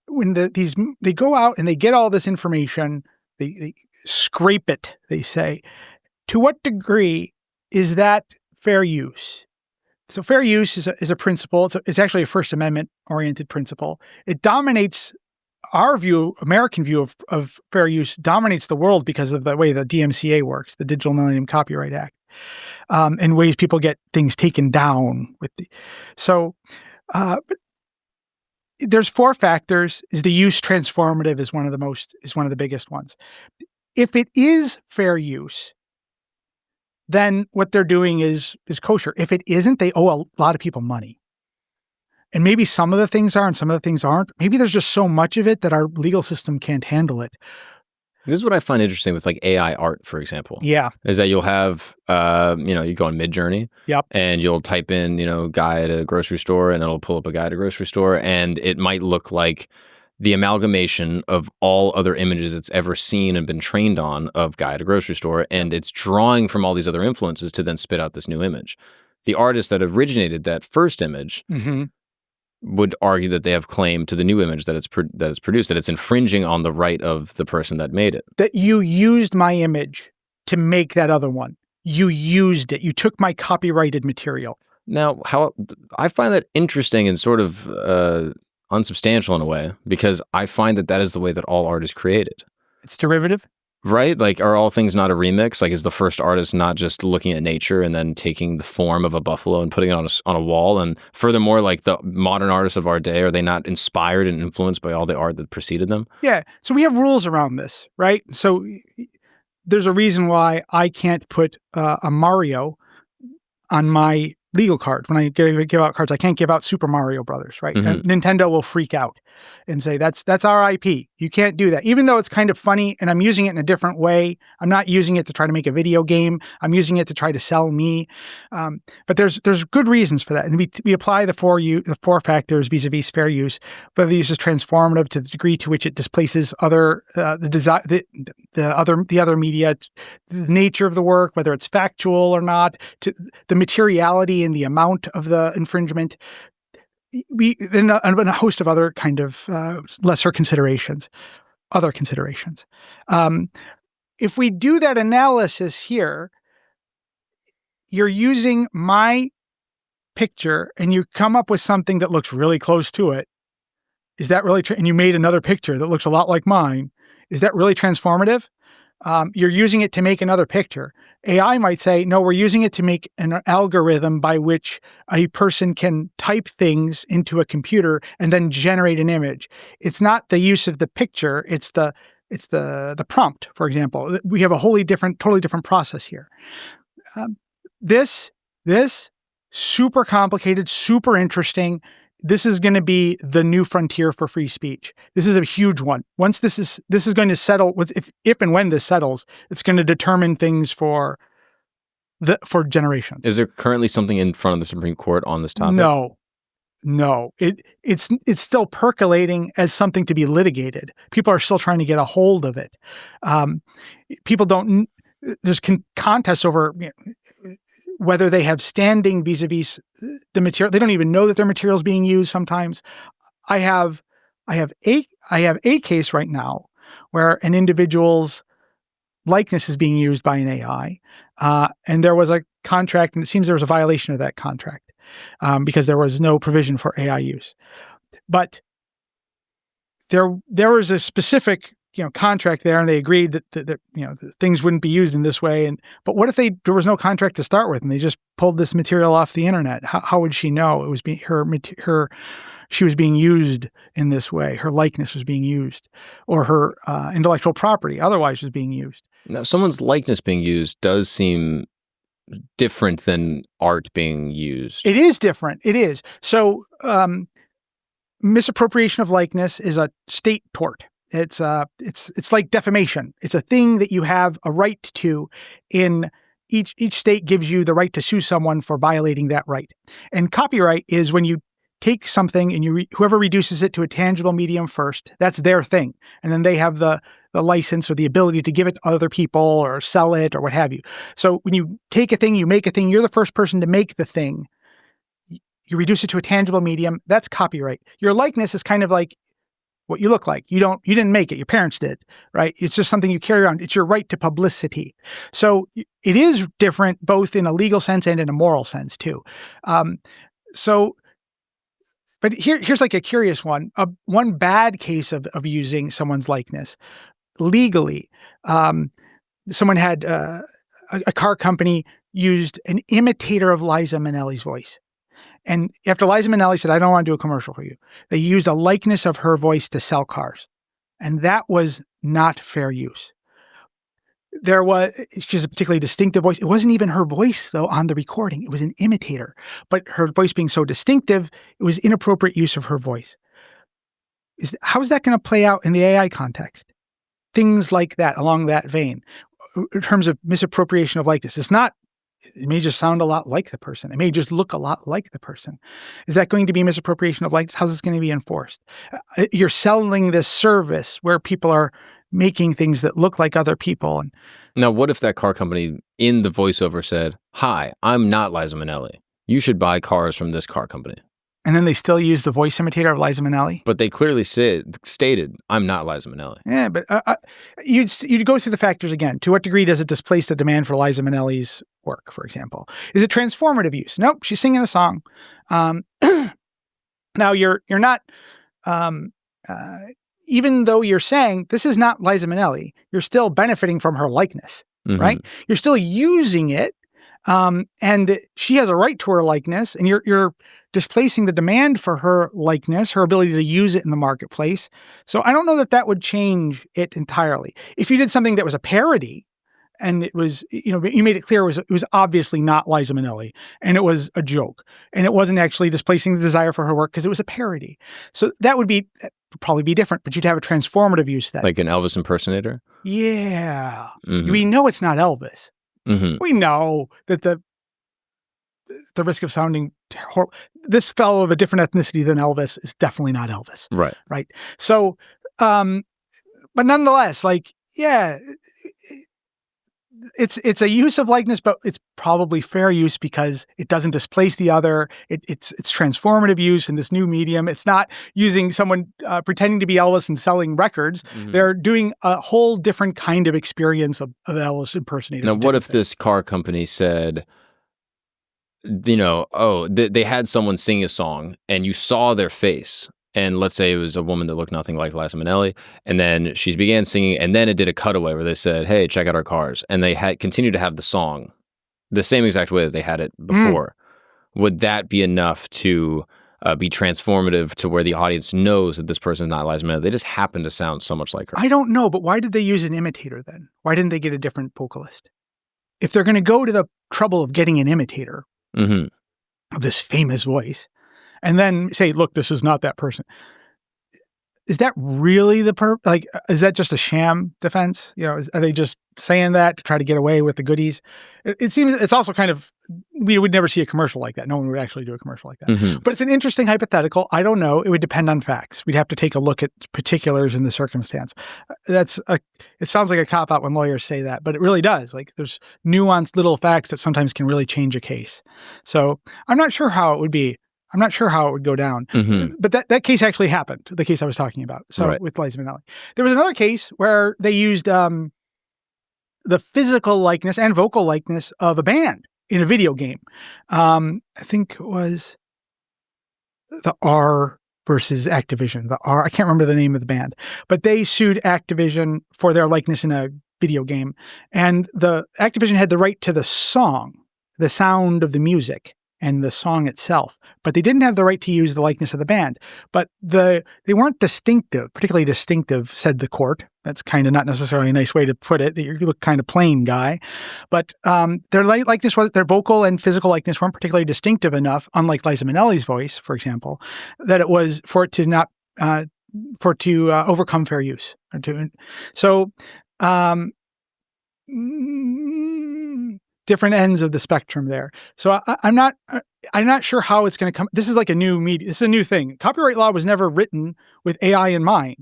go out and they get all this information, they scrape it, they say, to what degree is that fair use? So fair use is a principle. It's actually a First Amendment-oriented principle. It dominates our view, American view of fair use, dominates the world because of the way the DMCA works, the Digital Millennium Copyright Act, and ways people get things taken down with but there's 4 factors. Is the use transformative is one of the biggest ones. If it is fair use, then what they're doing is kosher. If it isn't, they owe a lot of people money. And maybe some of the things are and some of the things aren't. Maybe there's just so much of it that our legal system can't handle it. This is what I find interesting with like AI art, for example. Yeah. Is that you'll have, you go on Midjourney. Yep. And you'll type in, guy at a grocery store, and it'll pull up a guy at a grocery store. And it might look like the amalgamation of all other images it's ever seen and been trained on of guy at a grocery store, and it's drawing from all these other influences to then spit out this new image. The artist that originated that first image would argue that they have claim to the new image that it's produced, that it's infringing on the right of the person that made it. That you used my image to make that other one. You used it. You took my copyrighted material. Now, how I find that interesting and sort of unsubstantial in a way, because I find that is the way that all art is created. It's derivative? Right? Like, are all things not a remix? Like, is the first artist not just looking at nature and then taking the form of a buffalo and putting it on a wall? And furthermore, like the modern artists of our day, are they not inspired and influenced by all the art that preceded them? Yeah. So we have rules around this, right? So there's a reason why I can't put a Mario on my legal cards. When I give out cards, I can't give out Super Mario Brothers, right? And Nintendo will freak out. and say, that's our IP. You can't do that. Even though it's kind of funny and I'm using it in a different way. I'm not using it to try to make a video game. I'm using it to try to sell me. But there's good reasons for that. And we apply the four factors vis-a-vis fair use, whether the use is transformative to the degree to which it displaces other the other media, the nature of the work, whether it's factual or not, to the materiality and the amount of the infringement. And a host of other kind of lesser considerations, other considerations. If we do that analysis here, you're using my picture and you come up with something that looks really close to it. Is that really and you made another picture that looks a lot like mine. Is that really transformative? You're using it to make another picture. AI might say, no, we're using it to make an algorithm by which a person can type things into a computer and then generate an image. It's not the use of the picture. It's the prompt, for example. We have a totally different process here. This super complicated, super interesting. This is going to be the new frontier for free speech. This is a huge one. Once this is going to settle, if and when this settles, it's going to determine things for generations. Is there currently something in front of the Supreme Court on this topic? No. It's still percolating as something to be litigated. People are still trying to get a hold of it. People don't. There's contests over whether they have standing vis-a-vis the material. They don't even know that their material is being used sometimes. I have a case right now where an individual's likeness is being used by an AI, and there was a contract, and it seems there was a violation of that contract because there was no provision for AI use. But there was a specific contract there, and they agreed that things wouldn't be used in this way. But what if there was no contract to start with, and they just pulled this material off the internet? How would she know it was she was being used in this way? Her likeness was being used, or her intellectual property otherwise was being used. Now, someone's likeness being used does seem different than art being used. It is different. It is. So, misappropriation of likeness is a state tort. It's like defamation. It's a thing that you have a right to. In each state gives you the right to sue someone for violating that right. And copyright is when you take something and whoever reduces it to a tangible medium first, that's their thing, and then they have the license or the ability to give it to other people or sell it or what have you. So when you take a thing, you make a thing. You're the first person to make the thing. You reduce it to a tangible medium. That's copyright. Your likeness is kind of like what you look like. You didn't make it. Your parents did, right? It's just something you carry around. It's your right to publicity. So it is different both in a legal sense and in a moral sense too. But here's like a curious one. One bad case of using someone's likeness legally. Someone had a car company used an imitator of Liza Minnelli's voice. And after Liza Minnelli said, I don't want to do a commercial for you, they used a likeness of her voice to sell cars. And that was not fair use. She has a particularly distinctive voice. It wasn't even her voice, though, on the recording. It was an imitator. But her voice being so distinctive, it was inappropriate use of her voice. How is that going to play out in the AI context? Things like that, along that vein, in terms of misappropriation of likeness. It may just sound a lot like the person. It may just look a lot like the person. Is that going to be misappropriation of likeness? How's this going to be enforced? You're selling this service where people are making things that look like other people. And now, what if that car company in the voiceover said, "Hi, I'm not Liza Minnelli. You should buy cars from this car company." And then they still use the voice imitator of Liza Minnelli? But they clearly stated, "I'm not Liza Minnelli." Yeah, but you'd go through the factors again. To what degree does it displace the demand for Liza Minnelli's work, for example? Is it transformative use? Nope, she's singing a song. Now, you're not... even though you're saying this is not Liza Minnelli, you're still benefiting from her likeness, right? You're still using it, and she has a right to her likeness, and you're displacing the demand for her likeness, her ability to use it in the marketplace. So I don't know that would change it entirely. If you did something that was a parody, and it was, you made it clear it was obviously not Liza Minnelli, and it was a joke, and it wasn't actually displacing the desire for her work because it was a parody. So that would be would probably be different, but you'd have a transformative use then. Like an Elvis impersonator? Yeah. Mhm. We know it's not Elvis. Mhm. We know that the risk of sounding horrible. This fellow of a different ethnicity than Elvis is definitely not Elvis. Right. Right. So, but nonetheless, like, yeah, it's a use of likeness, but it's probably fair use because it doesn't displace the other. It's transformative use in this new medium. It's not using someone pretending to be Elvis and selling records. Mhm. They're doing a whole different kind of experience of Elvis impersonators. Now, what if this car company said, they had someone sing a song and you saw their face, and let's say it was a woman that looked nothing like Liza Minnelli, and then she began singing, and then it did a cutaway where they said, hey, check out our cars, and they had continued to have the song the same exact way that they had it before. Would that be enough to be transformative to where the audience knows that this person is not Liza Minnelli? They just happen to sound so much like her. I don't know, but why did they use an imitator then? Why didn't they get a different vocalist? If they're going to go to the trouble of getting an imitator Mm-hmm. of this famous voice, and then say, look, this is not that person. Is that really is that just a sham defense? Are they just saying that to try to get away with the goodies? It seems it's also kind of, we would never see a commercial like that. No one would actually do a commercial like that. Mm-hmm. But it's an interesting hypothetical. I don't know. It would depend on facts. We'd have to take a look at particulars in the circumstance. It sounds like a cop-out when lawyers say that, but it really does. Like, there's nuanced little facts that sometimes can really change a case. So I'm not sure how it would be. I'm not sure how it would go down, but that case actually happened, the case I was talking about. So Right. With Liza Minnelli. There was another case where they used the physical likeness and vocal likeness of a band in a video game. I think it was the R versus Activision. I can't remember the name of the band, but they sued Activision for their likeness in a video game. And the Activision had the right to the song, the sound of the music, and the song itself, but they didn't have the right to use the likeness of the band. But they weren't particularly distinctive, said the court. That's kind of not necessarily a nice way to put it. You look kind of plain, guy. But their likeness their vocal and physical likeness weren't particularly distinctive enough, unlike Liza Minnelli's voice, for example, that it was for it to overcome fair use. Different ends of the spectrum there. So I'm not sure how it's going to come. This is like a new media. This is a new thing. Copyright law was never written with AI in mind,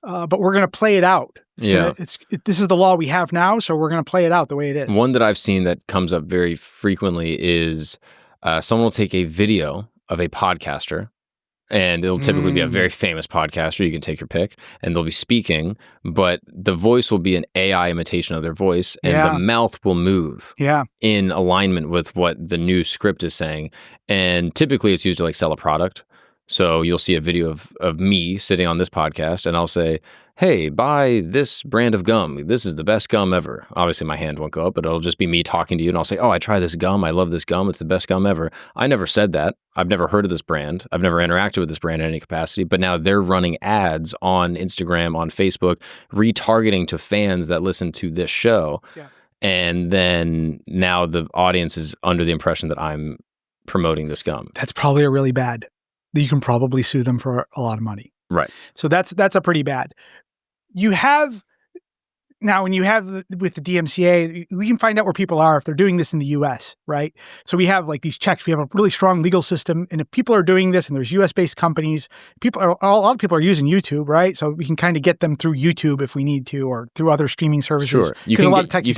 but we're going to play it out. This is the law we have now, so we're going to play it out the way it is. One that I've seen that comes up very frequently is someone will take a video of a podcaster, and it'll typically be a very famous podcaster. You can take your pick, and they'll be speaking, but the voice will be an AI imitation of their voice, and the mouth will move in alignment with what the new script is saying. And typically it's used to sell a product. So you'll see a video of me sitting on this podcast, and I'll say, hey, buy this brand of gum. This is the best gum ever. Obviously, my hand won't go up, but it'll just be me talking to you, and I'll say, oh, I try this gum. I love this gum. It's the best gum ever. I never said that. I've never heard of this brand. I've never interacted with this brand in any capacity, but now they're running ads on Instagram, on Facebook, retargeting to fans that listen to this show. Yeah. And then now the audience is under the impression that I'm promoting this gum. That's probably a really bad. You can probably sue them for a lot of money. Right. So that's a pretty bad. You have now when you have with the DMCA, we can find out where people are if they're doing this in the U.S., right? So we have these checks. We have a really strong legal system, and if people are doing this, and there's U.S.-based companies, a lot of people are using YouTube, right? So we can kind of get them through YouTube if we need to, or through other streaming services. Sure, you can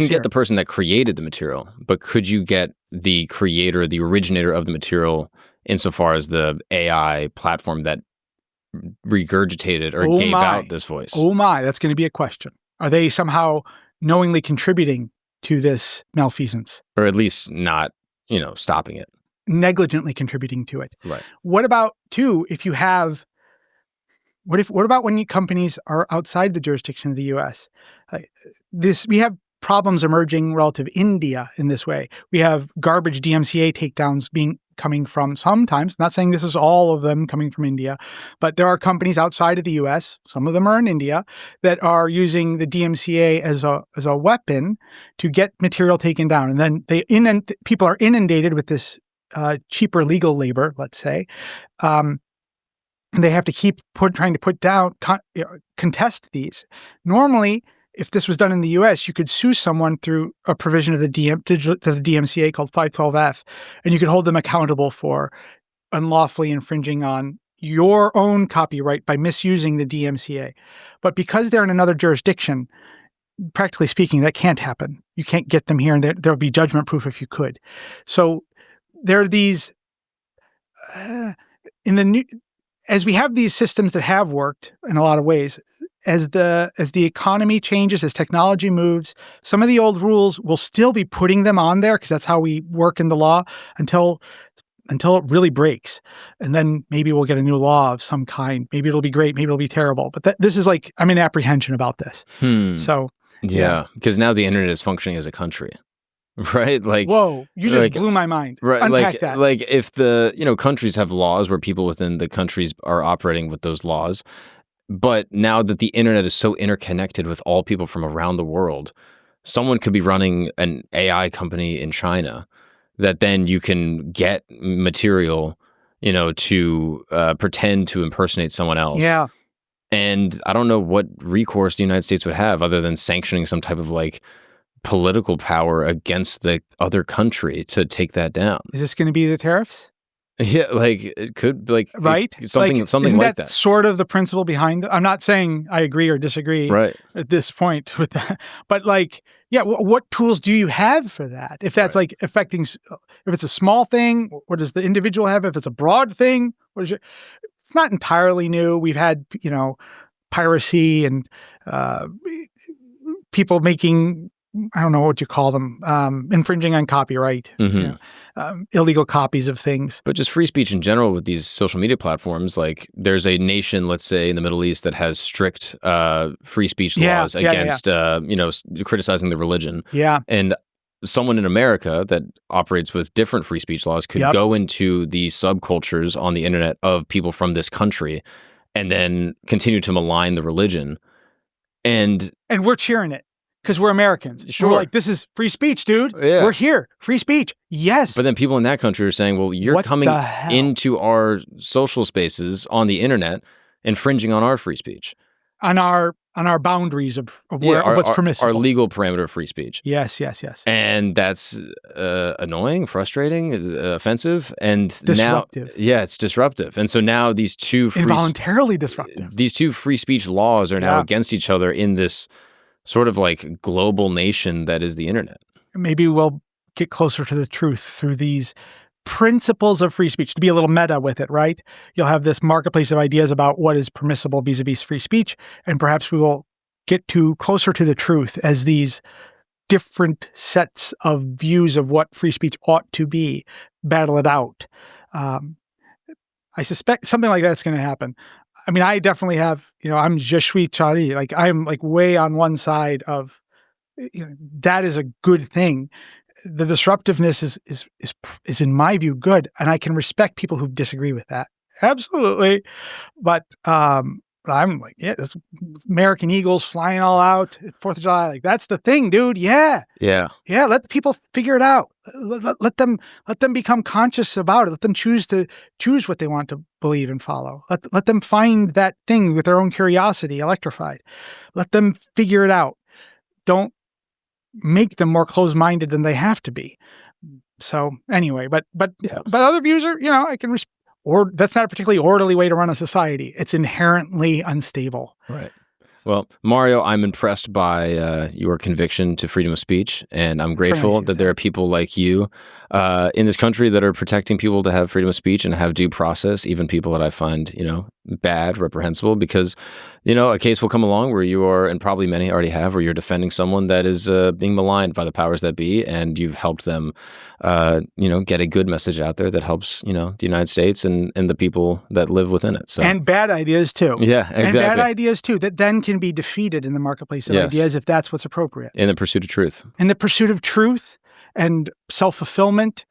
get the person that created the material, but could you get the creator, the originator of the material, insofar as the AI platform that regurgitated or gave out this voice? Oh my, that's going to be a question. Are they somehow knowingly contributing to this malfeasance? Or at least not, stopping it. Negligently contributing to it. Right. What about, too, if you have, what about when companies are outside the jurisdiction of the U.S.? We have problems emerging relative to India in this way. We have garbage DMCA takedowns coming from sometimes, not saying this is all of them coming from India, but there are companies outside of the U.S., some of them are in India, that are using the DMCA as a weapon to get material taken down. And then people are inundated with this cheaper legal labor, let's say, And they have to keep trying to contest these. Normally, if this was done in the U.S., you could sue someone through a provision of the DMCA called 512F, and you could hold them accountable for unlawfully infringing on your own copyright by misusing the DMCA. But because they're in another jurisdiction, practically speaking, that can't happen. You can't get them here, and there would be judgment proof if you could. So there are these as we have these systems that have worked in a lot of ways. As the economy changes, as technology moves, some of the old rules will still be putting them on there because that's how we work in the law until it really breaks. And then maybe we'll get a new law of some kind. Maybe it'll be great. Maybe it'll be terrible. But this is like, I'm in apprehension about this. So yeah, because now the internet is functioning as a country, right? Like, whoa, you just blew my mind. Right. Unpack that. Like if the, countries have laws where people within the countries are operating with those laws, but now that the internet is so interconnected with all people from around the world, someone could be running an AI company in China that then you can get material, to pretend to impersonate someone else. Yeah. And I don't know what recourse the United States would have other than sanctioning some type of like political power against the other country to take that down. Is this going to be the tariffs? Yeah, like it could be like right, something isn't like that. Sort of the principle behind it. I'm not saying I agree or disagree at this point with that, but like, yeah, what tools do you have for that? If that's like affecting, if it's a small thing, what does the individual have? If it's a broad thing, it's not entirely new. We've had, piracy and people making, I don't know what you call them, infringing on copyright, illegal copies of things. But just free speech in general with these social media platforms, like there's a nation, let's say in the Middle East, that has strict free speech laws against, criticizing the religion. Yeah. And someone in America that operates with different free speech laws could go into the subcultures on the internet of people from this country and then continue to malign the religion. And we're cheering it. Because we're Americans. Sure. We're like, this is free speech, dude. Yeah. We're here. Free speech. Yes. But then people in that country are saying, well, you're coming into our social spaces on the internet, infringing on our free speech. On our boundaries of what's permissible. Our legal parameter of free speech. Yes. And that's annoying, frustrating, offensive, and disruptive. Now, it's disruptive. And so now these two involuntarily disruptive. These two free speech laws are now against each other in this sort of like global nation that is the internet. Maybe we'll get closer to the truth through these principles of free speech, to be a little meta with it, right? You'll have this marketplace of ideas about what is permissible vis-a-vis free speech, and perhaps we will get closer to the truth as these different sets of views of what free speech ought to be battle it out. I suspect something like that's going to happen. I mean, I definitely have, I'm je suis Charlie. Like, I'm like way on one side of, that is a good thing. The disruptiveness is in my view good, and I can respect people who disagree with that. Absolutely. But I'm like, it's American Eagles flying all out at 4th of July. Like, that's the thing, dude. Yeah. Let the people figure it out. Let them become conscious about it. Let them choose what they want to believe and follow. Let them find that thing with their own curiosity electrified. Let them figure it out. Don't make them more closed-minded than they have to be. So anyway, but other views are, I can or that's not a particularly orderly way to run a society. It's inherently unstable. Right. Well, Mario, I'm impressed by your conviction to freedom of speech, and I'm grateful that there are people like you in this country that are protecting people to have freedom of speech and have due process, even people that I find, bad, reprehensible, because, a case will come along where you are, and probably many already have, where you're defending someone that is being maligned by the powers that be, and you've helped them, get a good message out there that helps, the United States and the people that live within it. So. And bad ideas too. Yeah, exactly. And bad ideas too, that then can be defeated in the marketplace of ideas if that's what's appropriate. In the pursuit of truth. In the pursuit of truth and self-fulfillment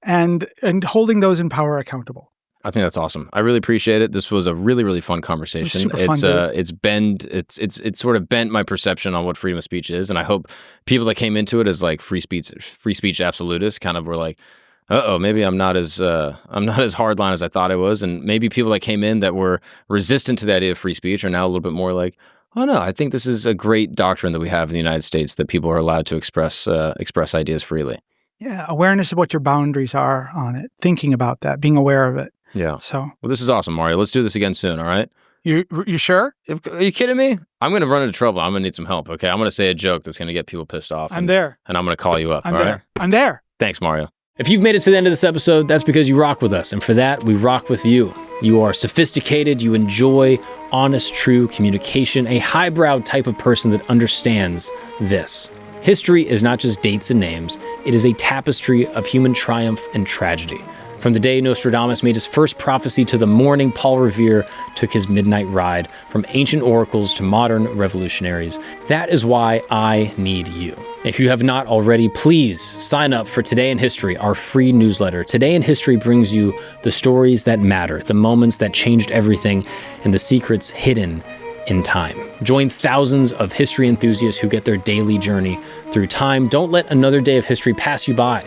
and holding those in power accountable. I think that's awesome. I really appreciate it. This was a really, really fun conversation. It's sort of bent my perception on what freedom of speech is, and I hope people that came into it as like free speech absolutists kind of were like, Maybe I'm not as hardline as I thought I was, and maybe people that came in that were resistant to the idea of free speech are now a little bit more like, oh no, I think this is a great doctrine that we have in the United States, that people are allowed to express ideas freely. Yeah, awareness of what your boundaries are on it, thinking about that, being aware of it. Yeah. So, well, this is awesome, Mario. Let's do this again soon. All right. You sure? Are you kidding me? I'm going to run into trouble. I'm going to need some help. Okay. I'm going to say a joke that's going to get people pissed off. I'm there. And I'm going to call you up. I'm all there. right? I'm there. Thanks, Mario. If you've made it to the end of this episode, that's because you rock with us. And for that, we rock with you. You are sophisticated. You enjoy honest, true communication, a highbrow type of person that understands this. History is not just dates and names. It is a tapestry of human triumph and tragedy. From the day Nostradamus made his first prophecy to the morning Paul Revere took his midnight ride, from ancient oracles to modern revolutionaries. That is why I need you. If you have not already, please sign up for Today in History, our free newsletter. Today in History brings you the stories that matter, the moments that changed everything, and the secrets hidden in time. Join thousands of history enthusiasts who get their daily journey through time. Don't let another day of history pass you by.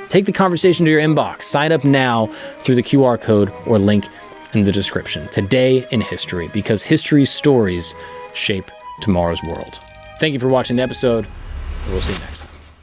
Take the conversation to your inbox. Sign up now through the QR code or link in the description. Today in History, because history's stories shape tomorrow's world. Thank you for watching the episode. We'll see you next time.